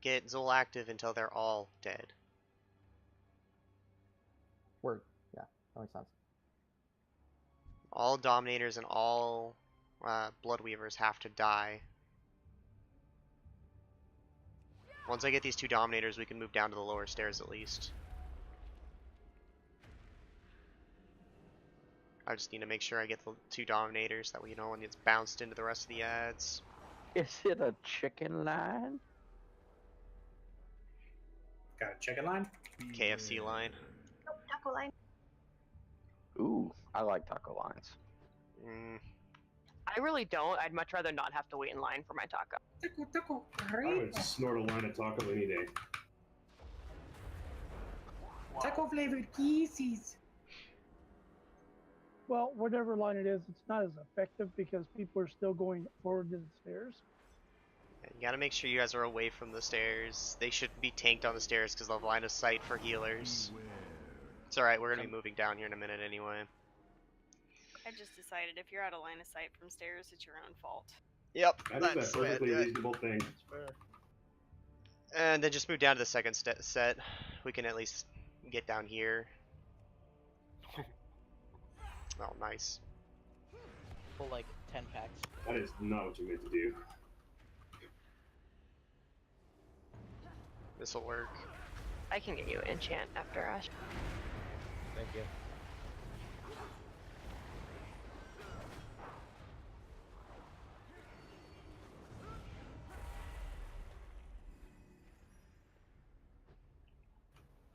get Zul active until they're all dead. Word. Yeah, that makes sense. All Dominators and all Bloodweavers have to die. Once I get these 2 Dominators, we can move down to the lower stairs at least. I just need to make sure I get the 2 Dominators, that way, you know, when it's bounced into the rest of the ads. Is it a chicken line? Got a chicken line? KFC line. Nope, taco line. Ooh, I like taco lines. I really don't. I'd much rather not have to wait in line for my taco. Taco, I would snort a line of taco any day. Taco flavored kisses. Well, whatever line it is, it's not as effective because people are still going forward to the stairs. You gotta make sure you guys are away from the stairs. They shouldn't be tanked on the stairs because they'll have line of sight for healers. It's alright, we're gonna be moving down here in a minute anyway. I just decided if you're out of line of sight from stairs, it's your own fault. Yep, That is a perfectly reasonable thing. And then just move down to the second set. We can at least get down here. Oh, nice. Pull like 10 packs. That is not what you meant to do. This'll work. I can get you an enchant after Ash. Thank you.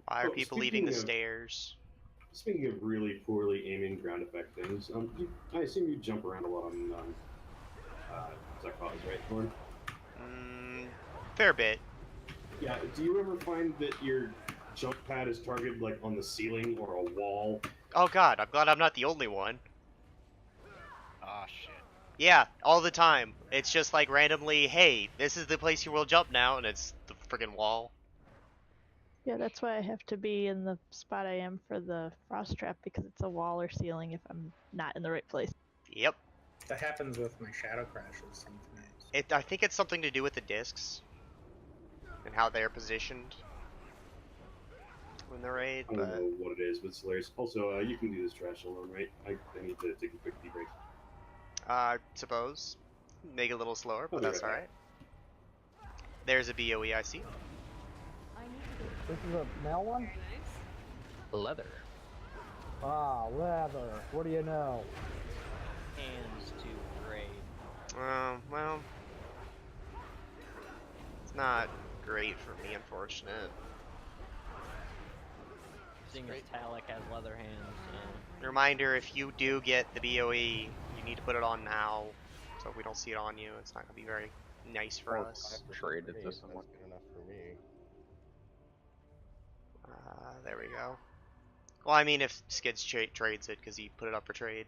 Why are Oh, people leaving the speaking of- stairs? Speaking of really poorly aiming ground effect things, I assume you jump around a lot on Zek'voz, right, Thorn? Fair bit. Yeah, do you ever find that your jump pad is targeted like on the ceiling or a wall? Oh god, I'm glad I'm not the only one. Ah, shit. Yeah, all the time. It's just like randomly, hey, this is the place you will jump now, and it's the friggin' wall. Yeah, that's why I have to be in the spot I am for the frost trap, because it's a wall or ceiling if I'm not in the right place. Yep. That happens with my shadow crashes sometimes. I think it's something to do with the discs and how they're positioned when they're raid. I don't know what it is, but it's hilarious. Also, you can do this trash alone, right? I need to take a quick tea break. Suppose. Make it a little slower, but I'll be that's right alright. There's a BOE I see. This is a male one? Leather. Ah, leather. What do you know? Hands to grade. Well, it's not great for me, unfortunate. Seeing as Talik has leather hands. Reminder, if you do get the BOE, you need to put it on now. So if we don't see it on you, it's not going to be very nice for us. Traded to That's someone. good enough for me. There we go. Well, I mean, if Skids trades it, because he put it up for trade.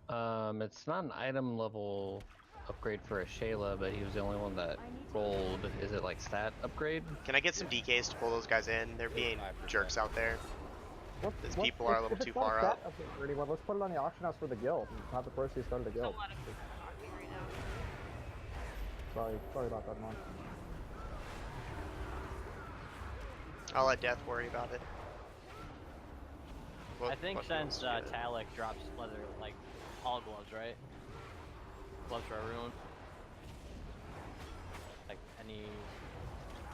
It's not an item level upgrade for a Shayla, but he was the only one that rolled. Is it like stat upgrade? Can I get some DKs to pull those guys in? They're being jerks out there. These people are a little too far up. Okay, well, let's put it on the auction house for the guild and have the proceeds go to the guild. Sorry about that, man. I'll let Death worry about it. I think since Talik drops leather, like all gloves, right? Gloves for everyone. Like any.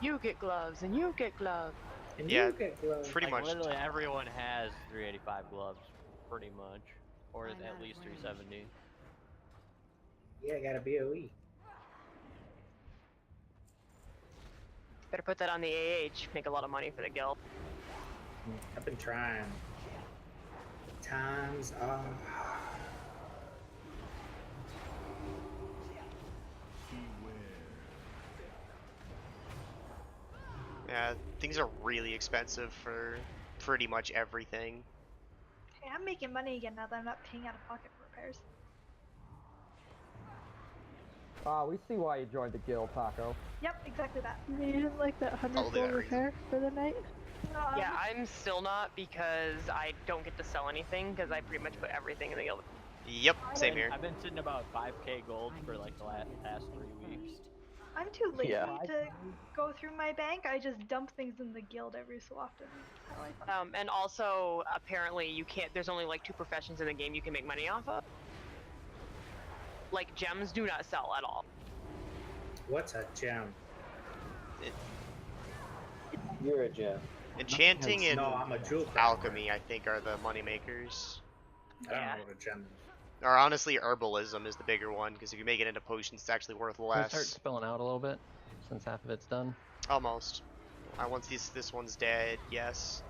You get gloves, and you get gloves. And Yeah, you get gloves. pretty like, much. Literally everyone has 385 gloves, pretty much, or at least 370. Yeah, I got a BOE. Better put that on the AH. Make a lot of money for the guild. I've been trying. Times are. Yeah, things are really expensive for pretty much everything. Hey, I'm making money again now that I'm not paying out of pocket for repairs. We see why you joined the guild, Taco. Yep, exactly that. You didn't like that 100 Totally gold that reason. repair for the night? Yeah, I'm still not because I don't get to sell anything because I pretty much put everything in the guild. Yep, same here. I've been sitting about 5k gold for like the past 3 weeks. I'm too lazy Yeah. to go through my bank. I just dump things in the guild every so often. That's how I And also, apparently, you can't. There's only like 2 professions in the game you can make money off of. Like gems do not sell at all. What's a gem? You're a gem. Enchanting and No, I'm a jewel crafter. alchemy, I think, are the money makers. I don't know what a gem is. Or honestly, herbalism is the bigger one because if you make it into potions, it's actually worth Can we start less. spilling out a little bit since half of it's done? Almost. Once this one's dead, yes.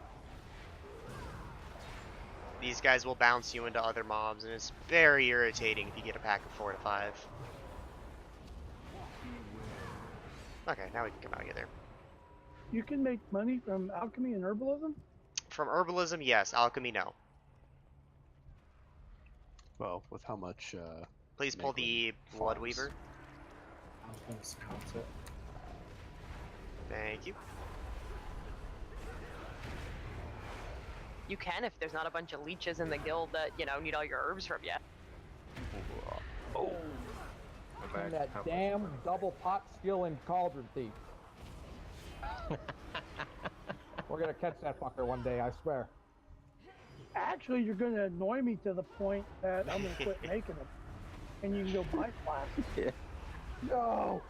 These guys will bounce you into other mobs, and it's very irritating if you get a pack of 4 to 5. Okay, now we can come out of there. You can make money from alchemy and herbalism? From herbalism, yes. Alchemy, no. Well, with how much? Please pull the Blood Weaver. I'm gonna scout it. Thank you. You can if there's not a bunch of leeches in the guild that, you know, need all your herbs from you. Oh. And that damn double pot skilling cauldron thief. We're gonna catch that fucker one day, I swear. Actually, you're going to annoy me to the point that I'm going to quit making them. And you can go buy flasks. Yeah. No!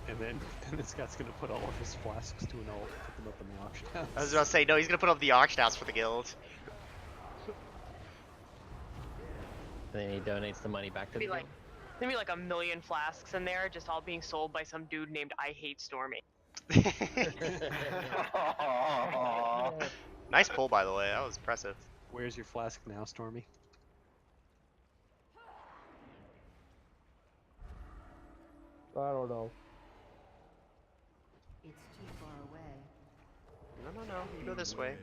And then Scott's gonna put all of his flasks to an alt, put them up in the auction house. I was about to say, no, he's gonna put up the auction house for the guild. And then he donates the money back to the guild. There'd be like 1 million flasks in there, just all being sold by some dude named I Hate Stormy. Nice pull, by the way. That was impressive. Where's your flask now, Stormy? I don't know. It's too far away. No. You go this way.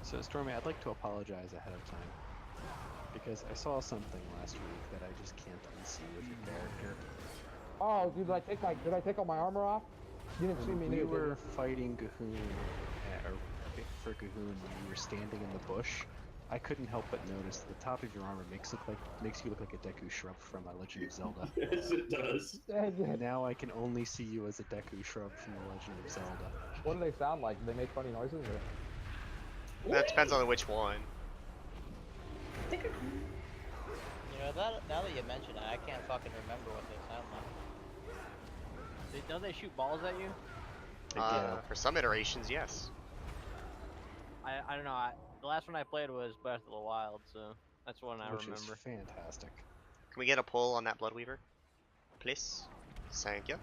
So, Stormy, I'd like to apologize ahead of time. Because I saw something last week that I just can't unsee with your character. Oh, did I take all my armor off? You didn't see me We neither. were fighting Gahoon, or for Gahoon when you were standing in the bush. I couldn't help but notice the top of your armor makes you look like a Deku shrub from Legend of Zelda. Yes, it does. Now I can only see you as a Deku shrub from The Legend of Zelda. What do they sound like? Do they make funny noises? Or... That depends on which one. You know, now that you mention it, I can't fucking remember what they sound like. Don't they shoot balls at you? For some iterations, yes. I don't know. The last one I played was Breath of the Wild, so that's one I Which remember. is fantastic. Can we get a pull on that Bloodweaver? Please? Thank you.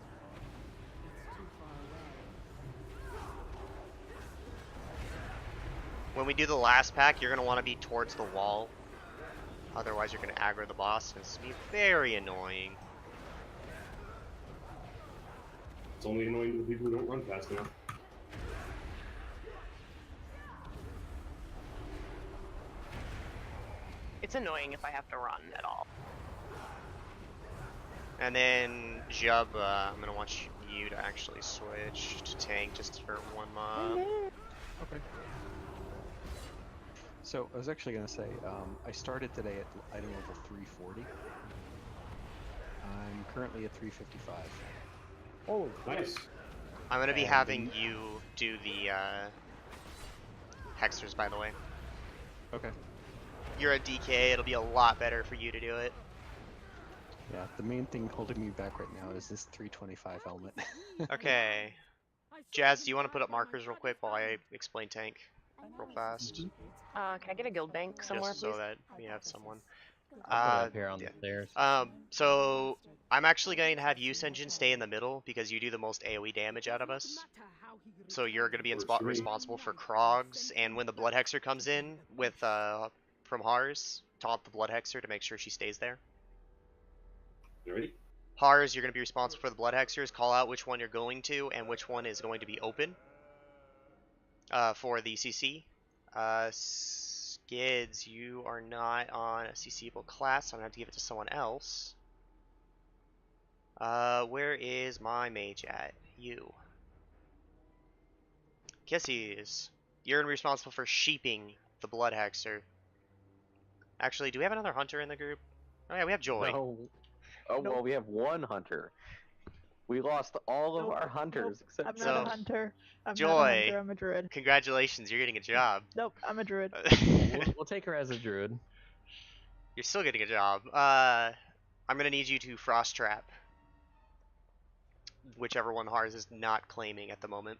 When we do the last pack, you're going to want to be towards the wall. Otherwise, you're going to aggro the boss, and it's going to be very annoying. It's only annoying to the people who don't run fast enough. It's annoying if I have to run at all. And then, Jub, I'm going to want you to actually switch to tank just for one mob. Okay. So, I was actually going to say, I started today at item level 340. I'm currently at 355. Oh, nice. I'm going to be having you do the Hexers, by the way. Okay. You're a DK, it'll be a lot better for you to do it. Yeah, the main thing holding me back right now is this 325 helmet. Okay. Jazz, do you want to put up markers real quick while I explain tank real fast? Can I get a guild bank somewhere, Just so please? that we have someone. I'll put it up here on the stairs. So I'm actually going to have you, Senjin, stay in the middle because you do the most AoE damage out of us. So you're going to be responsible for Krogs, and when the Blood Hexer comes in with from Hars, taunt the Blood Hexer to make sure she stays there. You ready? Hars, you're going to be responsible for the Blood Hexers. Call out which one you're going to and which one is going to be open for the CC. Skids, you are not on a CCable class, so I'm gonna have to give it to someone else. Where is my mage at? You. Kissies. You're responsible for sheeping the Blood Hexer. Actually, do we have another hunter in the group? Oh yeah, we have Joy. No. Oh, well, we have one hunter. We lost all of our hunters except I'm not a hunter. I'm not a Joy, hunter. I'm a druid. congratulations, you're getting a job. Nope, I'm a druid. We'll take her as a druid. You're still getting a job. I'm gonna need you to frost trap whichever one Hars is not claiming at the moment.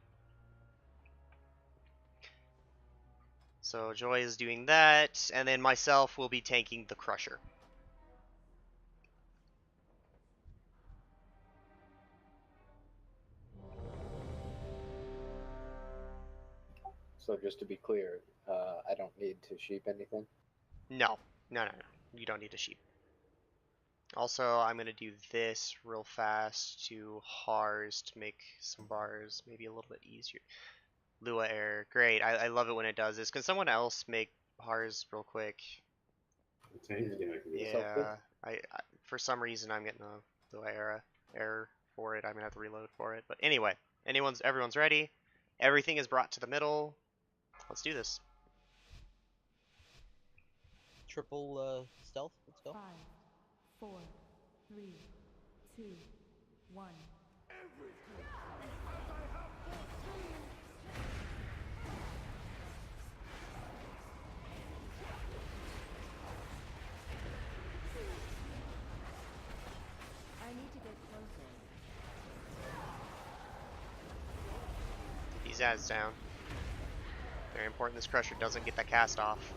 So Joy is doing that, and then myself will be tanking the Crusher. So just to be clear, I don't need to sheep anything? No. You don't need to sheep. Also, I'm going to do this real fast to Hars to make some bars maybe a little bit easier. Lua error. Great. I love it when it does this. Can someone else make Hars real quick? Yeah. I for some reason I'm getting a Lua error for it. I'm going to have to reload for it. But anyway, everyone's ready. Everything is brought to the middle. Let's do this. Triple stealth. Let's go. 5, 4, 3, 2, 1. I need to get closer. Get these ads down. Very important this Crusher doesn't get the cast off.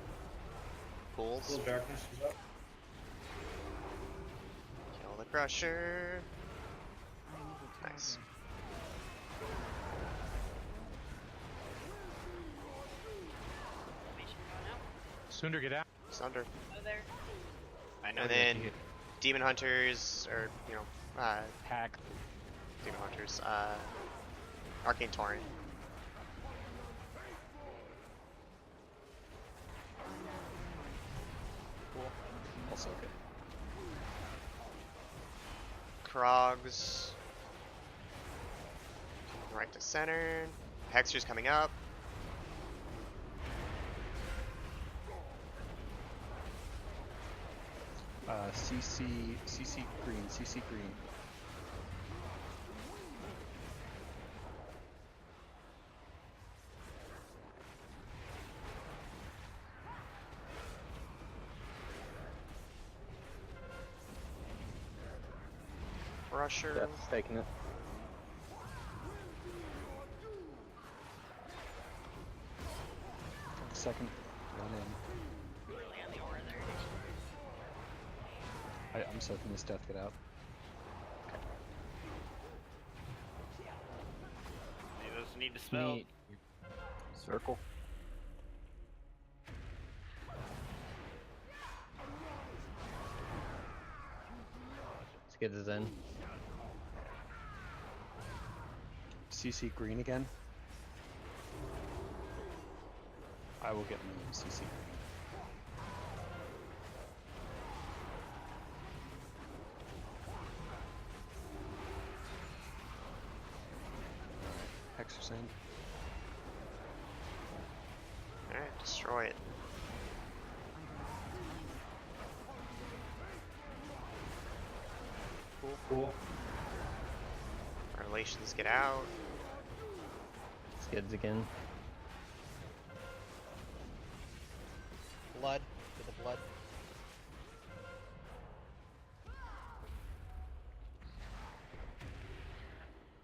Pools. Darkness is up. Kill the Crusher. Nice. Sunder, get out. Sunder. Oh, there. I know. And then Demon Hunters, or Hack. Demon Hunters, Arcane Torrent. Cool. Also good. Krogs. Right to center. Hexer's coming up. CC green, CC green. Crusher. Death's taking it. Second, run in. I'm soaking this death, get out. He doesn't need to spell. Circle. Skids is in. CC green again. I will get me CC green. Hexer's in. Alright, destroy it. Cool. Relations get out. Skids again. Blood. Get the blood.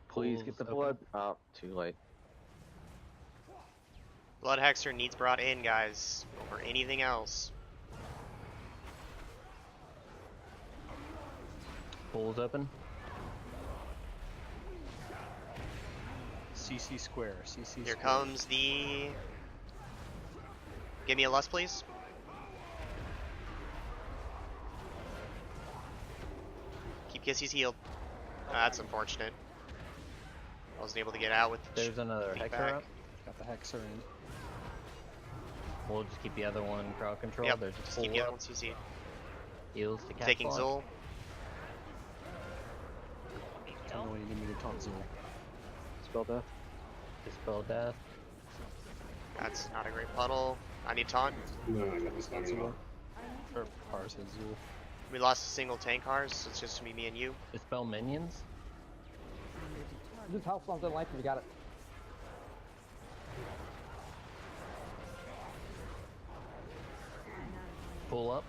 Please get the blood. Oh, too late. Blood Hexer needs brought in, guys, over anything else. Pool's open. CC square, CC Here square. comes the... Give me a lust, please. Keep Kissies healed. That's unfortunate. I wasn't able to get out with the There's another feedback. Hexer up. Got the Hexer in. We'll just keep the other one crowd control. Yep, There's a just keep the other one CC. Heals to cast Taking launch. Zul. Tell me when you need me to taunt Zul. Spell death. Dispel death. That's not a great puddle. I need taunt. No, I got this time. Or Pars has Zul. We lost a single tank cars, so it's just me and you. Dispel minions. Just health stones in life and you got it. Pull up.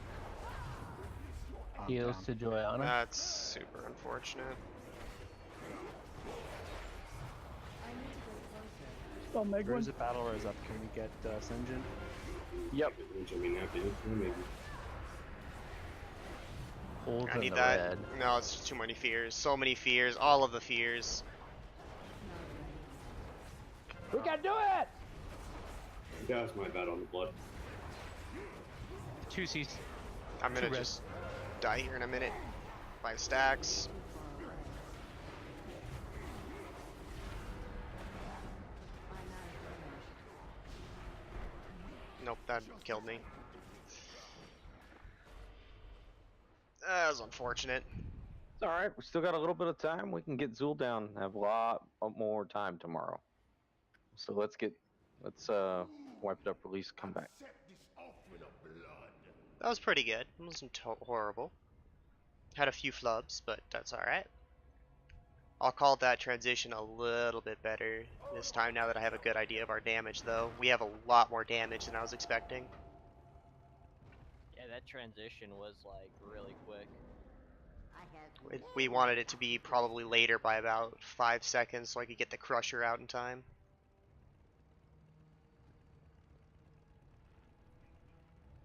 Heals to Joyanna. That's super unfortunate. Spell Megwin. Where is it battle or is up? Can we get Sinjin? Yep. Pulls I in need the that. red. No, it's just too many fears. So many fears. All of the fears. We can do it! That was my bet on the blood. 2 Cs. I'm gonna Two red. just die here in a minute. 5 stacks. Nope, that killed me. That was unfortunate. It's alright, we still got a little bit of time. We can get Zul down and have a lot more time tomorrow. So let's wipe it up, release, come back. That was pretty good. It wasn't horrible. Had a few flubs, but that's alright. I'll call that transition a little bit better this time now that I have a good idea of our damage, though. We have a lot more damage than I was expecting. Yeah, that transition was like really quick. We wanted it to be probably later by about 5 seconds so I could get the crusher out in time.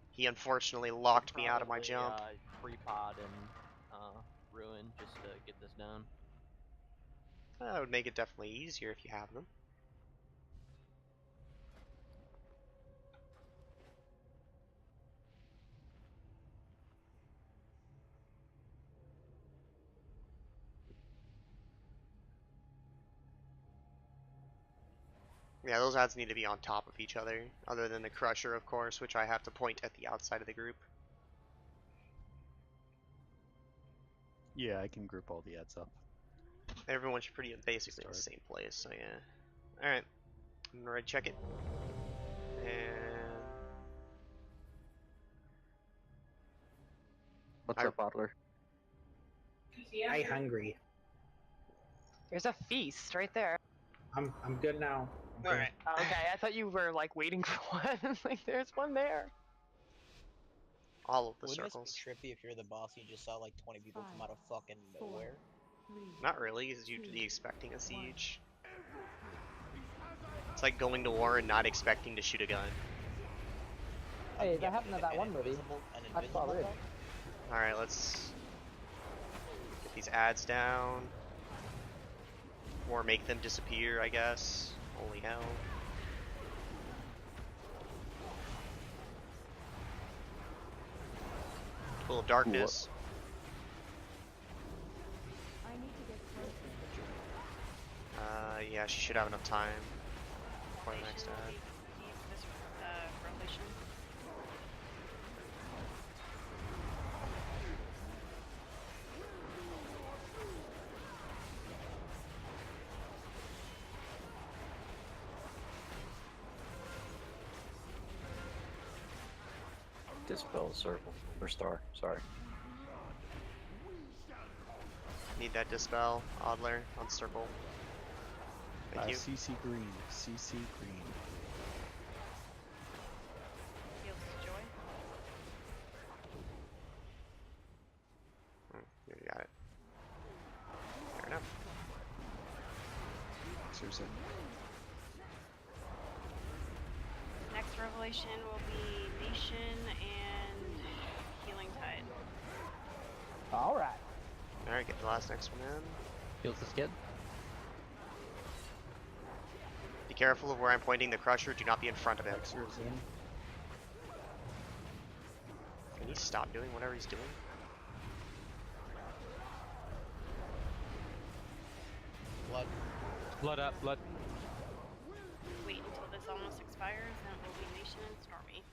He unfortunately locked me out of my jump. Pre-pod and ruin just to get this done. That would make it definitely easier if you have them. Yeah, those ads need to be on top of each other, other than the crusher, of course, which I have to point at the outside of the group. Yeah, I can group all the ads up. Everyone should be basically in the same place, so yeah. Alright, I'm gonna check it. And... What's up, Bottler? I hungry. There's a feast right there. I'm good now. Alright. Okay, I thought you were like waiting for one. Like there's one there. All of the Wouldn't circles. this be trippy if you're the boss and you just saw like 20 people come out of fucking nowhere? Not really, is usually expecting a siege. It's like going to war and not expecting to shoot a gun. Hey, that happened in that one movie. I saw it. Alright, let's get these ads down. Or make them disappear, I guess. Holy hell. Full of darkness. Yeah, she should have enough time for the next ad. Dispel circle or star. Sorry. Need that dispel, Oddler, on circle. Thank you. CC green. CC green. Heals to joy. You got it. Fair enough. Seriously. Next revelation will be Nation and Healing Tide. Alright. Alright, get the last next one in. Heals the skid. Be careful of where I'm pointing the crusher, do not be in front of him. Can he stop doing whatever he's doing? Blood. Blood up, blood. Wait until this almost expires, and it will be Nation and Stormy.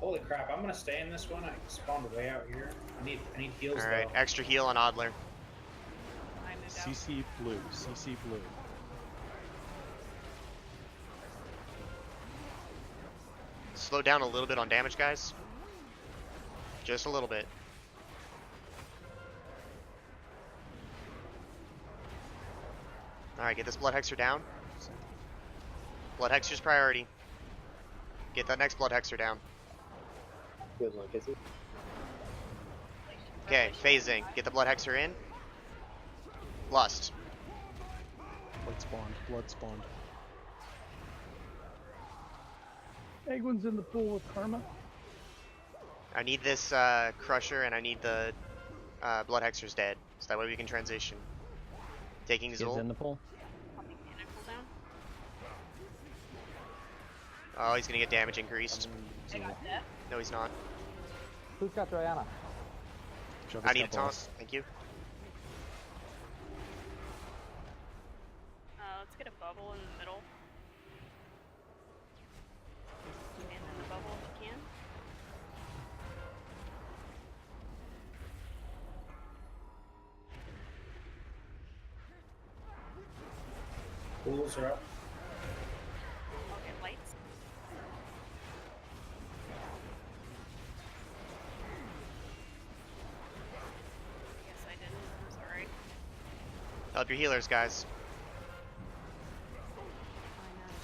Holy crap! I'm gonna stay in this one. I spawned way out here. I need heals All right, though. extra heal on Adler. CC blue. CC blue. Slow down a little bit on damage, guys. Just a little bit. Alright, get this Blood Hexer down. Blood Hexer's priority. Get that next Blood Hexer down. Good luck, is it? Okay, phasing. Get the Blood Hexer in. Lust. Blood spawned. Blood spawned. Egwin's in the pool with Karma. I need this Crusher and I need the Blood Hexer's dead. So that way we can transition. Taking Is Zul. in the pool. Oh, he's gonna get damage increased. No, he's not. Who's got Diana? I need a taunt. Thank you. Let's get a bubble in the middle. Stand in the bubble if you can. Pools are up. I'll get lights. Guess I didn't. I'm sorry. Help your healers, guys.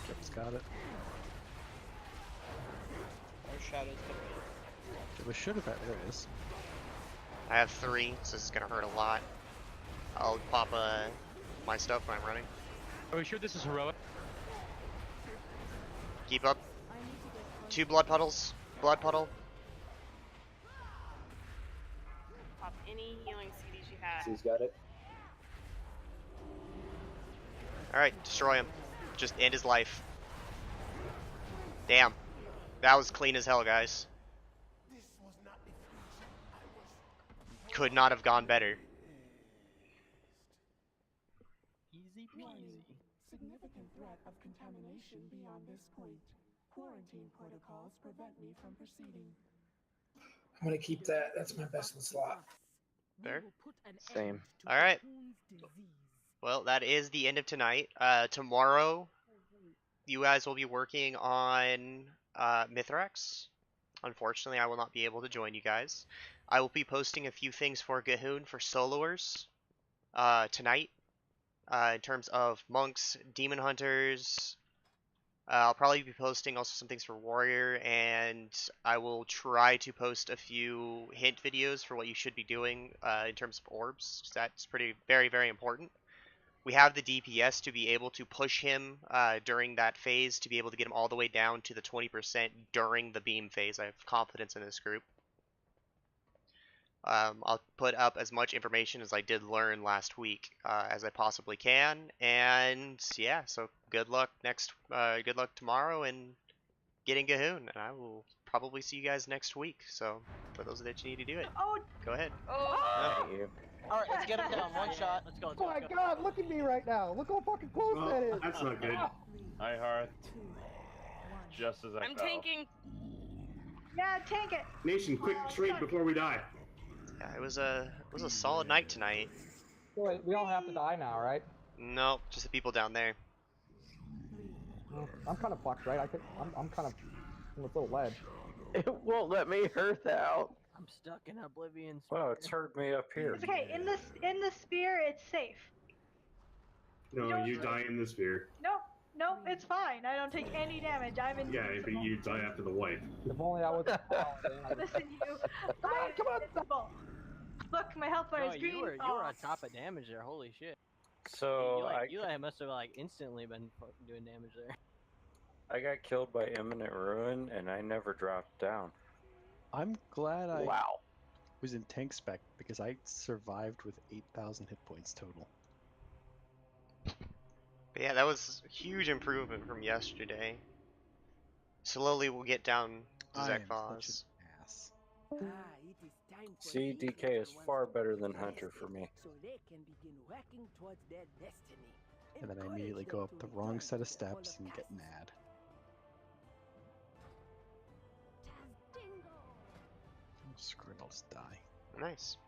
Jeff's got it. Our shadows coming It should have had. There it is. I have 3, so this is gonna hurt a lot. I'll pop my stuff when I'm running. Are we sure this is heroic? Keep up. 2 blood puddles. Blood puddle. Pop any healing CDs you have. He's got it. Alright, destroy him. Just end his life. Damn. That was clean as hell, guys. Could not have gone better. Easy peasy. Significant threat of contamination beyond this point. Quarantine protocols prevent me from proceeding. I'm gonna keep that. That's my best in slot. There. Same. Alright. Well, that is the end of tonight. Tomorrow, you guys will be working on Mithrax. Unfortunately, I will not be able to join you guys. I will be posting a few things for Gahoon for soloers tonight. In terms of monks, demon hunters. I'll probably be posting also some things for warrior, and I will try to post a few hint videos for what you should be doing in terms of orbs. That's very, very important. We have the DPS to be able to push him during that phase, to be able to get him all the way down to the 20% during the beam phase. I have confidence in this group. I'll put up as much information as I did learn last week as I possibly can, and yeah, so good luck tomorrow and getting Gahoon, and I will probably see you guys next week. So for those that you need to do it, go ahead. Thank you. All right, let's get him down. One shot. Let's go. Oh my god, look at me right now. Look how fucking close that is. That's not good. Hi, Hearth. Just as I I'm fell. tanking. Yeah, tank it. Nation, quick trade before we die. Yeah, it was a solid night tonight. So wait, we all have to die now, right? Nope, just the people down there. I'm kind of fucked, right? I'm kind of on this little ledge. It won't let me Hearth out. I'm stuck in Oblivion. Wow, it's hurt me up here. It's okay. In the spear, it's safe. No, you die in the sphere. No, it's fine. I don't take any damage. I'm in. Yeah, but you die after the wipe. If only I was. Listen, you. Come on. Look, my health bar is green. You were on top of damage there. Holy shit. So you must have like instantly been doing damage there. I got killed by imminent ruin, and I never dropped down. I'm glad I was in tank spec because I survived with 8,000 hit points total. But yeah, that was a huge improvement from yesterday. Slowly we'll get down to Zek'voz. See, DK is far better than Hunter for me. And then I immediately go up the wrong set of steps and get mad. Screw it, I'll just die. Nice.